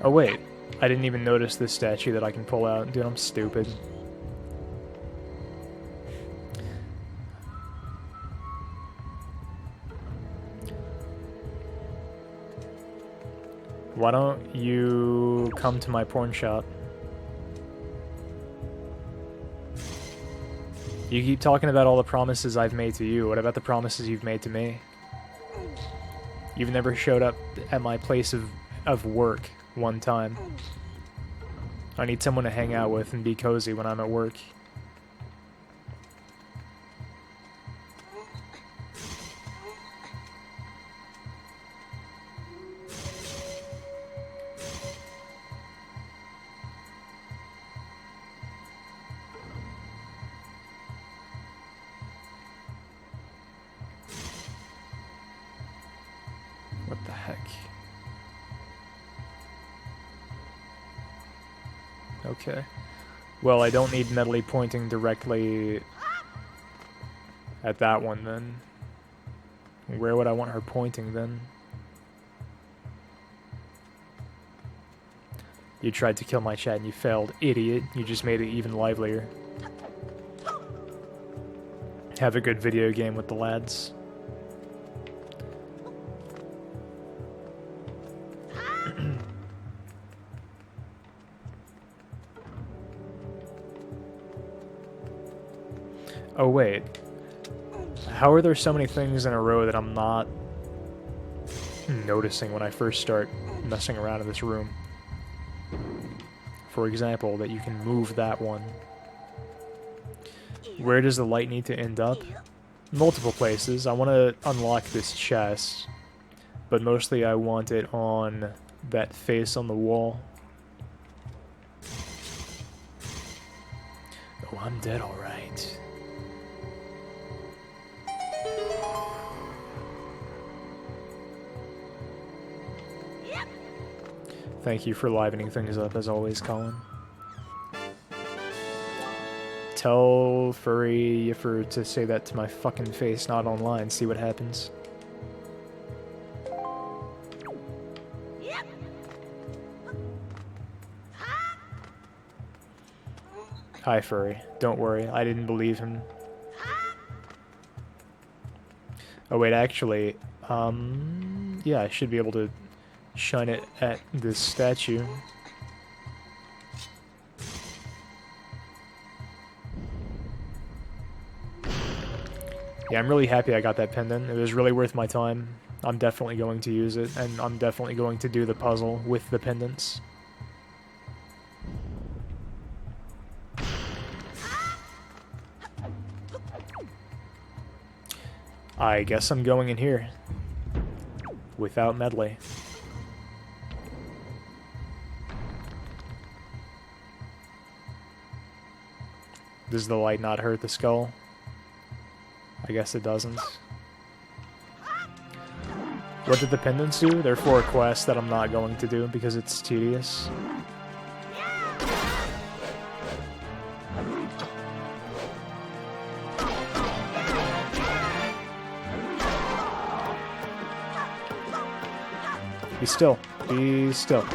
Oh wait, I didn't even notice this statue that I can pull out. Dude, I'm stupid. Why don't you come to my porn shop? You keep talking about all the promises I've made to you. What about the promises you've made to me? You've never showed up at my place of work one time. I need someone to hang out with and be cozy when I'm at work. What the heck? Okay. Well, I don't need Medley pointing directly at that one, then. Where would I want her pointing, then? You tried to kill my chat and you failed. Idiot. You just made it even livelier. Have a good video game with the lads. Oh, wait. How are there so many things in a row that I'm not noticing when I first start messing around in this room? For example, that you can move that one. Where does the light need to end up? Multiple places. I want to unlock this chest, but mostly I want it on that face on the wall. Oh, I'm dead, alright. Thank you for livening things up, as always, Colin. Tell Furry to say that to my fucking face, not online. See what happens. Hi, Furry. Don't worry, I didn't believe him. Oh, wait, actually, yeah, I should be able to shine it at this statue. Yeah, I'm really happy I got that pendant. It was really worth my time. I'm definitely going to use it, and I'm definitely going to do the puzzle with the pendants. I guess I'm going in here. Without Medley. Does the light not hurt the skull? I guess it doesn't. What did the pendants do? They're for a quest that I'm not going to do because it's tedious. Be still. Be still.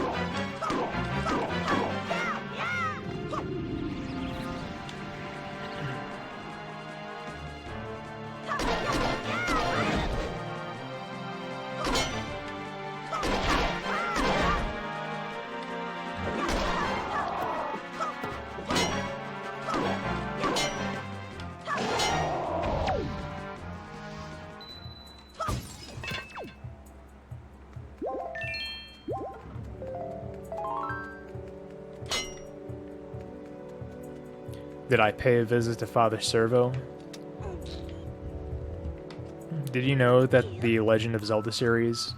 Did I pay a visit to Father Servo? Did you know that the Legend of Zelda series,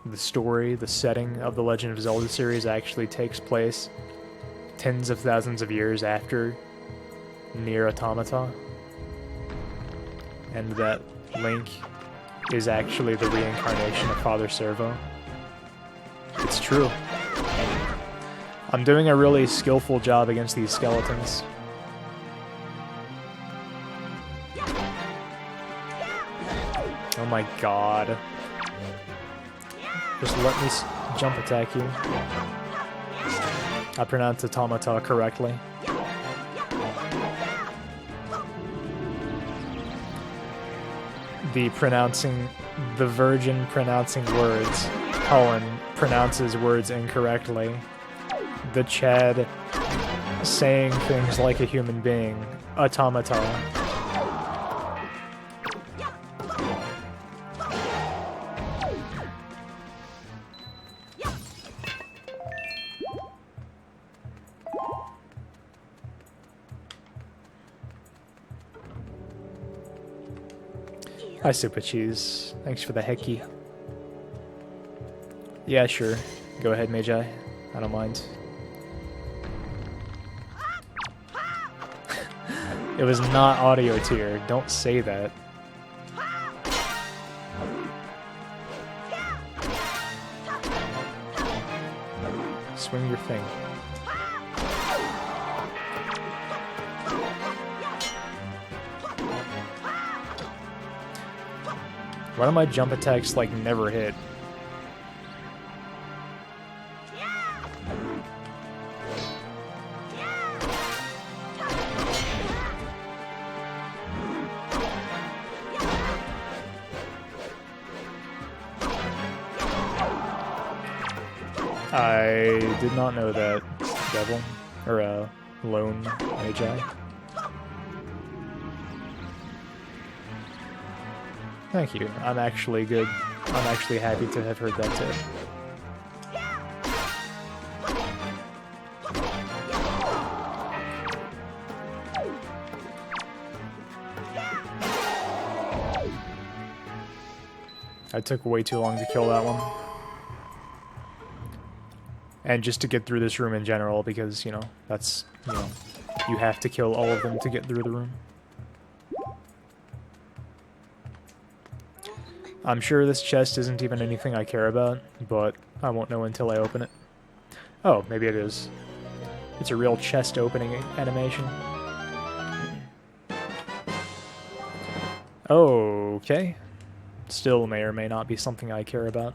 the story, the setting of the Legend of Zelda series actually takes place tens of thousands of years after Nier Automata? And that Link is actually the reincarnation of Father Servo? It's true. I'm doing a really skillful job against these skeletons. Oh my god. Just let me jump attack you. I pronounced automata correctly. The virgin pronouncing words. Cullen pronounces words incorrectly. The Chad saying things like a human being. Automata. Hi, Super Cheese. Thanks for the hecky. Yeah, sure. Go ahead, Magi. I don't mind. It was not audio tier. Don't say that. Swing your thing. Why do my jump attacks, like, never hit? I did not know that, Devil. Or, Lone Magi. Thank you. I'm actually good. I'm actually happy to have heard that tip. I took way too long to kill that one. And just to get through this room in general, because, you know, that's, you know, you have to kill all of them to get through the room. I'm sure this chest isn't even anything I care about, but I won't know until I open it. Oh, maybe it is. It's a real chest opening animation. Okay. Still may or may not be something I care about.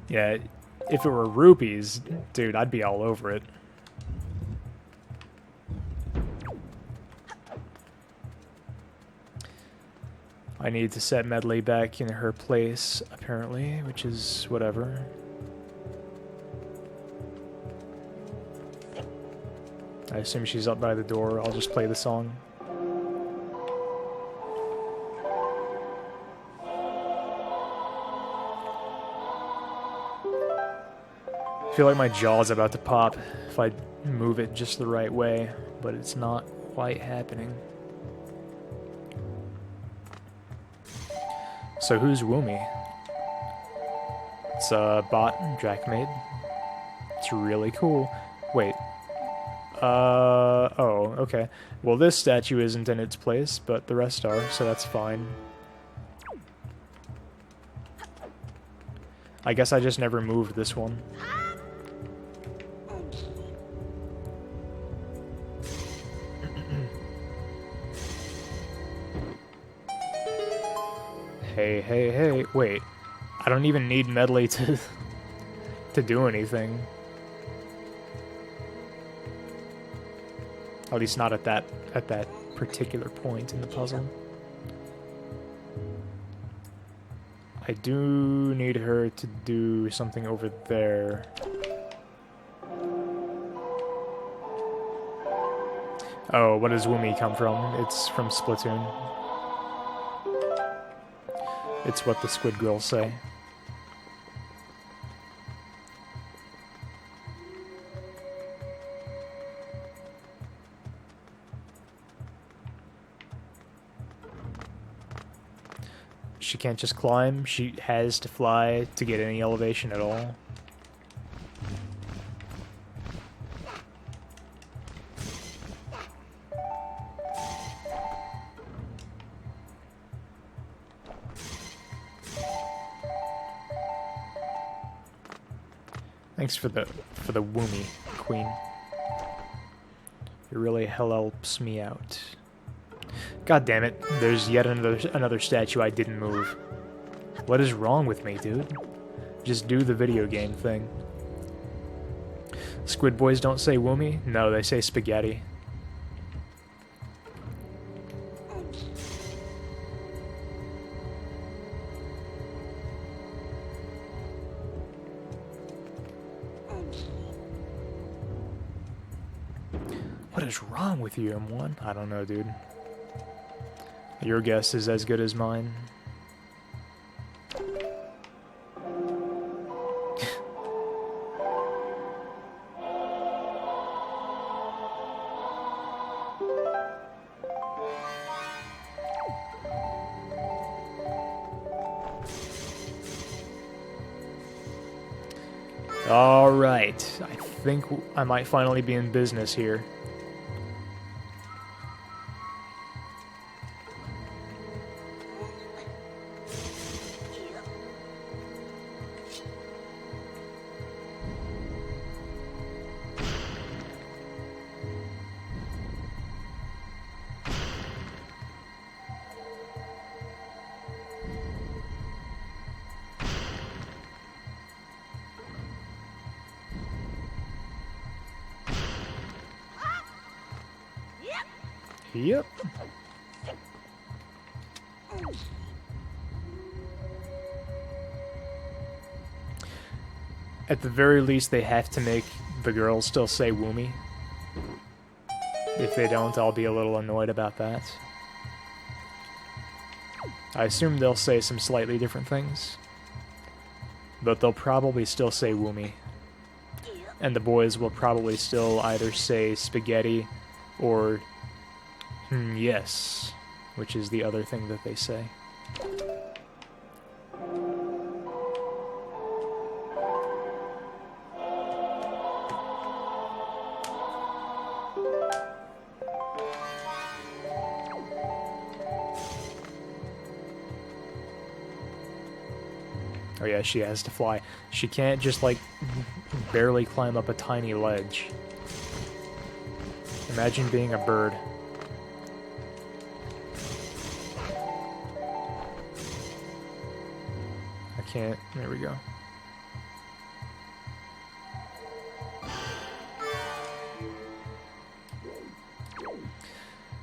Yeah, if it were rupees, dude, I'd be all over it. I need to set Medley back in her place, apparently, which is whatever. I assume she's up by the door. I'll just play the song. I feel like my jaw's about to pop if I move it just the right way, but it's not quite happening. So who's Woomy? It's a bot Jack made. It's really cool. Wait. Oh, okay. Well, this statue isn't in its place, but the rest are, so that's fine. I guess I just never moved this one. Hey, wait. I don't even need Medley to do anything. At least not at that particular point in the puzzle. I do need her to do something over there. Oh, what does Woomy come from? It's from Splatoon. It's what the Squid Girls say. She can't just climb, she has to fly to get any elevation at all. Thanks for the Woomy, Queen. It really helps me out. God damn it, there's yet another statue I didn't move. What is wrong with me, dude? Just do the video game thing. Squid boys don't say Woomy? No, they say spaghetti. What is wrong with you, M1? I don't know, dude. Your guess is as good as mine. Alright, I think I might finally be in business here. Yep. At the very least, they have to make the girls still say Woomy. If they don't, I'll be a little annoyed about that. I assume they'll say some slightly different things. But they'll probably still say Woomy. And the boys will probably still either say spaghetti or yes, which is the other thing that they say. Oh yeah, she has to fly. She can't just, like, barely climb up a tiny ledge. Imagine being a bird. I can't. There we go.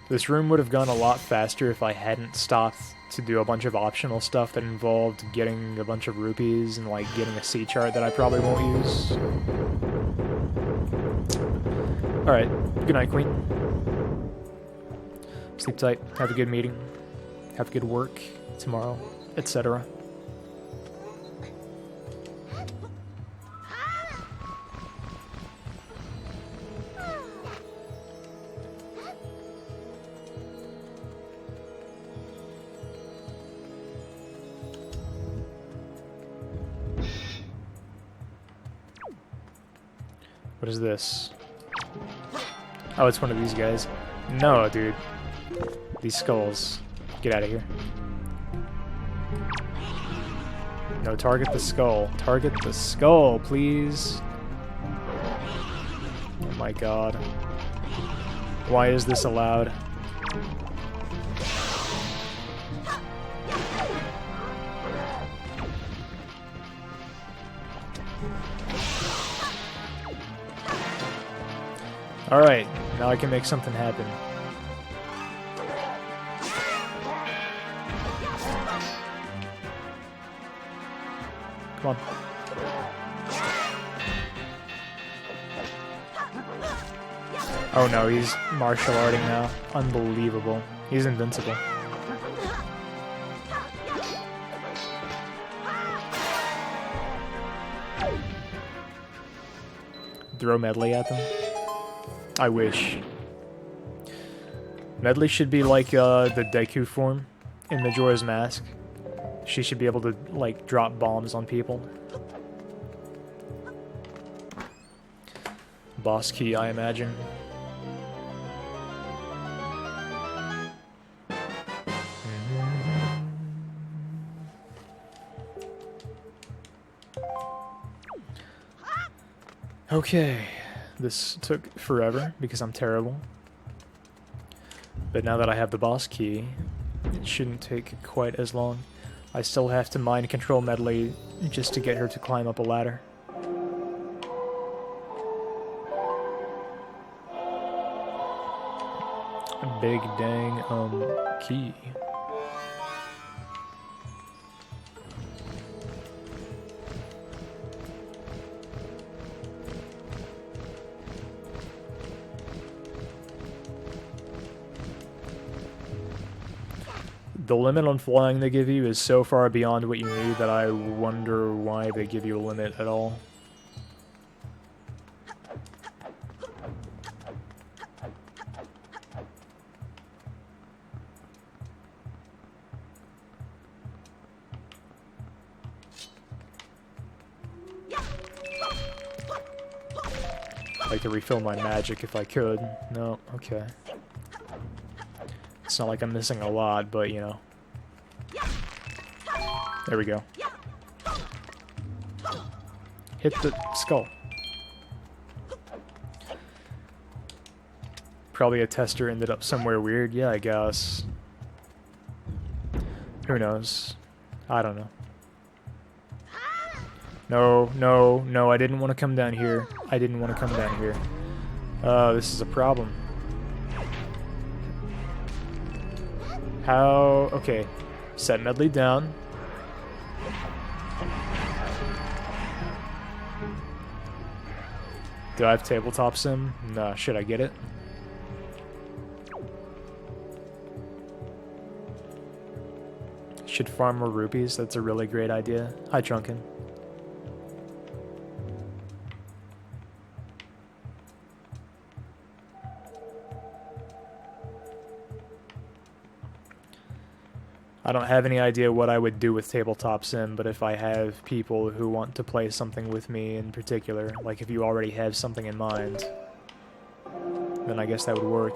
This room would have gone a lot faster if I hadn't stopped to do a bunch of optional stuff that involved getting a bunch of rupees and, like, getting a C chart that I probably won't use. Alright, good night, Queen. Sleep tight, have a good meeting, have good work tomorrow, etc. What is this? Oh, it's one of these guys. No, dude. These skulls. Get out of here. No, target the skull. Target the skull, please. Oh my god. Why is this allowed? Alright, now I can make something happen. Come on. Oh no, he's martial arting now. Unbelievable. He's invincible. Throw Medley at them. I wish. Medley should be like the Deku form in Majora's Mask. She should be able to, like, drop bombs on people. Boss key, I imagine. Okay. This took forever because I'm terrible. But now that I have the boss key, it shouldn't take quite as long. I still have to mind control Medley just to get her to climb up a ladder. A big dang key. The limit on flying they give you is so far beyond what you need that I wonder why they give you a limit at all. I'd like to refill my magic if I could. No, okay. It's not like I'm missing a lot, but, you know. There we go. Hit the skull. Probably a tester ended up somewhere weird. Yeah, I guess. Who knows? I don't know. No, no, no, I didn't want to come down here. I didn't want to come down here. This is a problem. How... Okay. Set Medley down. Do I have tabletop sim? No, should I get it? Should farm more rupees. That's a really great idea. Hi, Trunkin. I don't have any idea what I would do with tabletop sim, but if I have people who want to play something with me in particular, like if you already have something in mind, then I guess that would work.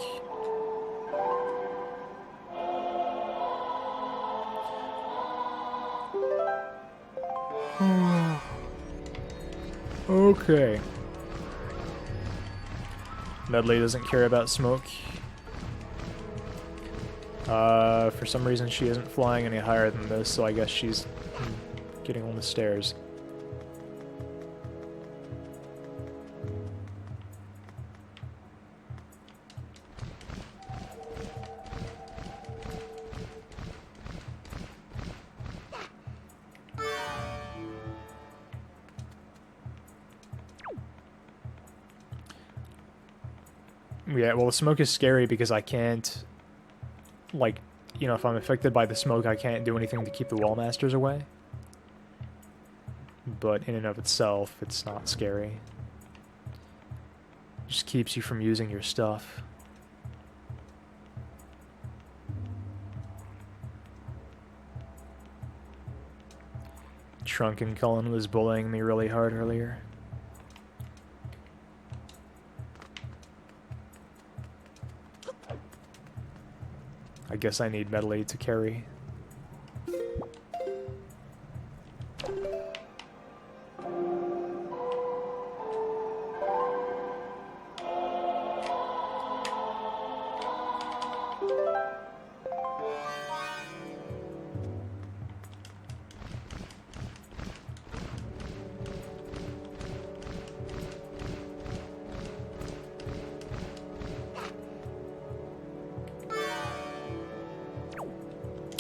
Okay. Medley doesn't care about smoke. For some reason she isn't flying any higher than this, so I guess she's getting on the stairs. Yeah, well, the smoke is scary because I can't, like, you know, if I'm affected by the smoke, I can't do anything to keep the wall masters away. But in and of itself, it's not scary. It just keeps you from using your stuff. Trunkin Cullen was bullying me really hard earlier. I guess I need Medley to carry.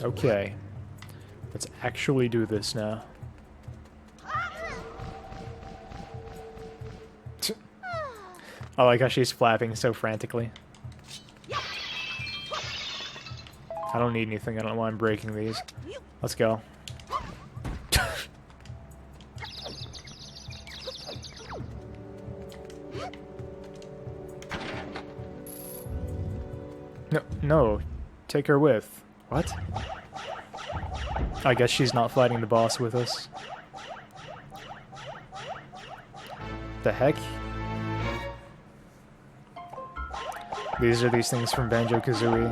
Okay, let's actually do this now. I like how she's flapping so frantically. I don't need anything, I don't know why I'm breaking these. Let's go. No, take her with. What? I guess she's not fighting the boss with us. The heck? These are these things from Banjo-Kazooie.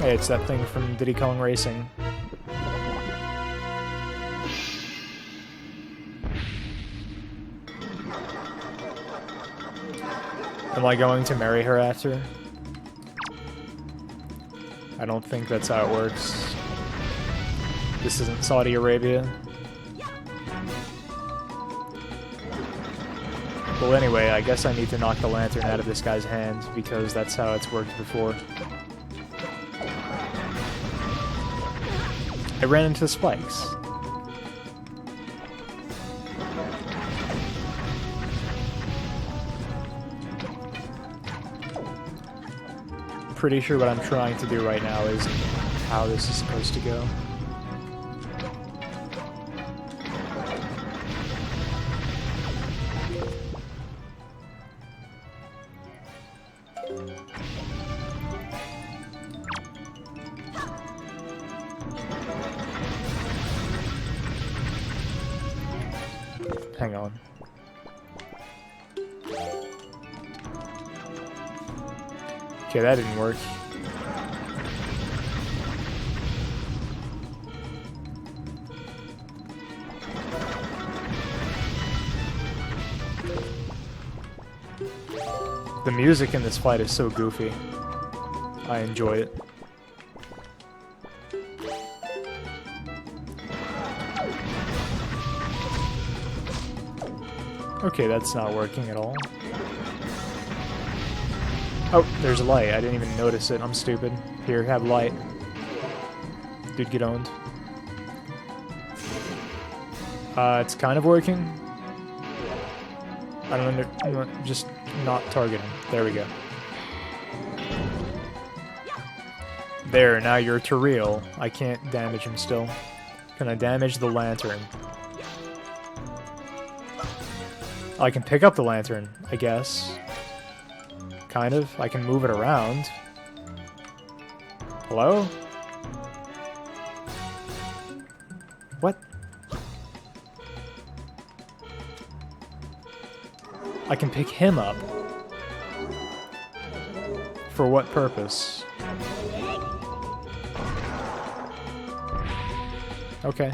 Hey, it's that thing from Diddy Kong Racing. Am I going to marry her after? I don't think that's how it works. This isn't Saudi Arabia. Well, anyway, I guess I need to knock the lantern out of this guy's hand, because that's how it's worked before. I ran into the spikes. Pretty sure what I'm trying to do right now is how this is supposed to go. Hang on. Okay, that didn't work. The music in this fight is so goofy. I enjoy it. Okay, that's not working at all. Oh, there's a light. I didn't even notice it. I'm stupid. Here, have light. Dude, get owned. It's kind of working. I don't know. Just not targeting. There we go. There, now you're Turreal. I can't damage him still. Can I damage the lantern? I can pick up the lantern, I guess. Kind of. I can move it around. Hello? What? I can pick him up. For what purpose? Okay.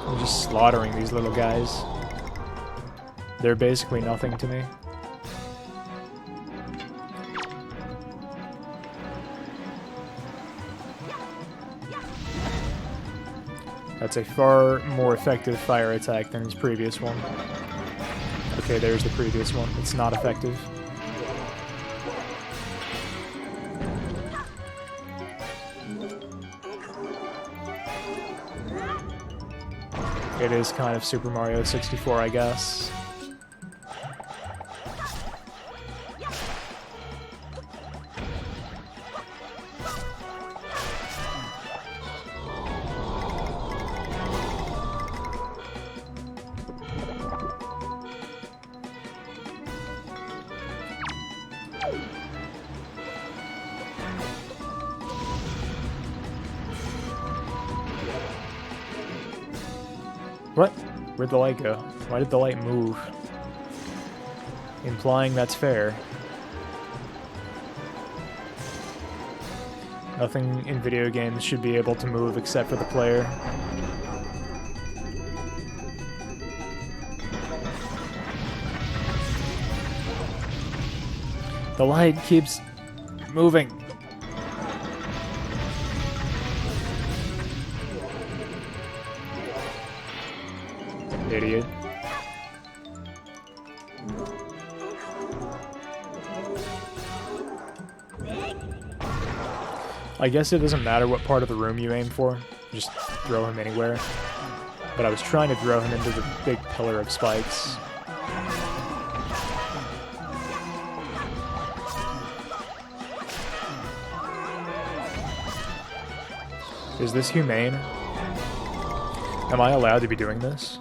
I'm just slaughtering these little guys. They're basically nothing to me. That's a far more effective fire attack than his previous one. Okay, there's the previous one. It's not effective. It is kind of Super Mario 64, I guess. What? Where'd the light go? Why did the light move? Implying that's fair. Nothing in video games should be able to move except for the player. The light keeps moving. Idiot. I guess it doesn't matter what part of the room you aim for, just throw him anywhere. But I was trying to throw him into the big pillar of spikes. Is this humane? Am I allowed to be doing this?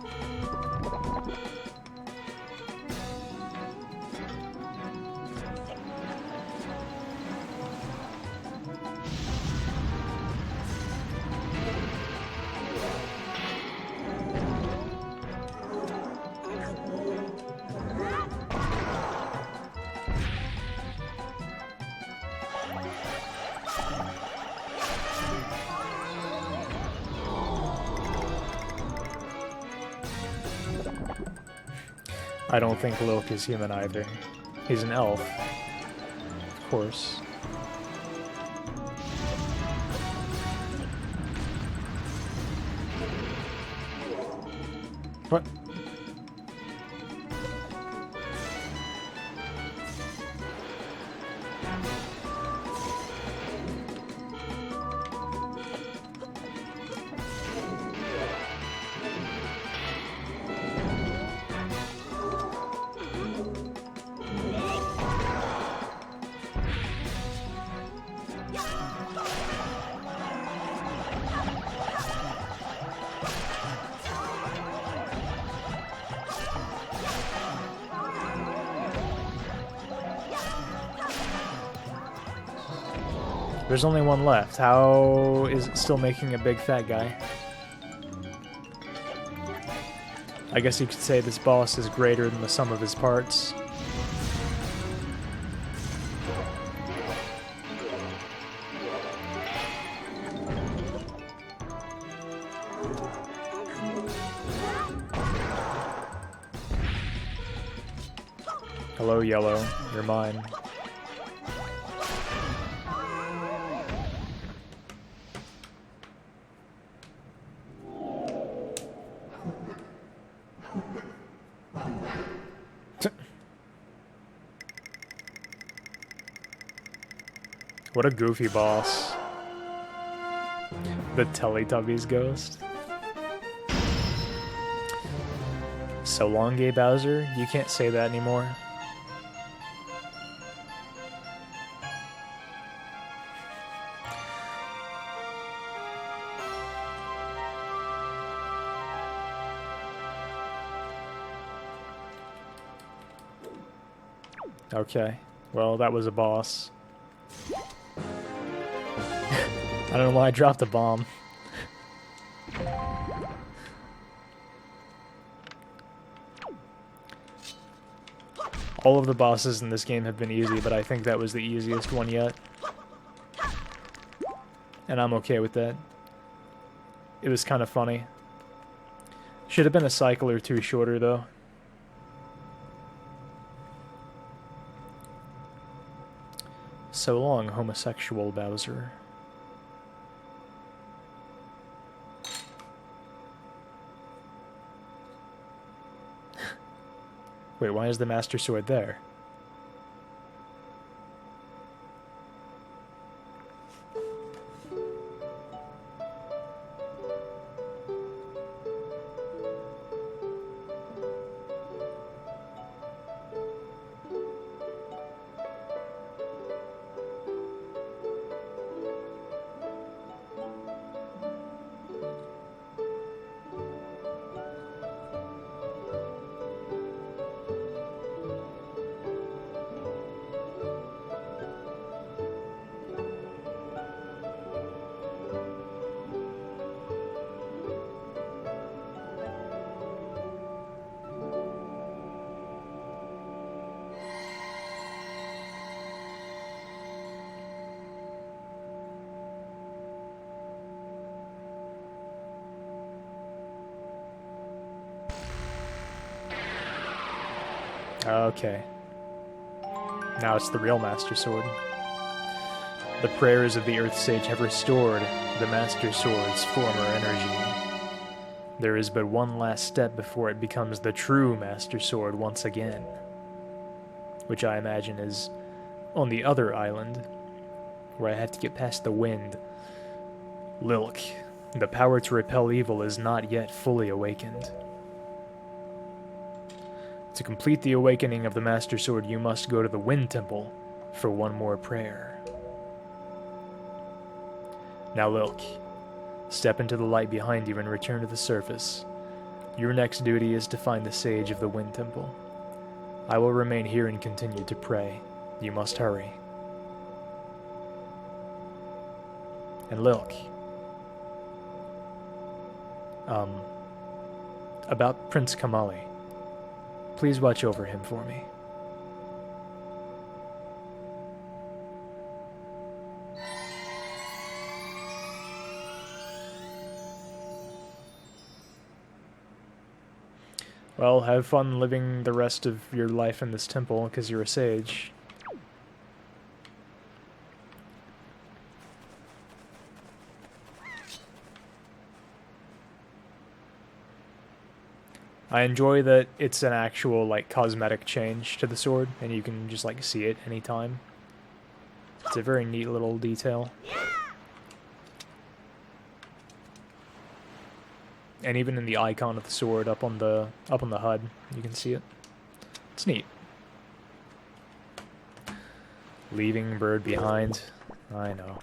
I don't think Lilk is human either. He's an elf. Of course. What? There's only one left. How is it still making a big fat guy? I guess you could say this boss is greater than the sum of his parts. Hello, Yellow. You're mine. What a goofy boss. The Teletubbies ghost. So long, Gay Bowser? You can't say that anymore. Okay, well, that was a boss. I don't know why I dropped a bomb. All of the bosses in this game have been easy, but I think that was the easiest one yet. And I'm okay with that. It was kind of funny. Should have been a cycle or two shorter, though. So long, homosexual Bowser. Wait, why is the Master Sword there? Okay. Now it's the real Master Sword. The prayers of the Earth Sage have restored the Master Sword's former energy. There is but one last step before it becomes the true Master Sword once again. Which I imagine is on the other island, where I have to get past the wind. Lilk, the power to repel evil is not yet fully awakened. To complete the awakening of the Master Sword, you must go to the Wind Temple for one more prayer. Now, Lilk, step into the light behind you and return to the surface. Your next duty is to find the Sage of the Wind Temple. I will remain here and continue to pray. You must hurry. And Lilk, about Prince Kamali. Please watch over him for me. Well, have fun living the rest of your life in this temple, because you're a sage. I enjoy that it's an actual, like, cosmetic change to the sword, and you can just, like, see it anytime. It's a very neat little detail. And even in the icon of the sword up on the HUD, you can see it. It's neat. Leaving bird behind. I know.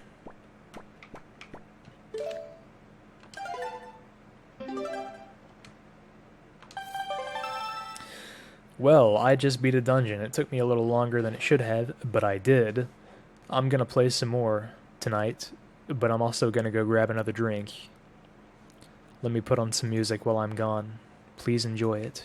Well, I just beat a dungeon. It took me a little longer than it should have, but I did. I'm gonna play some more tonight, but I'm also gonna go grab another drink. Let me put on some music while I'm gone. Please enjoy it.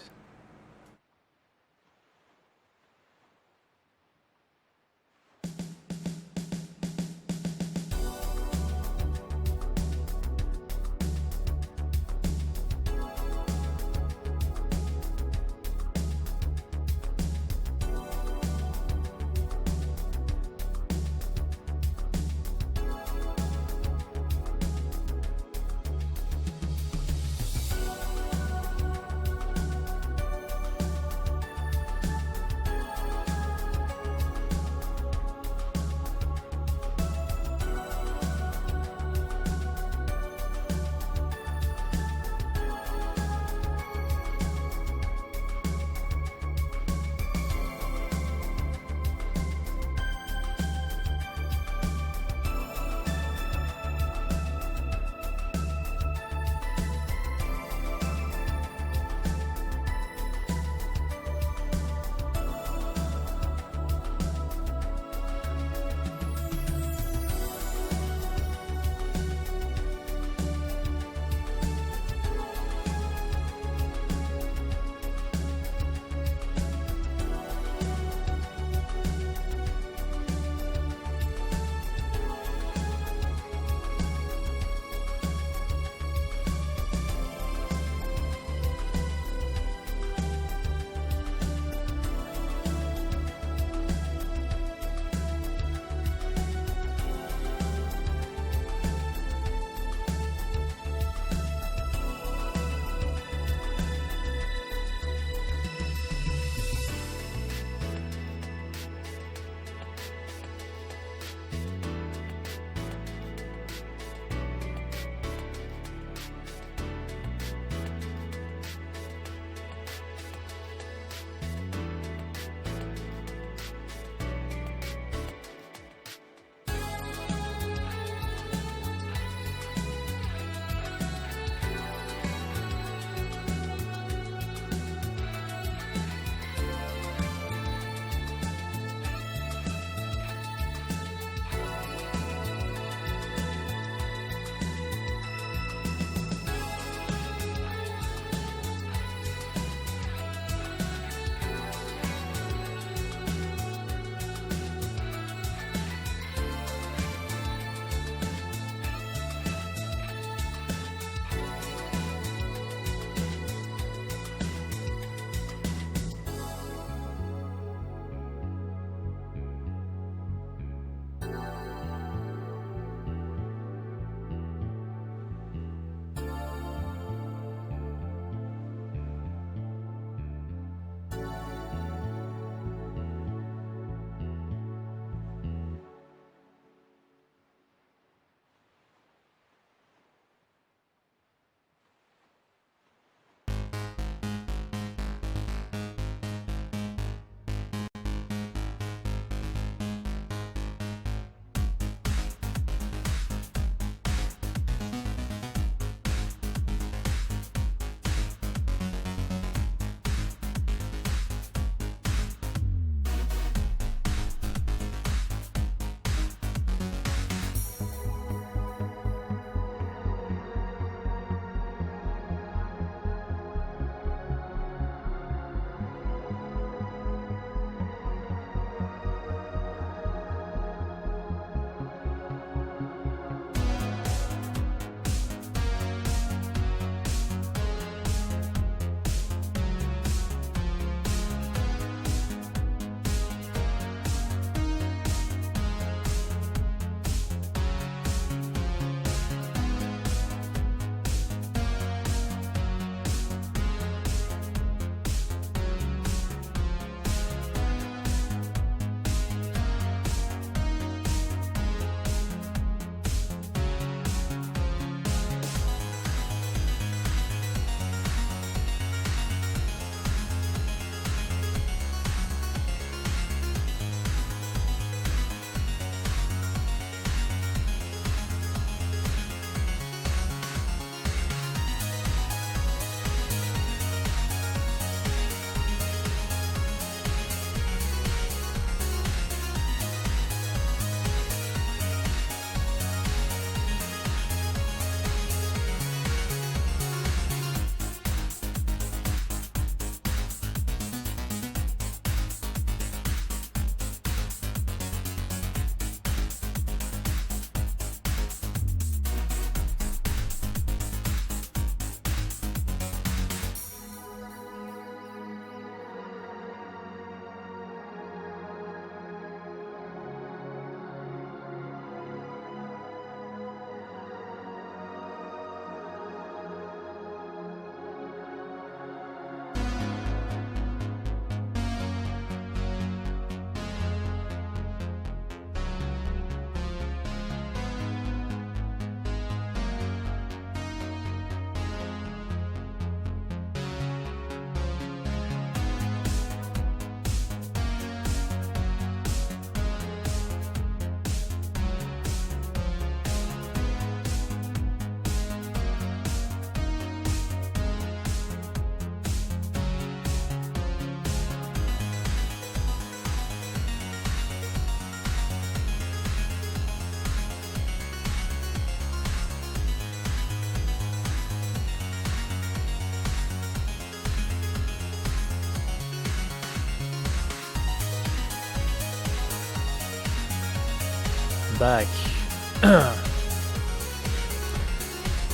back.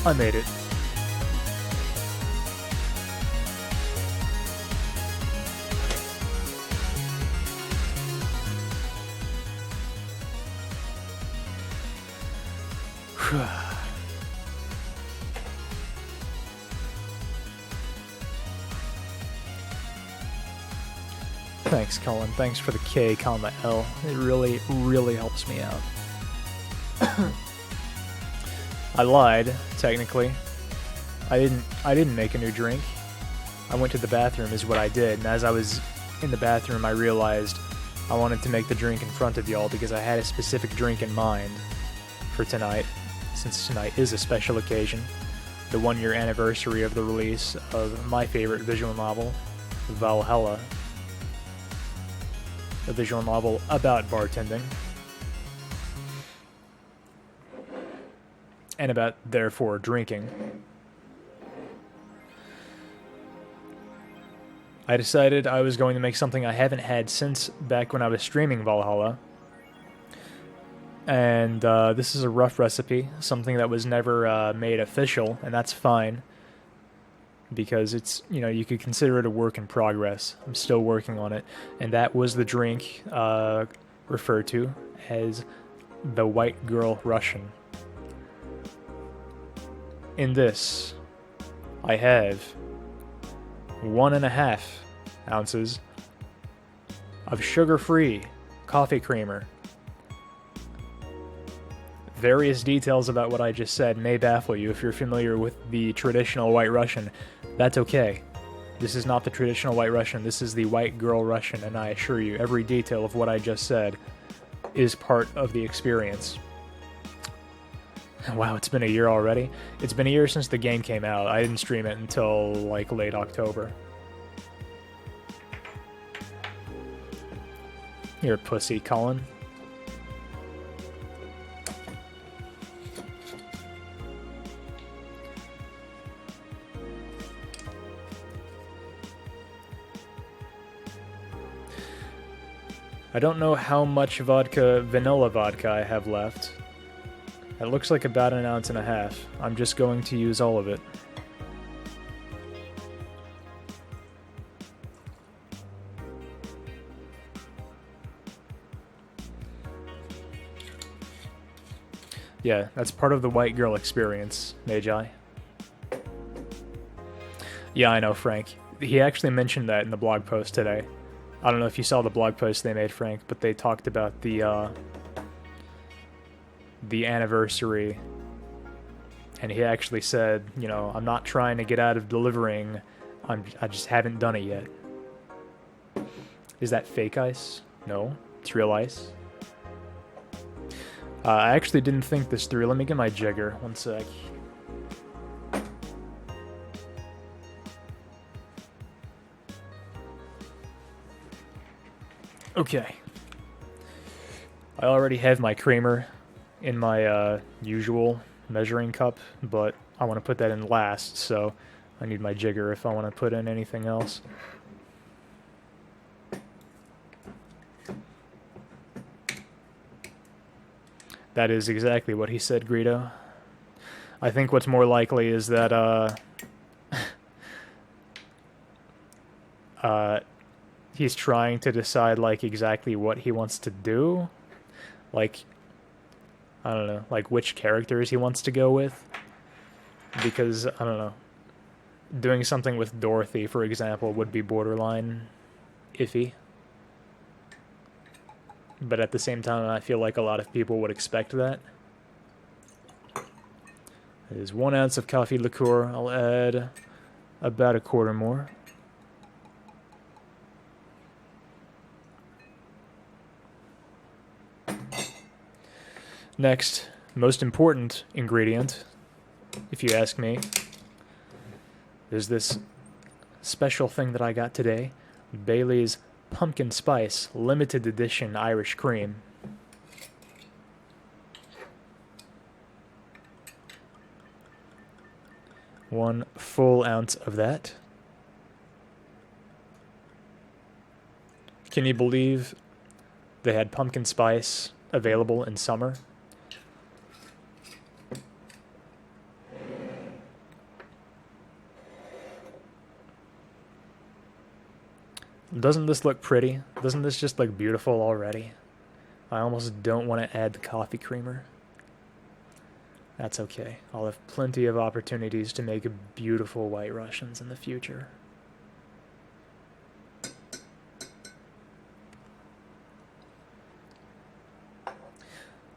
I made it. Thanks, Colin. Thanks for the K, comma L. It really, really helps me out. I lied, technically. I didn't make a new drink. I went to the bathroom is what I did, and as I was in the bathroom I realized I wanted to make the drink in front of y'all because I had a specific drink in mind for tonight, since tonight is a special occasion, the 1-year anniversary of the release of my favorite visual novel, Valhalla, a visual novel about bartending, and about, therefore, drinking. I decided I was going to make something I haven't had since back when I was streaming Valhalla. And this is a rough recipe, something that was never made official, and that's fine. Because it's, you know, you could consider it a work in progress. I'm still working on it. And that was the drink referred to as the White Girl Russian. In this, I have 1.5 ounces of sugar-free coffee creamer. Various details about what I just said may baffle you if you're familiar with the traditional White Russian. That's okay. This is not the traditional White Russian, this is the White Girl Russian, and I assure you, every detail of what I just said is part of the experience. Wow, it's been a year already? It's been a year since the game came out. I didn't stream it until, like, late October. You're a pussy, Colin. I don't know how much vanilla vodka I have left. It looks like about 1.5 ounces. I'm just going to use all of it. Yeah, that's part of the white girl experience, Magi. Yeah, I know, Frank. He actually mentioned that in the blog post today. I don't know if you saw the blog post they made, Frank, but they talked about the anniversary, and he actually said, you know, I'm not trying to get out of delivering, I just haven't done it yet. Is that fake ice? No, it's real ice. I actually didn't think this through. Let me get my jigger, one sec. Okay. I already have my creamer in my usual measuring cup, but I want to put that in last, so I need my jigger if I want to put in anything else. That is exactly what he said, Greedo. I think what's more likely is that he's trying to decide, like, exactly what he wants to do. Like, I don't know, like which characters he wants to go with. Because, I don't know, doing something with Dorothy, for example, would be borderline iffy. But at the same time, I feel like a lot of people would expect that. It is 1 ounce of coffee liqueur. I'll add about 1/4 more. Next, most important ingredient, if you ask me, is this special thing that I got today, Bailey's Pumpkin Spice Limited Edition Irish Cream. One full ounce of that. Can you believe they had pumpkin spice available in summer Doesn't this look pretty? Doesn't this just look beautiful already? I almost don't want to add the coffee creamer. That's okay. I'll have plenty of opportunities to make beautiful White Russians in the future.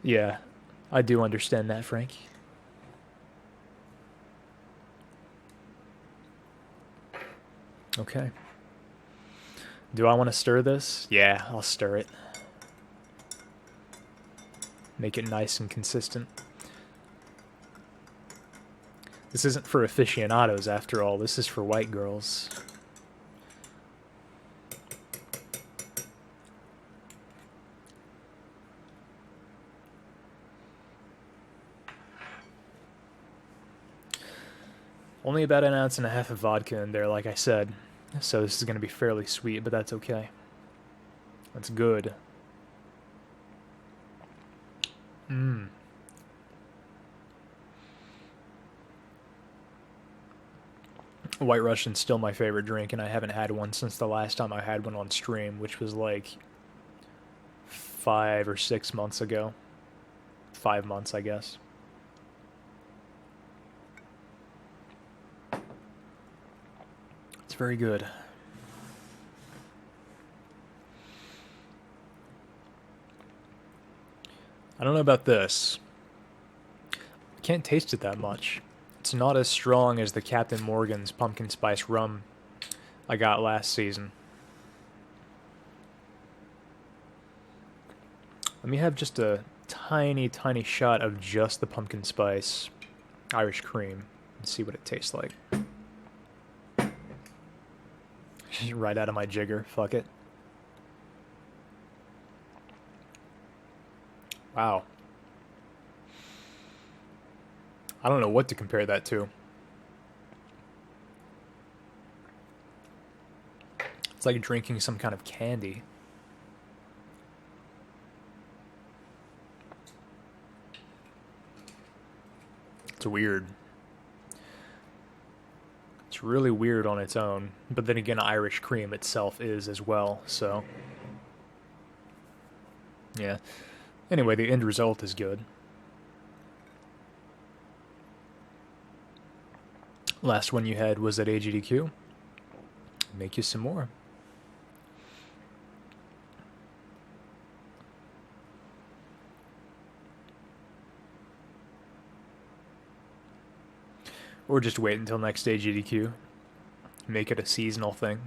Yeah, I do understand that, Frank. Okay. Do I want to stir this? Yeah, I'll stir it. Make it nice and consistent. This isn't for aficionados, after all. This is for white girls. Only about 1.5 ounces of vodka in there, like I said. So this is going to be fairly sweet, but that's okay. That's good. Mmm. White Russian's still my favorite drink, and I haven't had one since the last time I had one on stream, which was like 5 or 6 months ago. 5 months, I guess. It's very good. I don't know about this. I can't taste it that much. It's not as strong as the Captain Morgan's pumpkin spice rum I got last season. Let me have just a tiny, tiny shot of just the pumpkin spice Irish cream and see what it tastes like. Right out of my jigger. Fuck it. Wow. I don't know what to compare that to. It's like drinking some kind of candy. It's weird. It's really weird on its own, but then again, Irish cream itself is as well, so... yeah. Anyway, the end result is good. Last one you had was at AGDQ. Make you some more. Or just wait until next AGDQ. Make it a seasonal thing.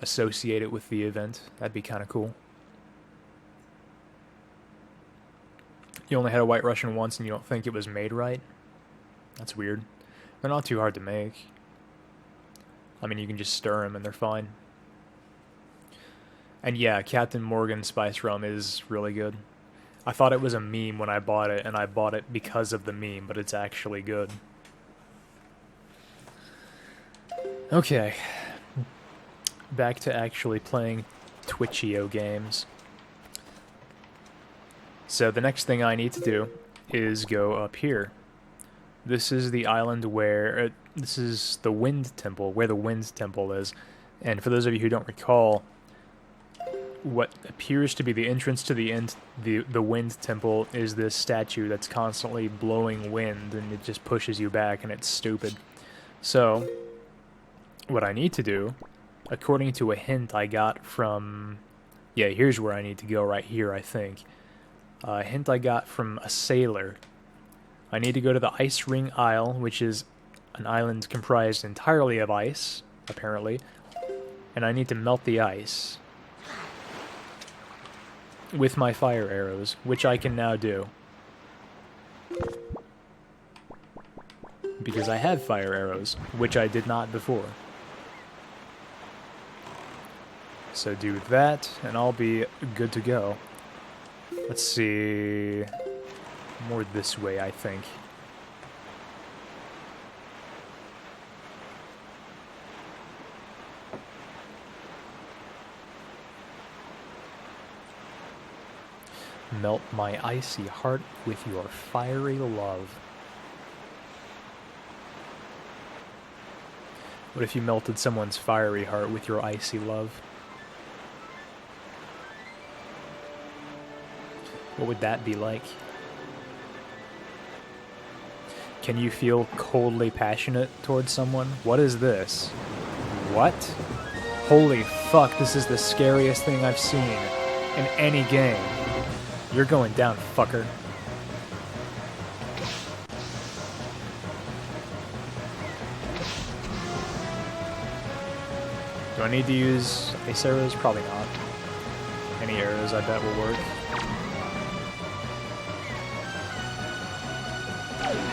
Associate it with the event. That'd be kind of cool. You only had a White Russian once and you don't think it was made right? That's weird. They're not too hard to make. I mean, you can just stir them and they're fine. And yeah, Captain Morgan Spice Rum is really good. I thought it was a meme when I bought it, and I bought it because of the meme, but it's actually good. Okay. Back to actually playing Twitch.io games. So the next thing I need to do is go up here. This is the island where... this is the Wind Temple, where the Wind Temple is. And for those of you who don't recall, what appears to be the entrance to the Wind Temple is this statue that's constantly blowing wind, and it just pushes you back, and it's stupid. So, what I need to do, according to a hint I got from... yeah, here's where I need to go, right here, I think. A hint I got from a sailor. I need to go to the Ice Ring Isle, which is an island comprised entirely of ice, apparently, and I need to melt the ice with my fire arrows, which I can now do. Because I have fire arrows, which I did not before. So do that, and I'll be good to go. Let's see... more this way, I think. Melt my icy heart with your fiery love. What if you melted someone's fiery heart with your icy love? What would that be like? Can you cold coldly passionate towards someone? What is this? What? Holy fuck, this is the scariest thing I've seen in any game. You're going down, fucker. Do I need to use ice arrows? Probably not. Any arrows I bet will work.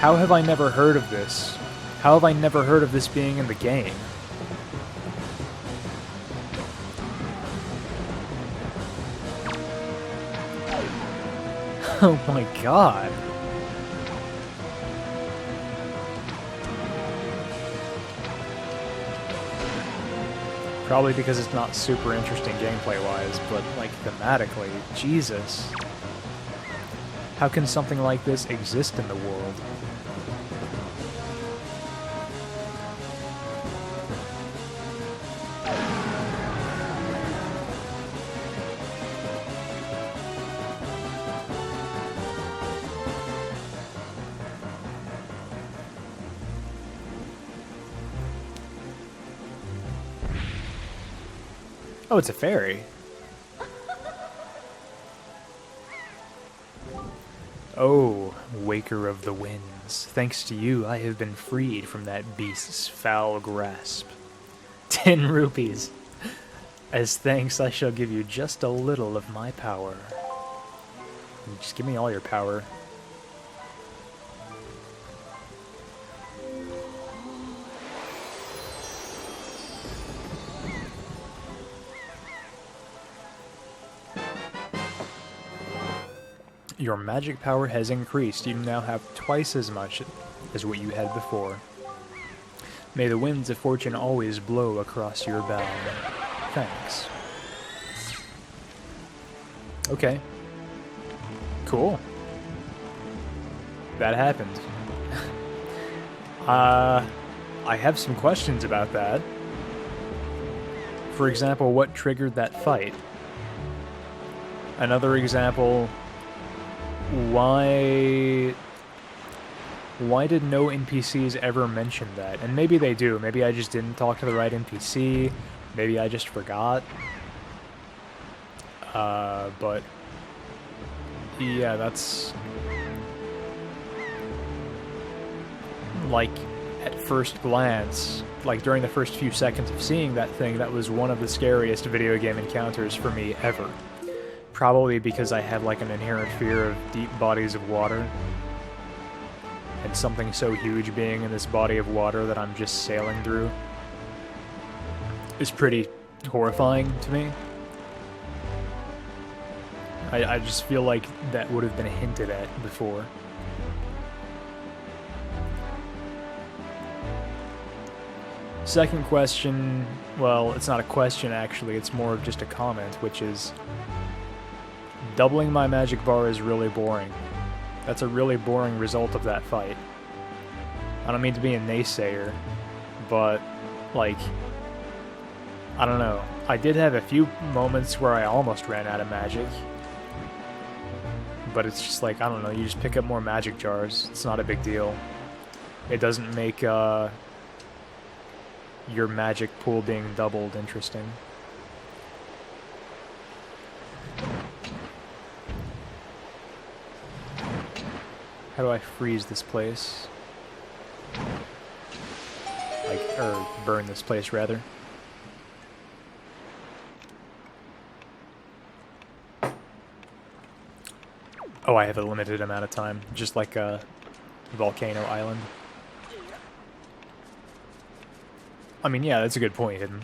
How have I never heard of this? How have I never heard of this being in the game? Oh my god. Probably because it's not super interesting gameplay-wise, but, like, thematically, Jesus. How can something like this exist in the world? Oh, it's a fairy. Oh, Waker of the Winds, thanks to you I have been freed from that beast's foul grasp. 10 rupees. As thanks, I shall give you just a little of my power. Just give me all your power. Your magic power has increased. You now have twice as much as what you had before. May the winds of fortune always blow across your bow. Thanks. Okay. Cool. That happened. I have some questions about that. For example, what triggered that fight? Another example... Why did no NPCs ever mention that? And maybe they do. Maybe I just didn't talk to the right NPC. Maybe I just forgot. But yeah, that's like at first glance, like during the first few seconds of seeing that thing, that was one of the scariest video game encounters for me ever. Probably because I have like an inherent fear of deep bodies of water. And something so huge being in this body of water that I'm just sailing through is pretty horrifying to me. I just feel like that would have been hinted at before. Second question, well, it's not a question actually, it's more of just a comment, which is... doubling my magic bar is really boring. That's a really boring result of that fight. I don't mean to be a naysayer, but, like, I don't know. I did have a few moments where I almost ran out of magic. But it's just like, I don't know, you just pick up more magic jars. It's not a big deal. It doesn't make, your magic pool being doubled interesting. How do I freeze this place? Like, or burn this place, rather. Oh, I have a limited amount of time, just like a volcano island. I mean, yeah, that's a good point, Hidden.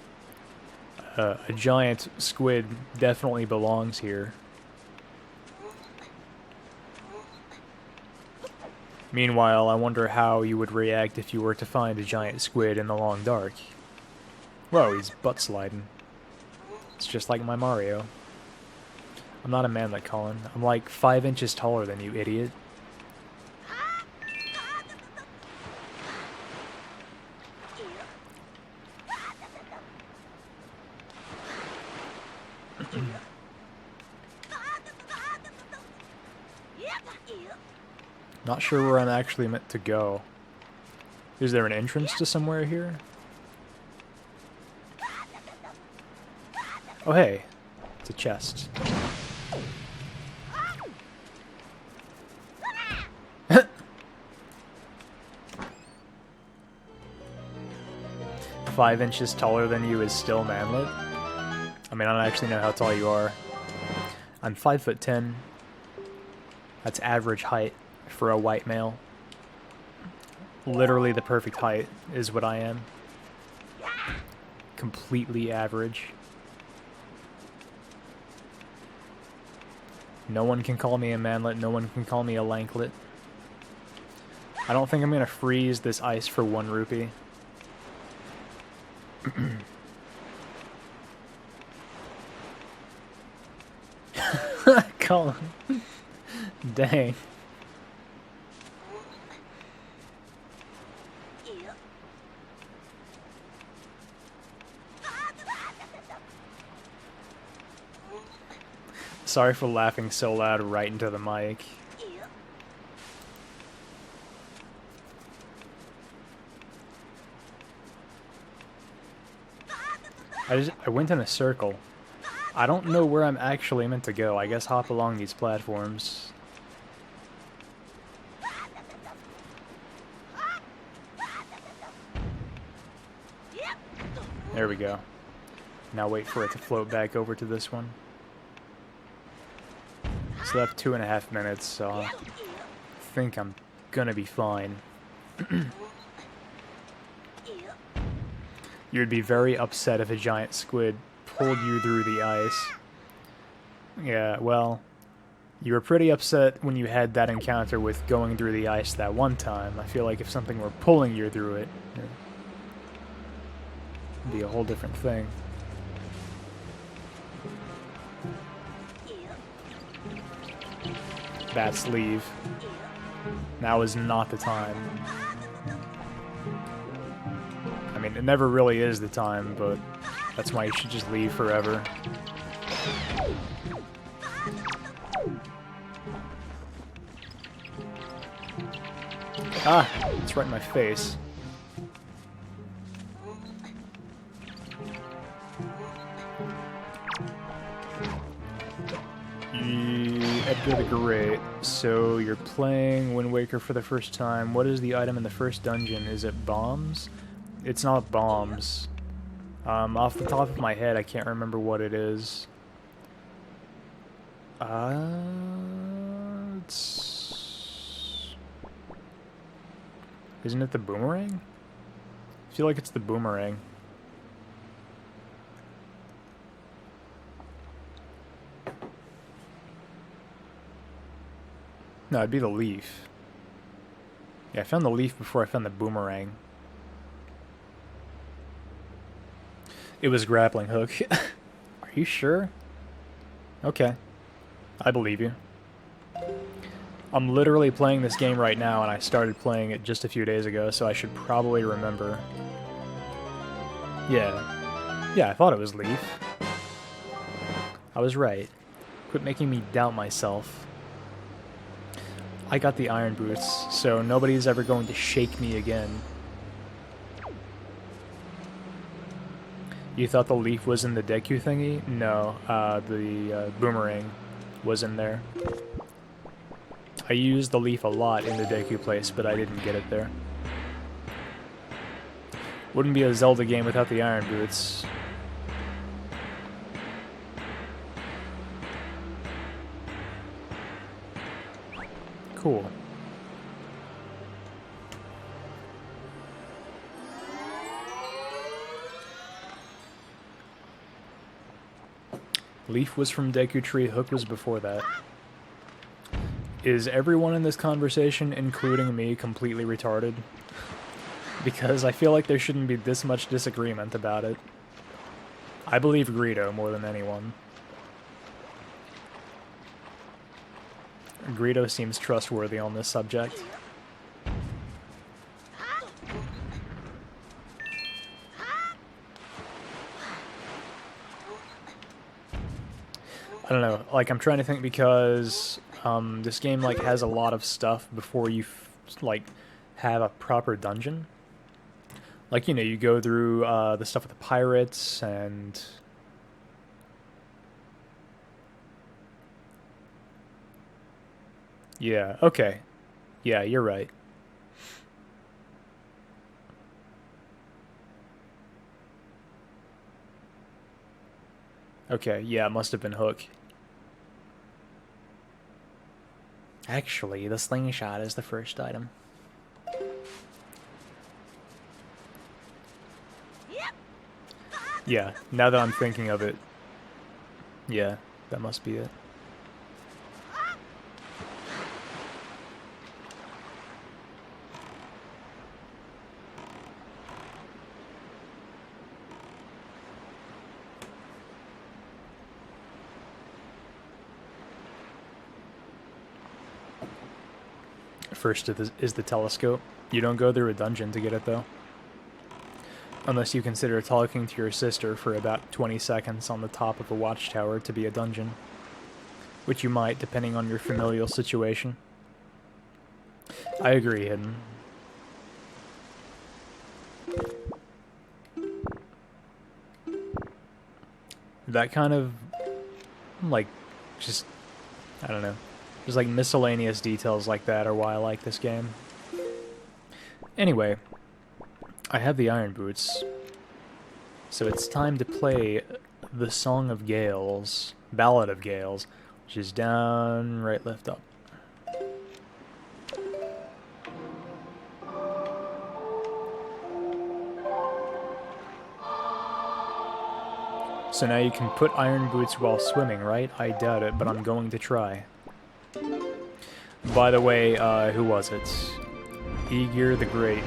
A giant squid definitely belongs here. Meanwhile, I wonder how you would react if you were to find a giant squid in the long dark. Whoa, he's butt sliding. It's just like my Mario. I'm not a man like Colin. I'm like 5 inches taller than you, idiot. Not sure where I'm actually meant to go. Is there an entrance to somewhere here? Oh hey, it's a chest. 5 inches taller than you is still manlet? I mean, I don't actually know how tall you are. I'm 5'10". That's average height for a white male. Literally the perfect height is what I am. Completely average. No one can call me a manlet, no one can call me a lanklet. I don't think I'm gonna freeze this ice for 1 rupee. Colin. Dang. Sorry for laughing so loud right into the mic. I went in a circle. I don't know where I'm actually meant to go. I guess hop along these platforms. There we go. Now wait for it to float back over to this one. Still have 2.5 minutes, so I think I'm gonna be fine. You'd be very upset if a giant squid pulled you through the ice. Yeah, well, you were pretty upset when you had that encounter with going through the ice that one time. I feel like if something were pulling you through it, it'd be a whole different thing. Bats leave. Now is not the time. I mean, it never really is the time, but that's why you should just leave forever. Ah, it's right in my face. Edgar the Great. So you're playing Wind Waker for the first time. What is the item in the first dungeon? Is it bombs? It's not bombs. Off the top of my head, I can't remember what it is. Isn't it the boomerang? I feel like it's the boomerang. No, it'd be the leaf. Yeah, I found the leaf before I found the boomerang. It was grappling hook. Are you sure? Okay. I believe you. I'm literally playing this game right now, and I started playing it just a few days ago, so I should probably remember. Yeah. Yeah, I thought it was leaf. I was right. Quit making me doubt myself. I got the iron boots, so nobody's ever going to shake me again. You thought the leaf was in the Deku thingy? No, the boomerang was in there. I used the leaf a lot in the Deku place, but I didn't get it there. Wouldn't be a Zelda game without the iron boots. Cool. Leaf was from Deku Tree, Hook was before that. Is everyone in this conversation, including me, completely retarded? Because I feel like there shouldn't be this much disagreement about it. I believe Greedo more than anyone. Greedo seems trustworthy on this subject. I don't know. Like, I'm trying to think because this game like has a lot of stuff before you like have a proper dungeon. Like, you know, you go through the stuff with the pirates and yeah. Okay. Yeah, you're right. Okay. Yeah, it must have been Hook. Actually, the slingshot is the first item. Yeah, now that I'm thinking of it, yeah, that must be it. First is the telescope. You don't go through a dungeon to get it, though. Unless you consider talking to your sister for about 20 seconds on the top of a watchtower to be a dungeon. Which you might, depending on your familial situation. I agree, Hidden. That kind of, like, just, I don't know. Just like miscellaneous details like that are why I like this game. Anyway, I have the Iron Boots. So it's time to play the Song of Gales, Ballad of Gales, which is down, right, left, up. So now you can put iron boots while swimming, right? I doubt it, but I'm going to try. By the way, who was it? Aegir the Great.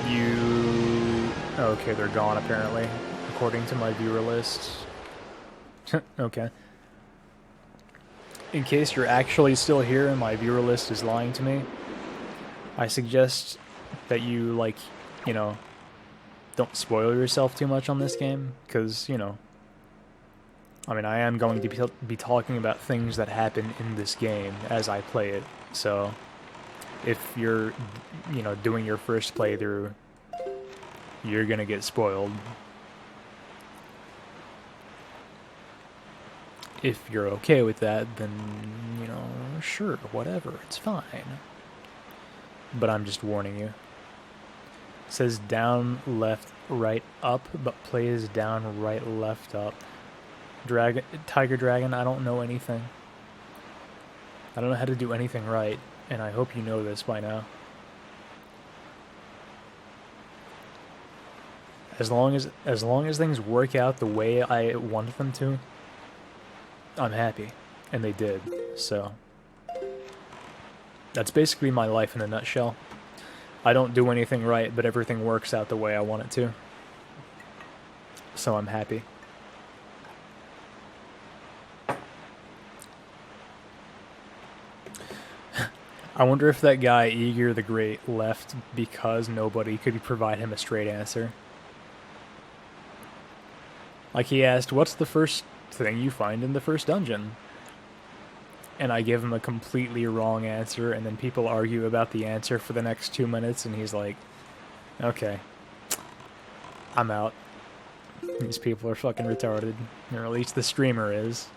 You... Okay, they're gone apparently, according to my viewer list. Okay. In case you're actually still here and my viewer list is lying to me, I suggest that you, like, you know, don't spoil yourself too much on this game, because, you know, I mean, I am going to be talking about things that happen in this game as I play it, so if you're, you know, doing your first playthrough, you're gonna get spoiled. If you're okay with that, then, you know, sure, whatever, it's fine. But I'm just warning you. It says down, left, right, up, but plays down, right, left, up. Tiger Dragon, I don't know anything. I don't know how to do anything right, and I hope you know this by now. As long as things work out the way I want them to, I'm happy, and they did. So that's basically my life in a nutshell. I don't do anything right, but everything works out the way I want it to. So I'm happy. I wonder if that guy, Aegir the Great, left because nobody could provide him a straight answer. Like, he asked, what's the first thing you find in the first dungeon? And I give him a completely wrong answer, and then people argue about the answer for the next 2 minutes, and he's like, okay, I'm out. These people are fucking retarded. Or at least the streamer is.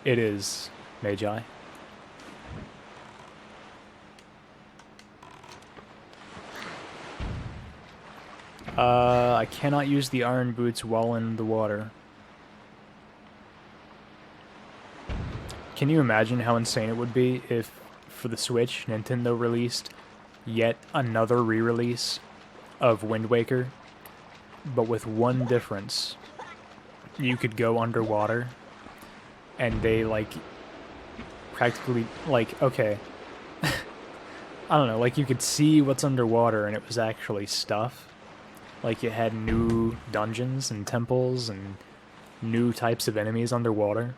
It is Magi. I cannot use the iron boots while in the water. Can you imagine how insane it would be if, for the Switch, Nintendo released yet another re-release of Wind Waker, but with one difference. You could go underwater, and they, like, practically, like, okay, I don't know, like, you could see what's underwater, and it was actually stuff. Like, it had new dungeons and temples and new types of enemies underwater.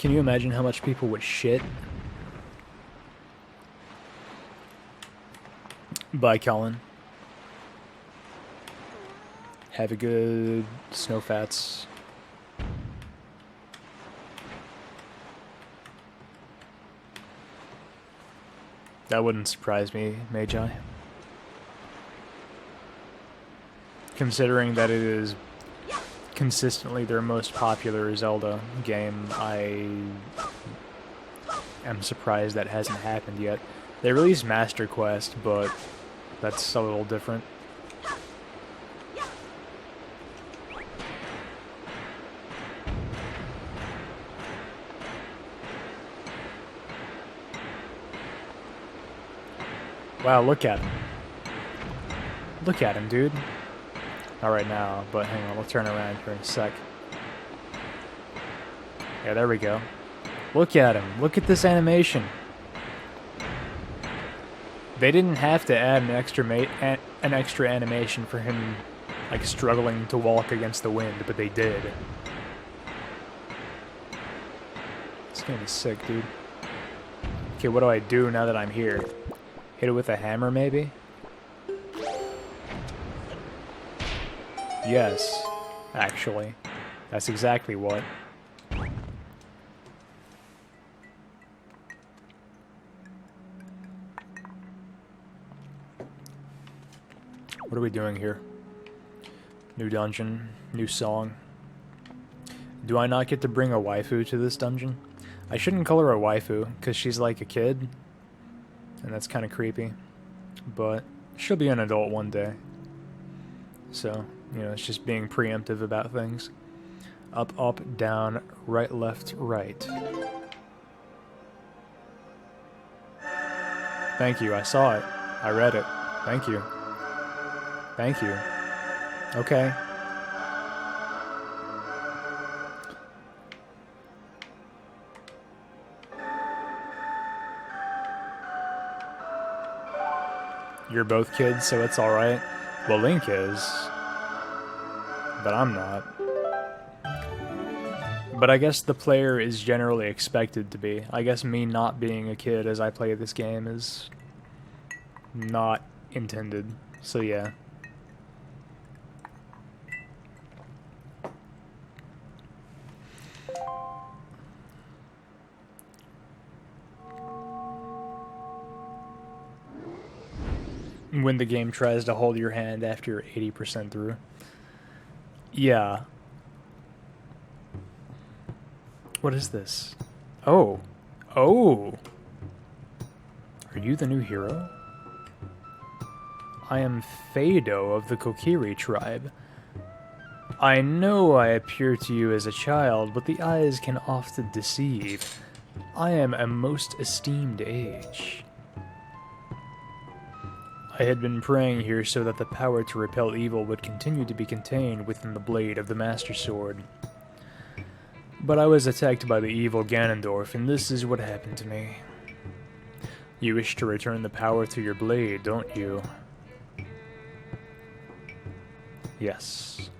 Can you imagine how much people would shit? Bye, Colin. Have a good snowfats. That wouldn't surprise me, Magi. Considering that it is consistently their most popular Zelda game, I am surprised that hasn't happened yet. They released Master Quest, but that's a little different. Wow, look at him. Look at him, dude. Not right now, but hang on, we'll turn around for a sec. Yeah, there we go. Look at him. Look at this animation. They didn't have to add an extra animation for him, like, struggling to walk against the wind, but they did. It's gonna be sick, dude. Okay, what do I do now that I'm here? Hit it with a hammer, maybe? Yes, actually. That's exactly what. What are we doing here? New dungeon, new song. Do I not get to bring a waifu to this dungeon? I shouldn't call her a waifu, because she's like a kid. And that's kind of creepy. But she'll be an adult one day. So, you know, it's just being preemptive about things. Up, up, down, right, left, right. Thank you, I saw it. I read it. Thank you. Thank you. Okay. You're both kids, so it's alright. Well, Link is. But I'm not. But I guess the player is generally expected to be. I guess me not being a kid as I play this game is not intended. So yeah. When the game tries to hold your hand after you're 80% through. Yeah. What is this? Oh. Oh! Are you the new hero? I am Fado of the Kokiri tribe. I know I appear to you as a child, but the eyes can often deceive. I am a most esteemed age. I had been praying here so that the power to repel evil would continue to be contained within the blade of the Master Sword. But I was attacked by the evil Ganondorf, and this is what happened to me. You wish to return the power to your blade, don't you? Yes.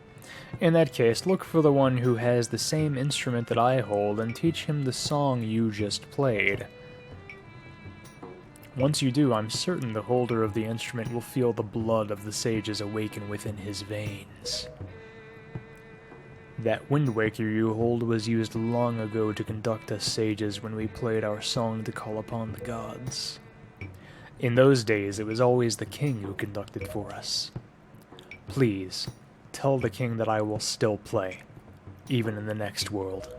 In that case, look for the one who has the same instrument that I hold and teach him the song you just played. Once you do, I'm certain the holder of the instrument will feel the blood of the sages awaken within his veins. That Windwaker you hold was used long ago to conduct us sages when we played our song to call upon the gods. In those days, it was always the king who conducted for us. Please, tell the king that I will still play, even in the next world.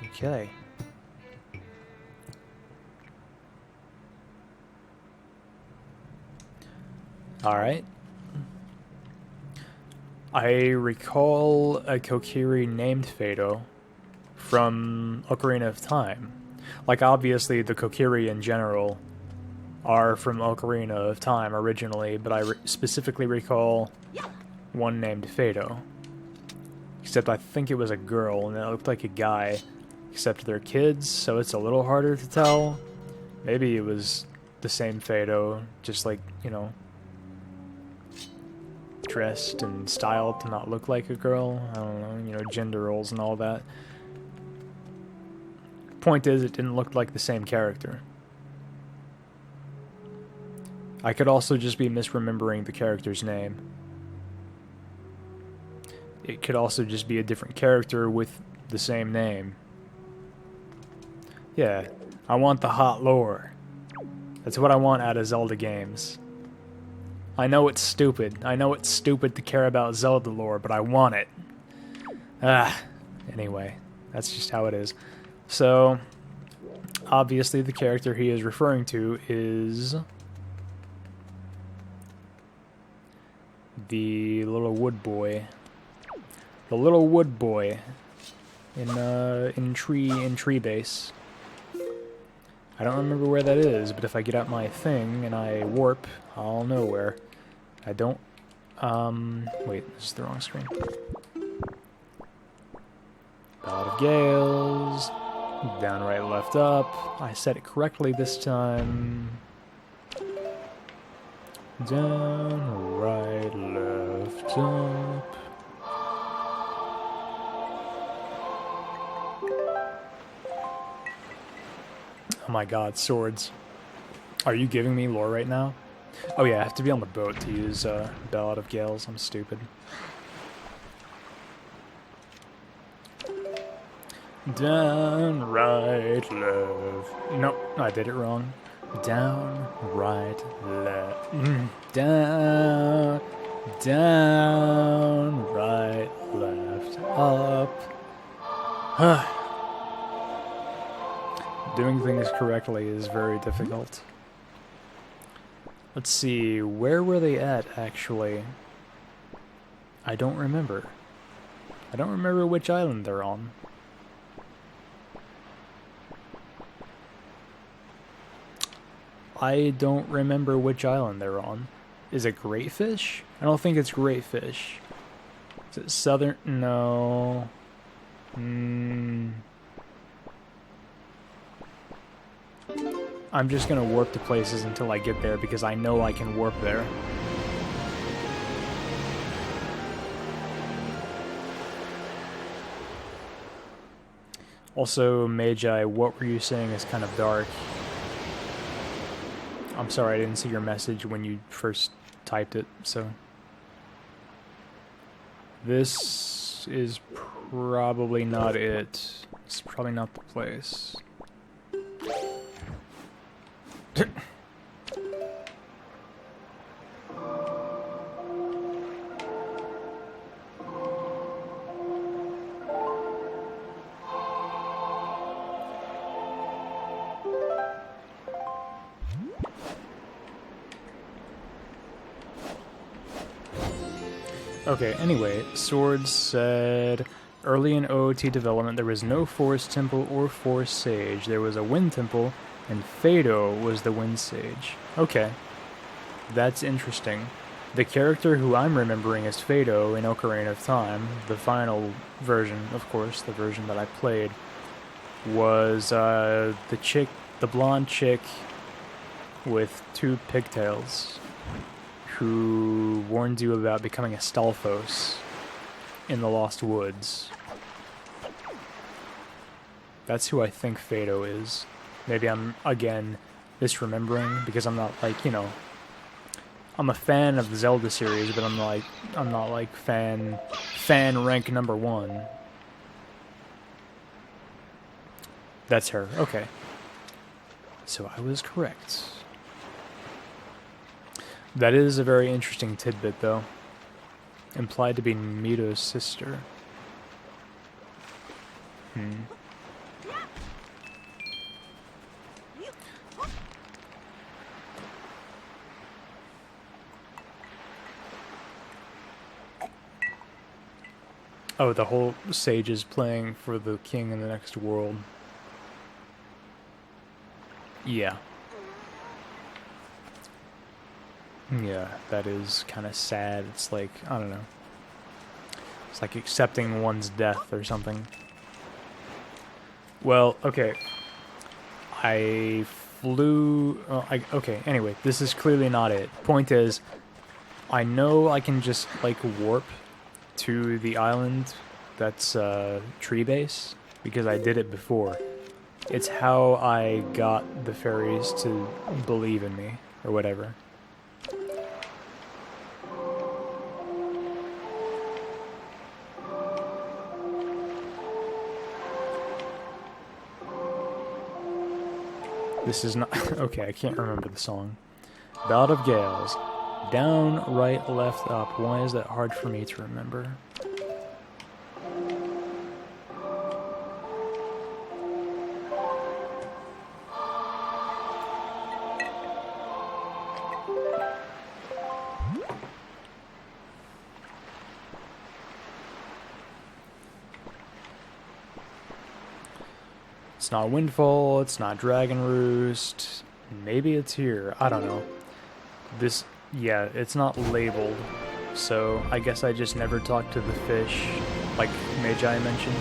Okay. Alright. I recall a Kokiri named Fado from Ocarina of Time. Like, obviously, the Kokiri in general are from Ocarina of Time originally, but I specifically recall one named Fado. Except I think it was a girl, and it looked like a guy. Except they're kids, so it's a little harder to tell. Maybe it was the same Fado, just like, you know... dressed and styled to not look like a girl. I don't know, you know, gender roles and all that. Point is, it didn't look like the same character. I could also just be misremembering the character's name. It could also just be a different character with the same name. Yeah, I want the hot lore. That's what I want out of Zelda games. I know it's stupid. I know it's stupid to care about Zelda lore, but I want it. Anyway, that's just how it is. So, obviously the character he is referring to is the little wood boy. The little wood boy in tree base. I don't remember where that is, but if I get out my thing and I warp, I'll know where. I don't... wait, this is the wrong screen. Ballad of Gales. Down, right, left, up. I said it correctly this time. Down, right, left, up. Oh my god, swords. Are you giving me lore right now? Oh yeah, I have to be on the boat to use Ballad of Gales. I'm stupid. Down, right, left. Nope, I did it wrong. Down, right, left. Down, down, right, left, up. Doing things correctly is very difficult. Let's see, where were they at, actually? I don't remember. I don't remember which island they're on. I don't remember which island they're on. Is it Greatfish? I don't think it's Greatfish. Is it Southern? No. I'm just gonna warp to places until I get there because I know I can warp there. Also, Magi, what were you saying is kind of dark? I'm sorry, I didn't see your message when you first typed it, so... This is probably not it. It's probably not the place. Okay, anyway, Swords said, early in OOT development there was no Forest Temple or Forest Sage. There was a Wind Temple, and Fado was the Wind Sage. Okay, that's interesting. The character who I'm remembering as Fado in Ocarina of Time, the final version, of course, the version that I played, was the blonde chick with two pigtails, who warned you about becoming a Stalfos in the Lost Woods. That's who I think Fado is. Maybe I'm, again, misremembering, because I'm not, like, you know... I'm a fan of the Zelda series, but I'm not like fan rank number 1. That's her, okay. So I was correct. That is a very interesting tidbit, though. Implied to be Mito's sister. Oh, the whole sage is playing for the king in the next world. Yeah. Yeah, that is kind of sad. It's like, I don't know. It's like accepting one's death or something. Well, okay. I flew... okay, anyway, this is clearly not it. Point is, I know I can just, like, warp to the island that's tree base, because I did it before. It's how I got the fairies to believe in me, or whatever. This is not... Okay, I can't remember the song. Ballad of Gales. Down, right, left, up. Why is that hard for me to remember? It's not Windfall, it's not Dragon Roost. Maybe it's here. I don't know. This... Yeah, it's not labeled. So I guess I just never talked to the fish, like Magi mentioned.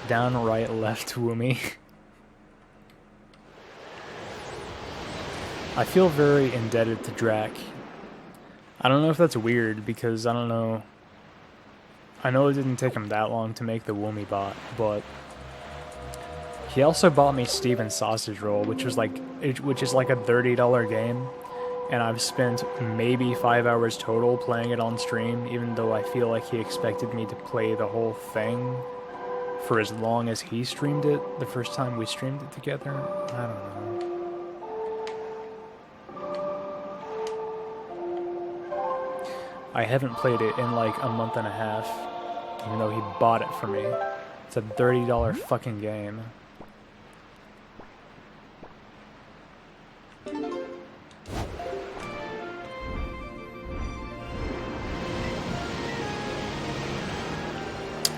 Down, right, left, Woomy. I feel very indebted to Drac. I don't know if that's weird, because I don't know... I know it didn't take him that long to make the Woomy bot, but... He also bought me Steven's Sausage Roll, which is like a $30 game, and I've spent maybe 5 hours total playing it on stream, even though I feel like he expected me to play the whole thing for as long as he streamed it the first time we streamed it together. I don't know. I haven't played it in like a month and a half, even though he bought it for me. It's a $30 fucking game.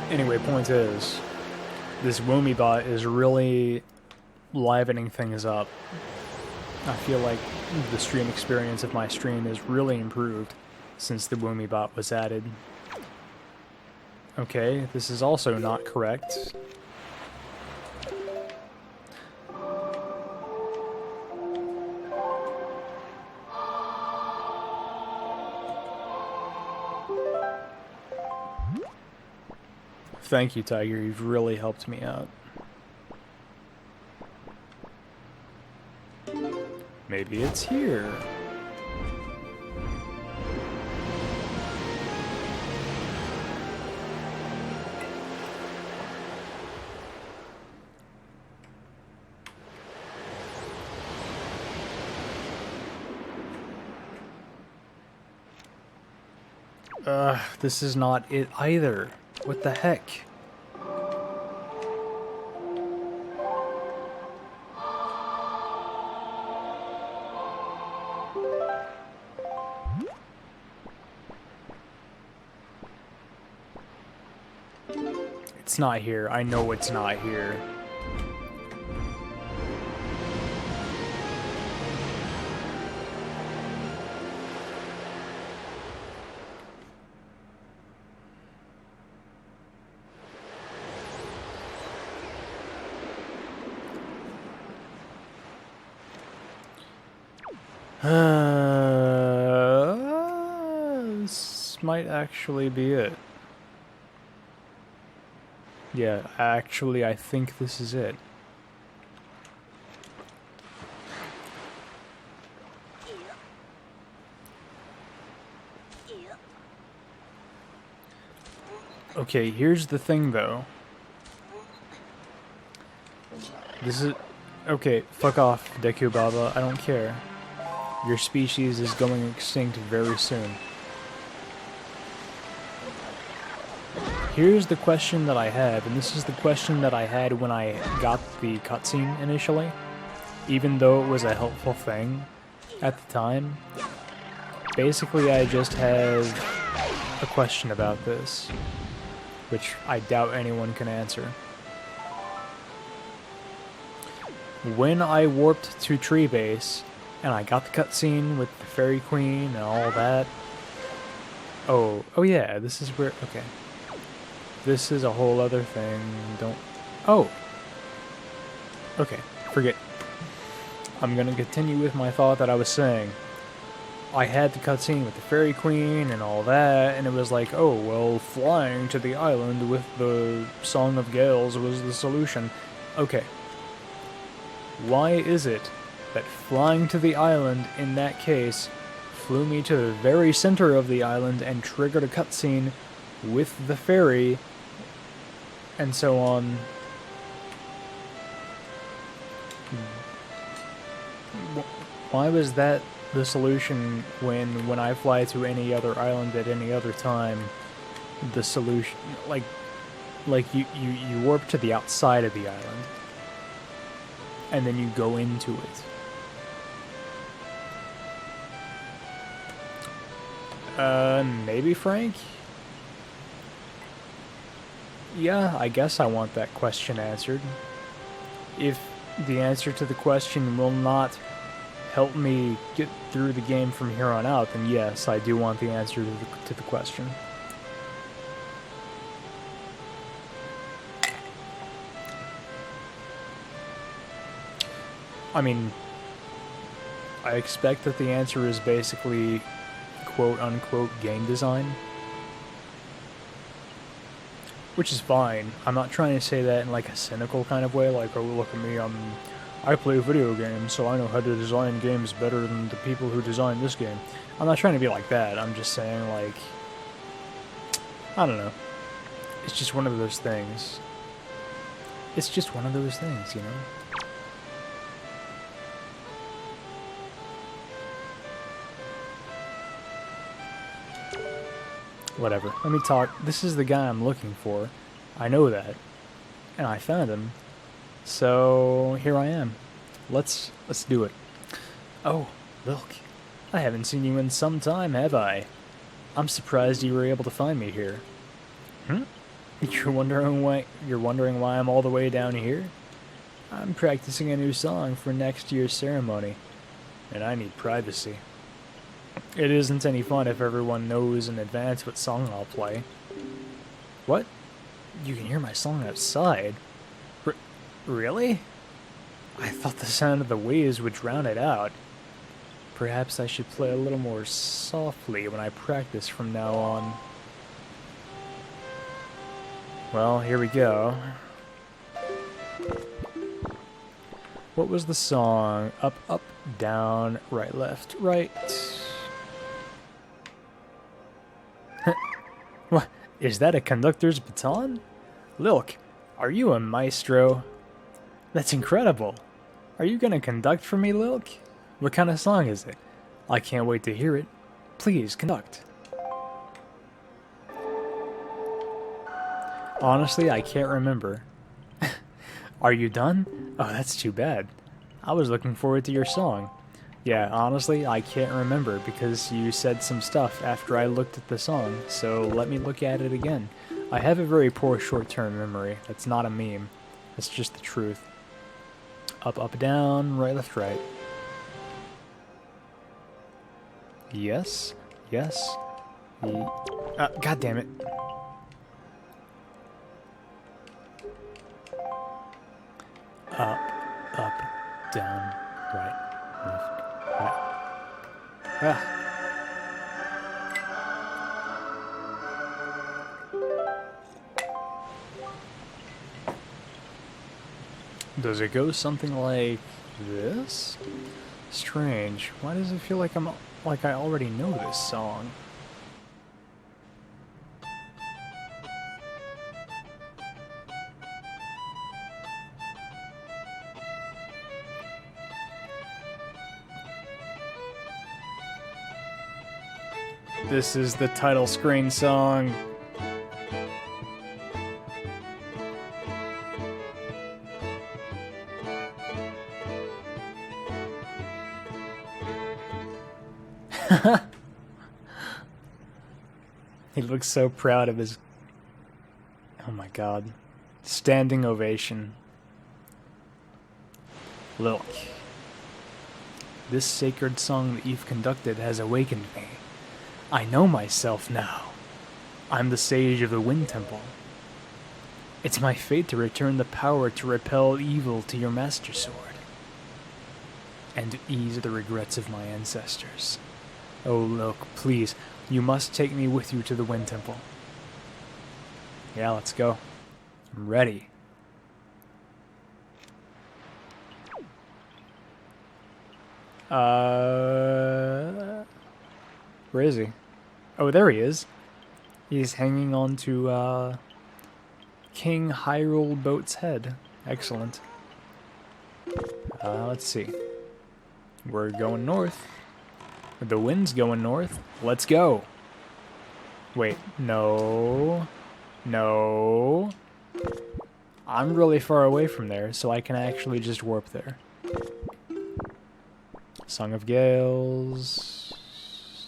Anyway, point is, this Woomy bot is really livening things up. I feel like the stream experience of my stream is really improved since the Woomy bot was added. Okay, this is also not correct. Thank you, Tiger. You've really helped me out. Maybe it's here. This is not it either. What the heck? It's not here. I know it's not here. This might actually be it. Yeah, actually, I think this is it. Okay, here's the thing, though. This is... Okay, fuck off, Deku Baba. I don't care. Your species is going extinct very soon. Here's the question that I have, and this is the question that I had when I got the cutscene initially, even though it was a helpful thing at the time. Basically, I just have a question about this, which I doubt anyone can answer. When I warped to Tree Base, and I got the cutscene with the Fairy Queen and all that... Oh yeah, this is where... Okay. This is a whole other thing. Don't... Oh! Okay, forget. I'm gonna continue with my thought that I was saying. I had the cutscene with the Fairy Queen and all that, and it was like, oh, well, flying to the island with the Song of Gales was the solution. Okay. Why is it that flying to the island, in that case, flew me to the very center of the island and triggered a cutscene with the fairy, and so on? Why was that the solution when I fly to any other island at any other time? The solution, like you warp to the outside of the island, and then you go into it. Maybe, Frank? Yeah, I guess I want that question answered. If the answer to the question will not help me get through the game from here on out, then yes, I do want the answer to the question. I mean, I expect that the answer is basically quote-unquote game design. Which is fine. I'm not trying to say that in like a cynical kind of way, like, oh, look at me, I play video games, so I know how to design games better than the people who design this game. I'm not trying to be like that. I'm just saying, like, I don't know. It's just one of those things. It's just one of those things, you know? Whatever. Let me talk. This is the guy I'm looking for. I know that. And I found him. So, here I am. Let's do it. Oh, look. I haven't seen you in some time, have I? I'm surprised you were able to find me here. You're wondering why I'm all the way down here? I'm practicing a new song for next year's ceremony, and I need privacy. It isn't any fun if everyone knows in advance what song I'll play. What? You can hear my song outside? Really? I thought the sound of the waves would drown it out. Perhaps I should play a little more softly when I practice from now on. Well, here we go. What was the song? Up, up, down, right, left, right. What? Is that a conductor's baton? Lilk, are you a maestro? That's incredible. Are you gonna conduct for me, Lilk? What kind of song is it? I can't wait to hear it. Please, conduct. Honestly, I can't remember. Are you done? Oh, that's too bad. I was looking forward to your song. Yeah, honestly, I can't remember because you said some stuff after I looked at the song, so let me look at it again. I have a very poor short-term memory. That's not a meme. That's just the truth. Up, up, down, right, left, right. Yes, yes. God damn it. Up, up, down, right, left, right. Ah. Does it go something like this? Strange. Why does it feel like I already know this song? This is the title screen song. He looks so proud of his... Oh my god. Standing ovation. Look. This sacred song that you've conducted has awakened me. I know myself now. I'm the sage of the Wind Temple. It's my fate to return the power to repel evil to your master sword. and ease the regrets of my ancestors. Oh, look, please, you must take me with you to the Wind Temple. Yeah, let's go. I'm ready. Where is he? Oh, there he is. He's hanging on to, King Hyrule Boat's head. Excellent. Let's see. We're going north. The wind's going north. Let's go. Wait, no. No. I'm really far away from there, so I can actually just warp there. Song of Gales.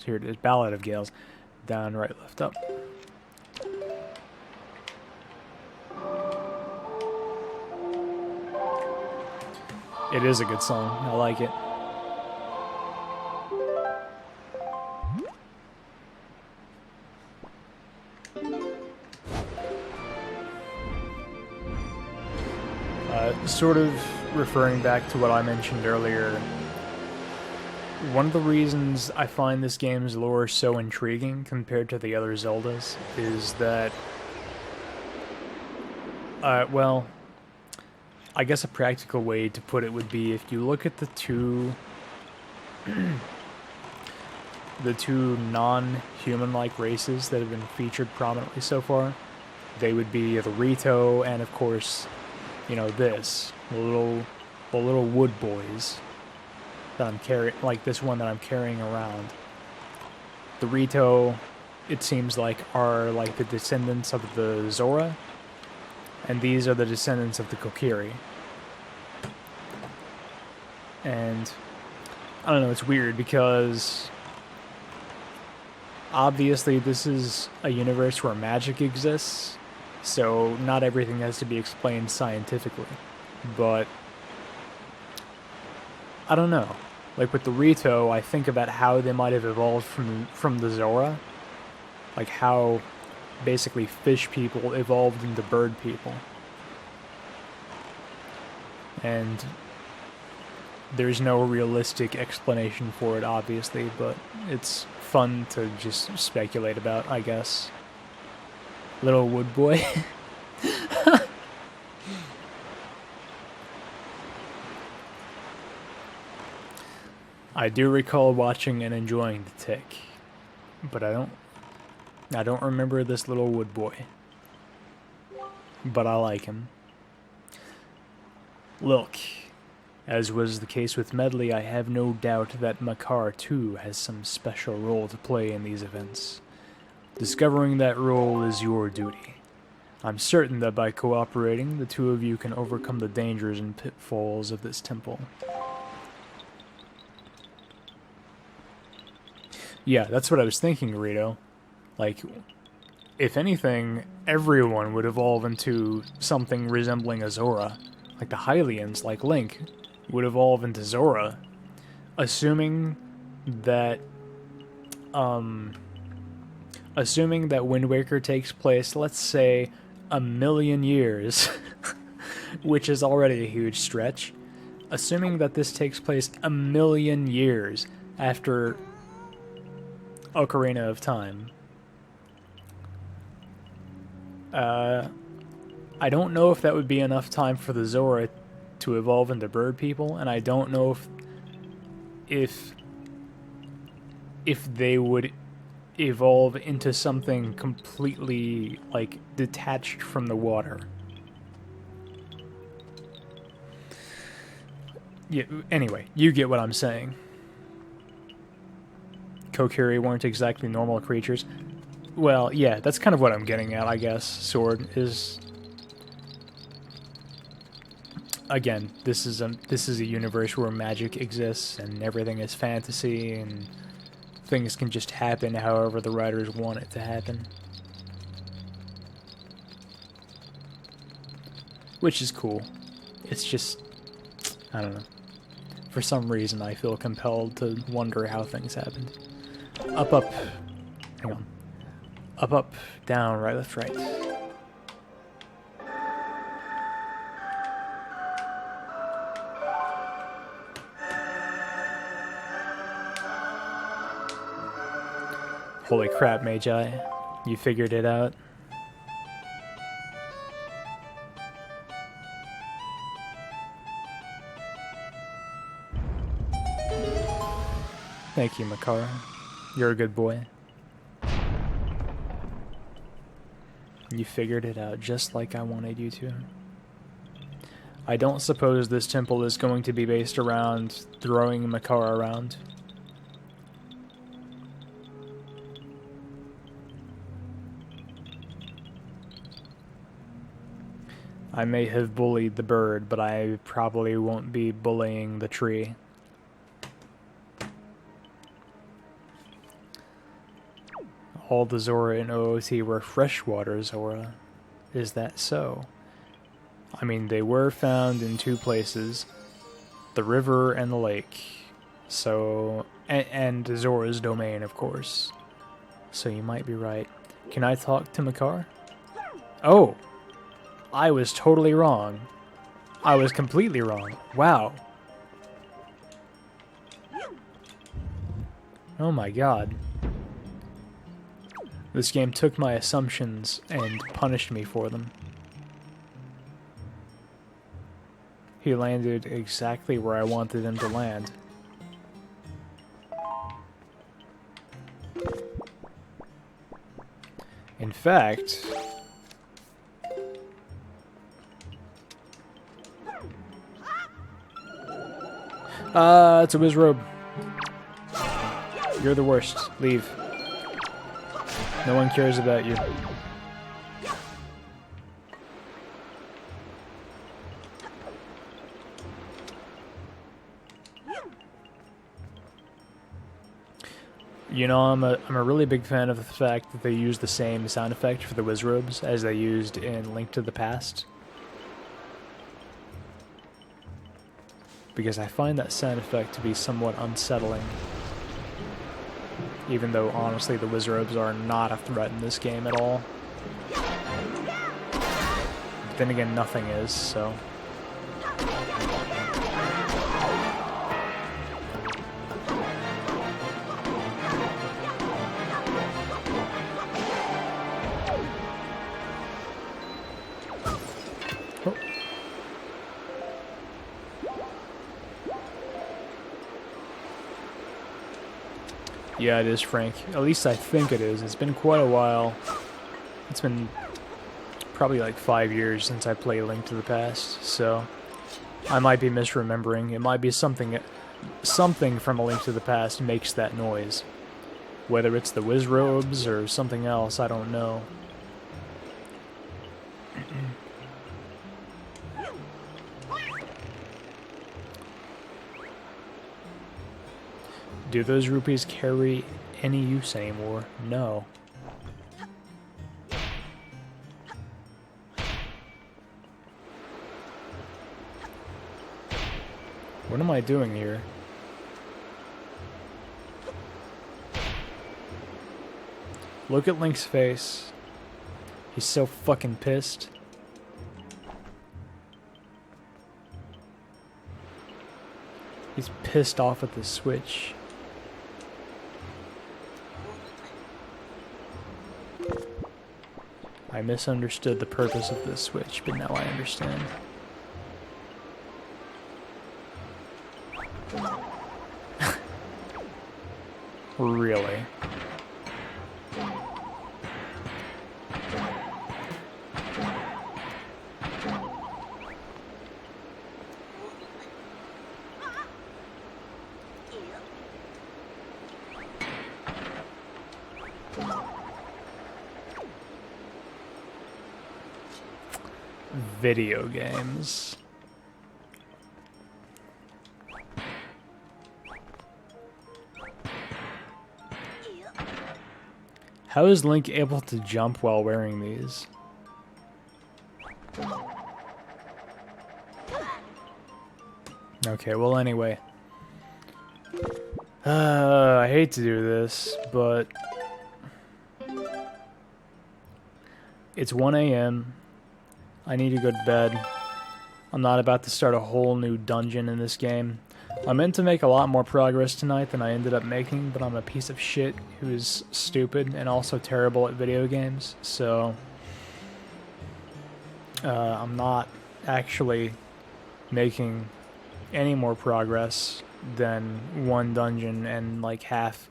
Here it is. Ballad of Gales. Down, right, left, up. It is a good song. I like it. Sort of referring back to what I mentioned earlier, one of the reasons I find this game's lore so intriguing compared to the other Zeldas is that, well, I guess a practical way to put it would be if you look at the two non-human-like races that have been featured prominently so far, they would be the Rito and, of course, you know, the little wood boys that I'm carrying, like this one that I'm carrying around. The Rito, it seems like, are like the descendants of the Zora, and these are the descendants of the Kokiri. And I don't know, it's weird because obviously this is a universe where magic exists, so not everything has to be explained scientifically. But I don't know. Like with the Rito, I think about how they might have evolved from the Zora. Like how basically fish people evolved into bird people. And there's no realistic explanation for it, obviously, but it's fun to just speculate about, I guess. Little wood boy. I do recall watching and enjoying The Tick, but I don't remember this little wood boy. But I like him. Look, as was the case with Medley, I have no doubt that Makar too has some special role to play in these events. Discovering that role is your duty. I'm certain that by cooperating, the two of you can overcome the dangers and pitfalls of this temple. Yeah, that's what I was thinking, Rito. Like, if anything, everyone would evolve into something resembling a Zora. Like the Hylians, like Link, would evolve into Zora. Assuming that Wind Waker takes place, let's say, 1,000,000 years, which is already a huge stretch. Assuming that this takes place 1,000,000 years after Ocarina of Time. I don't know if that would be enough time for the Zora to evolve into bird people, and I don't know if they would evolve into something completely, like, detached from the water. Yeah, anyway, you get what I'm saying. Kokiri weren't exactly normal creatures. Well, yeah, that's kind of what I'm getting at, I guess. Sword is... Again, this is a universe where magic exists and everything is fantasy and things can just happen however the writers want it to happen. Which is cool. It's just, I don't know. For some reason I feel compelled to wonder how things happened. Up, up. Hang on. Up, up. Down, right, left, right. Holy crap, Magi. You figured it out. Thank you, Makara. You're a good boy. You figured it out just like I wanted you to. I don't suppose this temple is going to be based around throwing Makara around. I may have bullied the bird, but I probably won't be bullying the tree. All the Zora in OOT were freshwater Zora. Is that so? I mean, they were found in two places. The river and the lake. So, and Zora's domain, of course. So you might be right. Can I talk to Makar? Oh! I was totally wrong. I was completely wrong. Wow. Oh my god. This game took my assumptions and punished me for them. He landed exactly where I wanted him to land. In fact... it's a Wizrobe. You're the worst. Leave. No one cares about you. You know, I'm a really big fan of the fact that they use the same sound effect for the Wizrobes as they used in Link to the Past. Because I find that sound effect to be somewhat unsettling. Even though, honestly, the Wizrobes are not a threat in this game at all. But then again, nothing is, so... Oh. Yeah, it is, Frank. At least I think it is. It's been quite a while. It's been probably like 5 years since I played Link to the Past, so I might be misremembering. It might be something from A Link to the Past makes that noise. Whether it's the Wizrobes or something else, I don't know. Do those rupees carry any use anymore? No. What am I doing here? Look at Link's face. He's so fucking pissed. He's pissed off at the Switch. I misunderstood the purpose of this Switch, but now I understand. Really? Video games. How is Link able to jump while wearing these? Okay, well anyway. I hate to do this, but it's 1 a.m. I need to go to bed. I'm not about to start a whole new dungeon in this game. I meant to make a lot more progress tonight than I ended up making, but I'm a piece of shit who is stupid and also terrible at video games, so I'm not actually making any more progress than one dungeon and like half,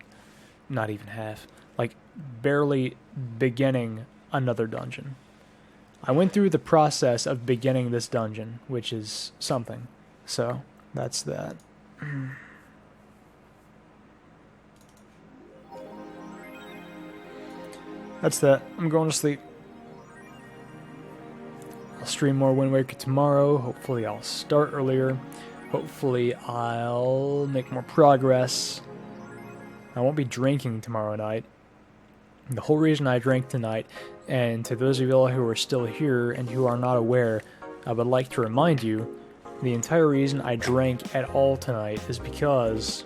not even half, like barely beginning another dungeon. I went through the process of beginning this dungeon, which is something, so that's that. That's that. I'm going to sleep. I'll stream more Wind Waker tomorrow. Hopefully I'll start earlier. Hopefully I'll make more progress. I won't be drinking tomorrow night. The whole reason I drank tonight, and to those of y'all who are still here and who are not aware, I would like to remind you, the entire reason I drank at all tonight is because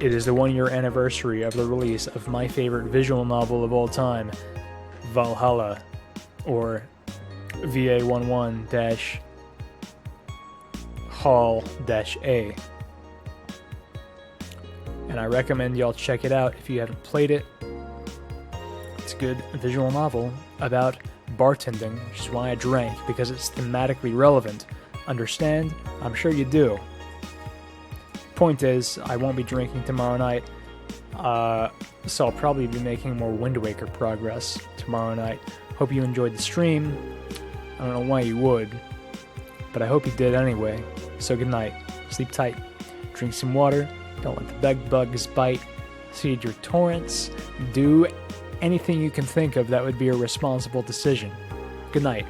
it is the 1-year anniversary of the release of my favorite visual novel of all time, Valhalla, or VA11-Hall-A. And I recommend y'all check it out if you haven't played it. It's a good visual novel about bartending, which is why I drank, because it's thematically relevant. Understand? I'm sure you do. Point is, I won't be drinking tomorrow night, so I'll probably be making more Wind Waker progress tomorrow night. Hope you enjoyed the stream. I don't know why you would, but I hope you did anyway. So good night. Sleep tight. Drink some water. Don't let the bed bugs bite. Seed your torrents. Do anything you can think of that would be a responsible decision. Good night.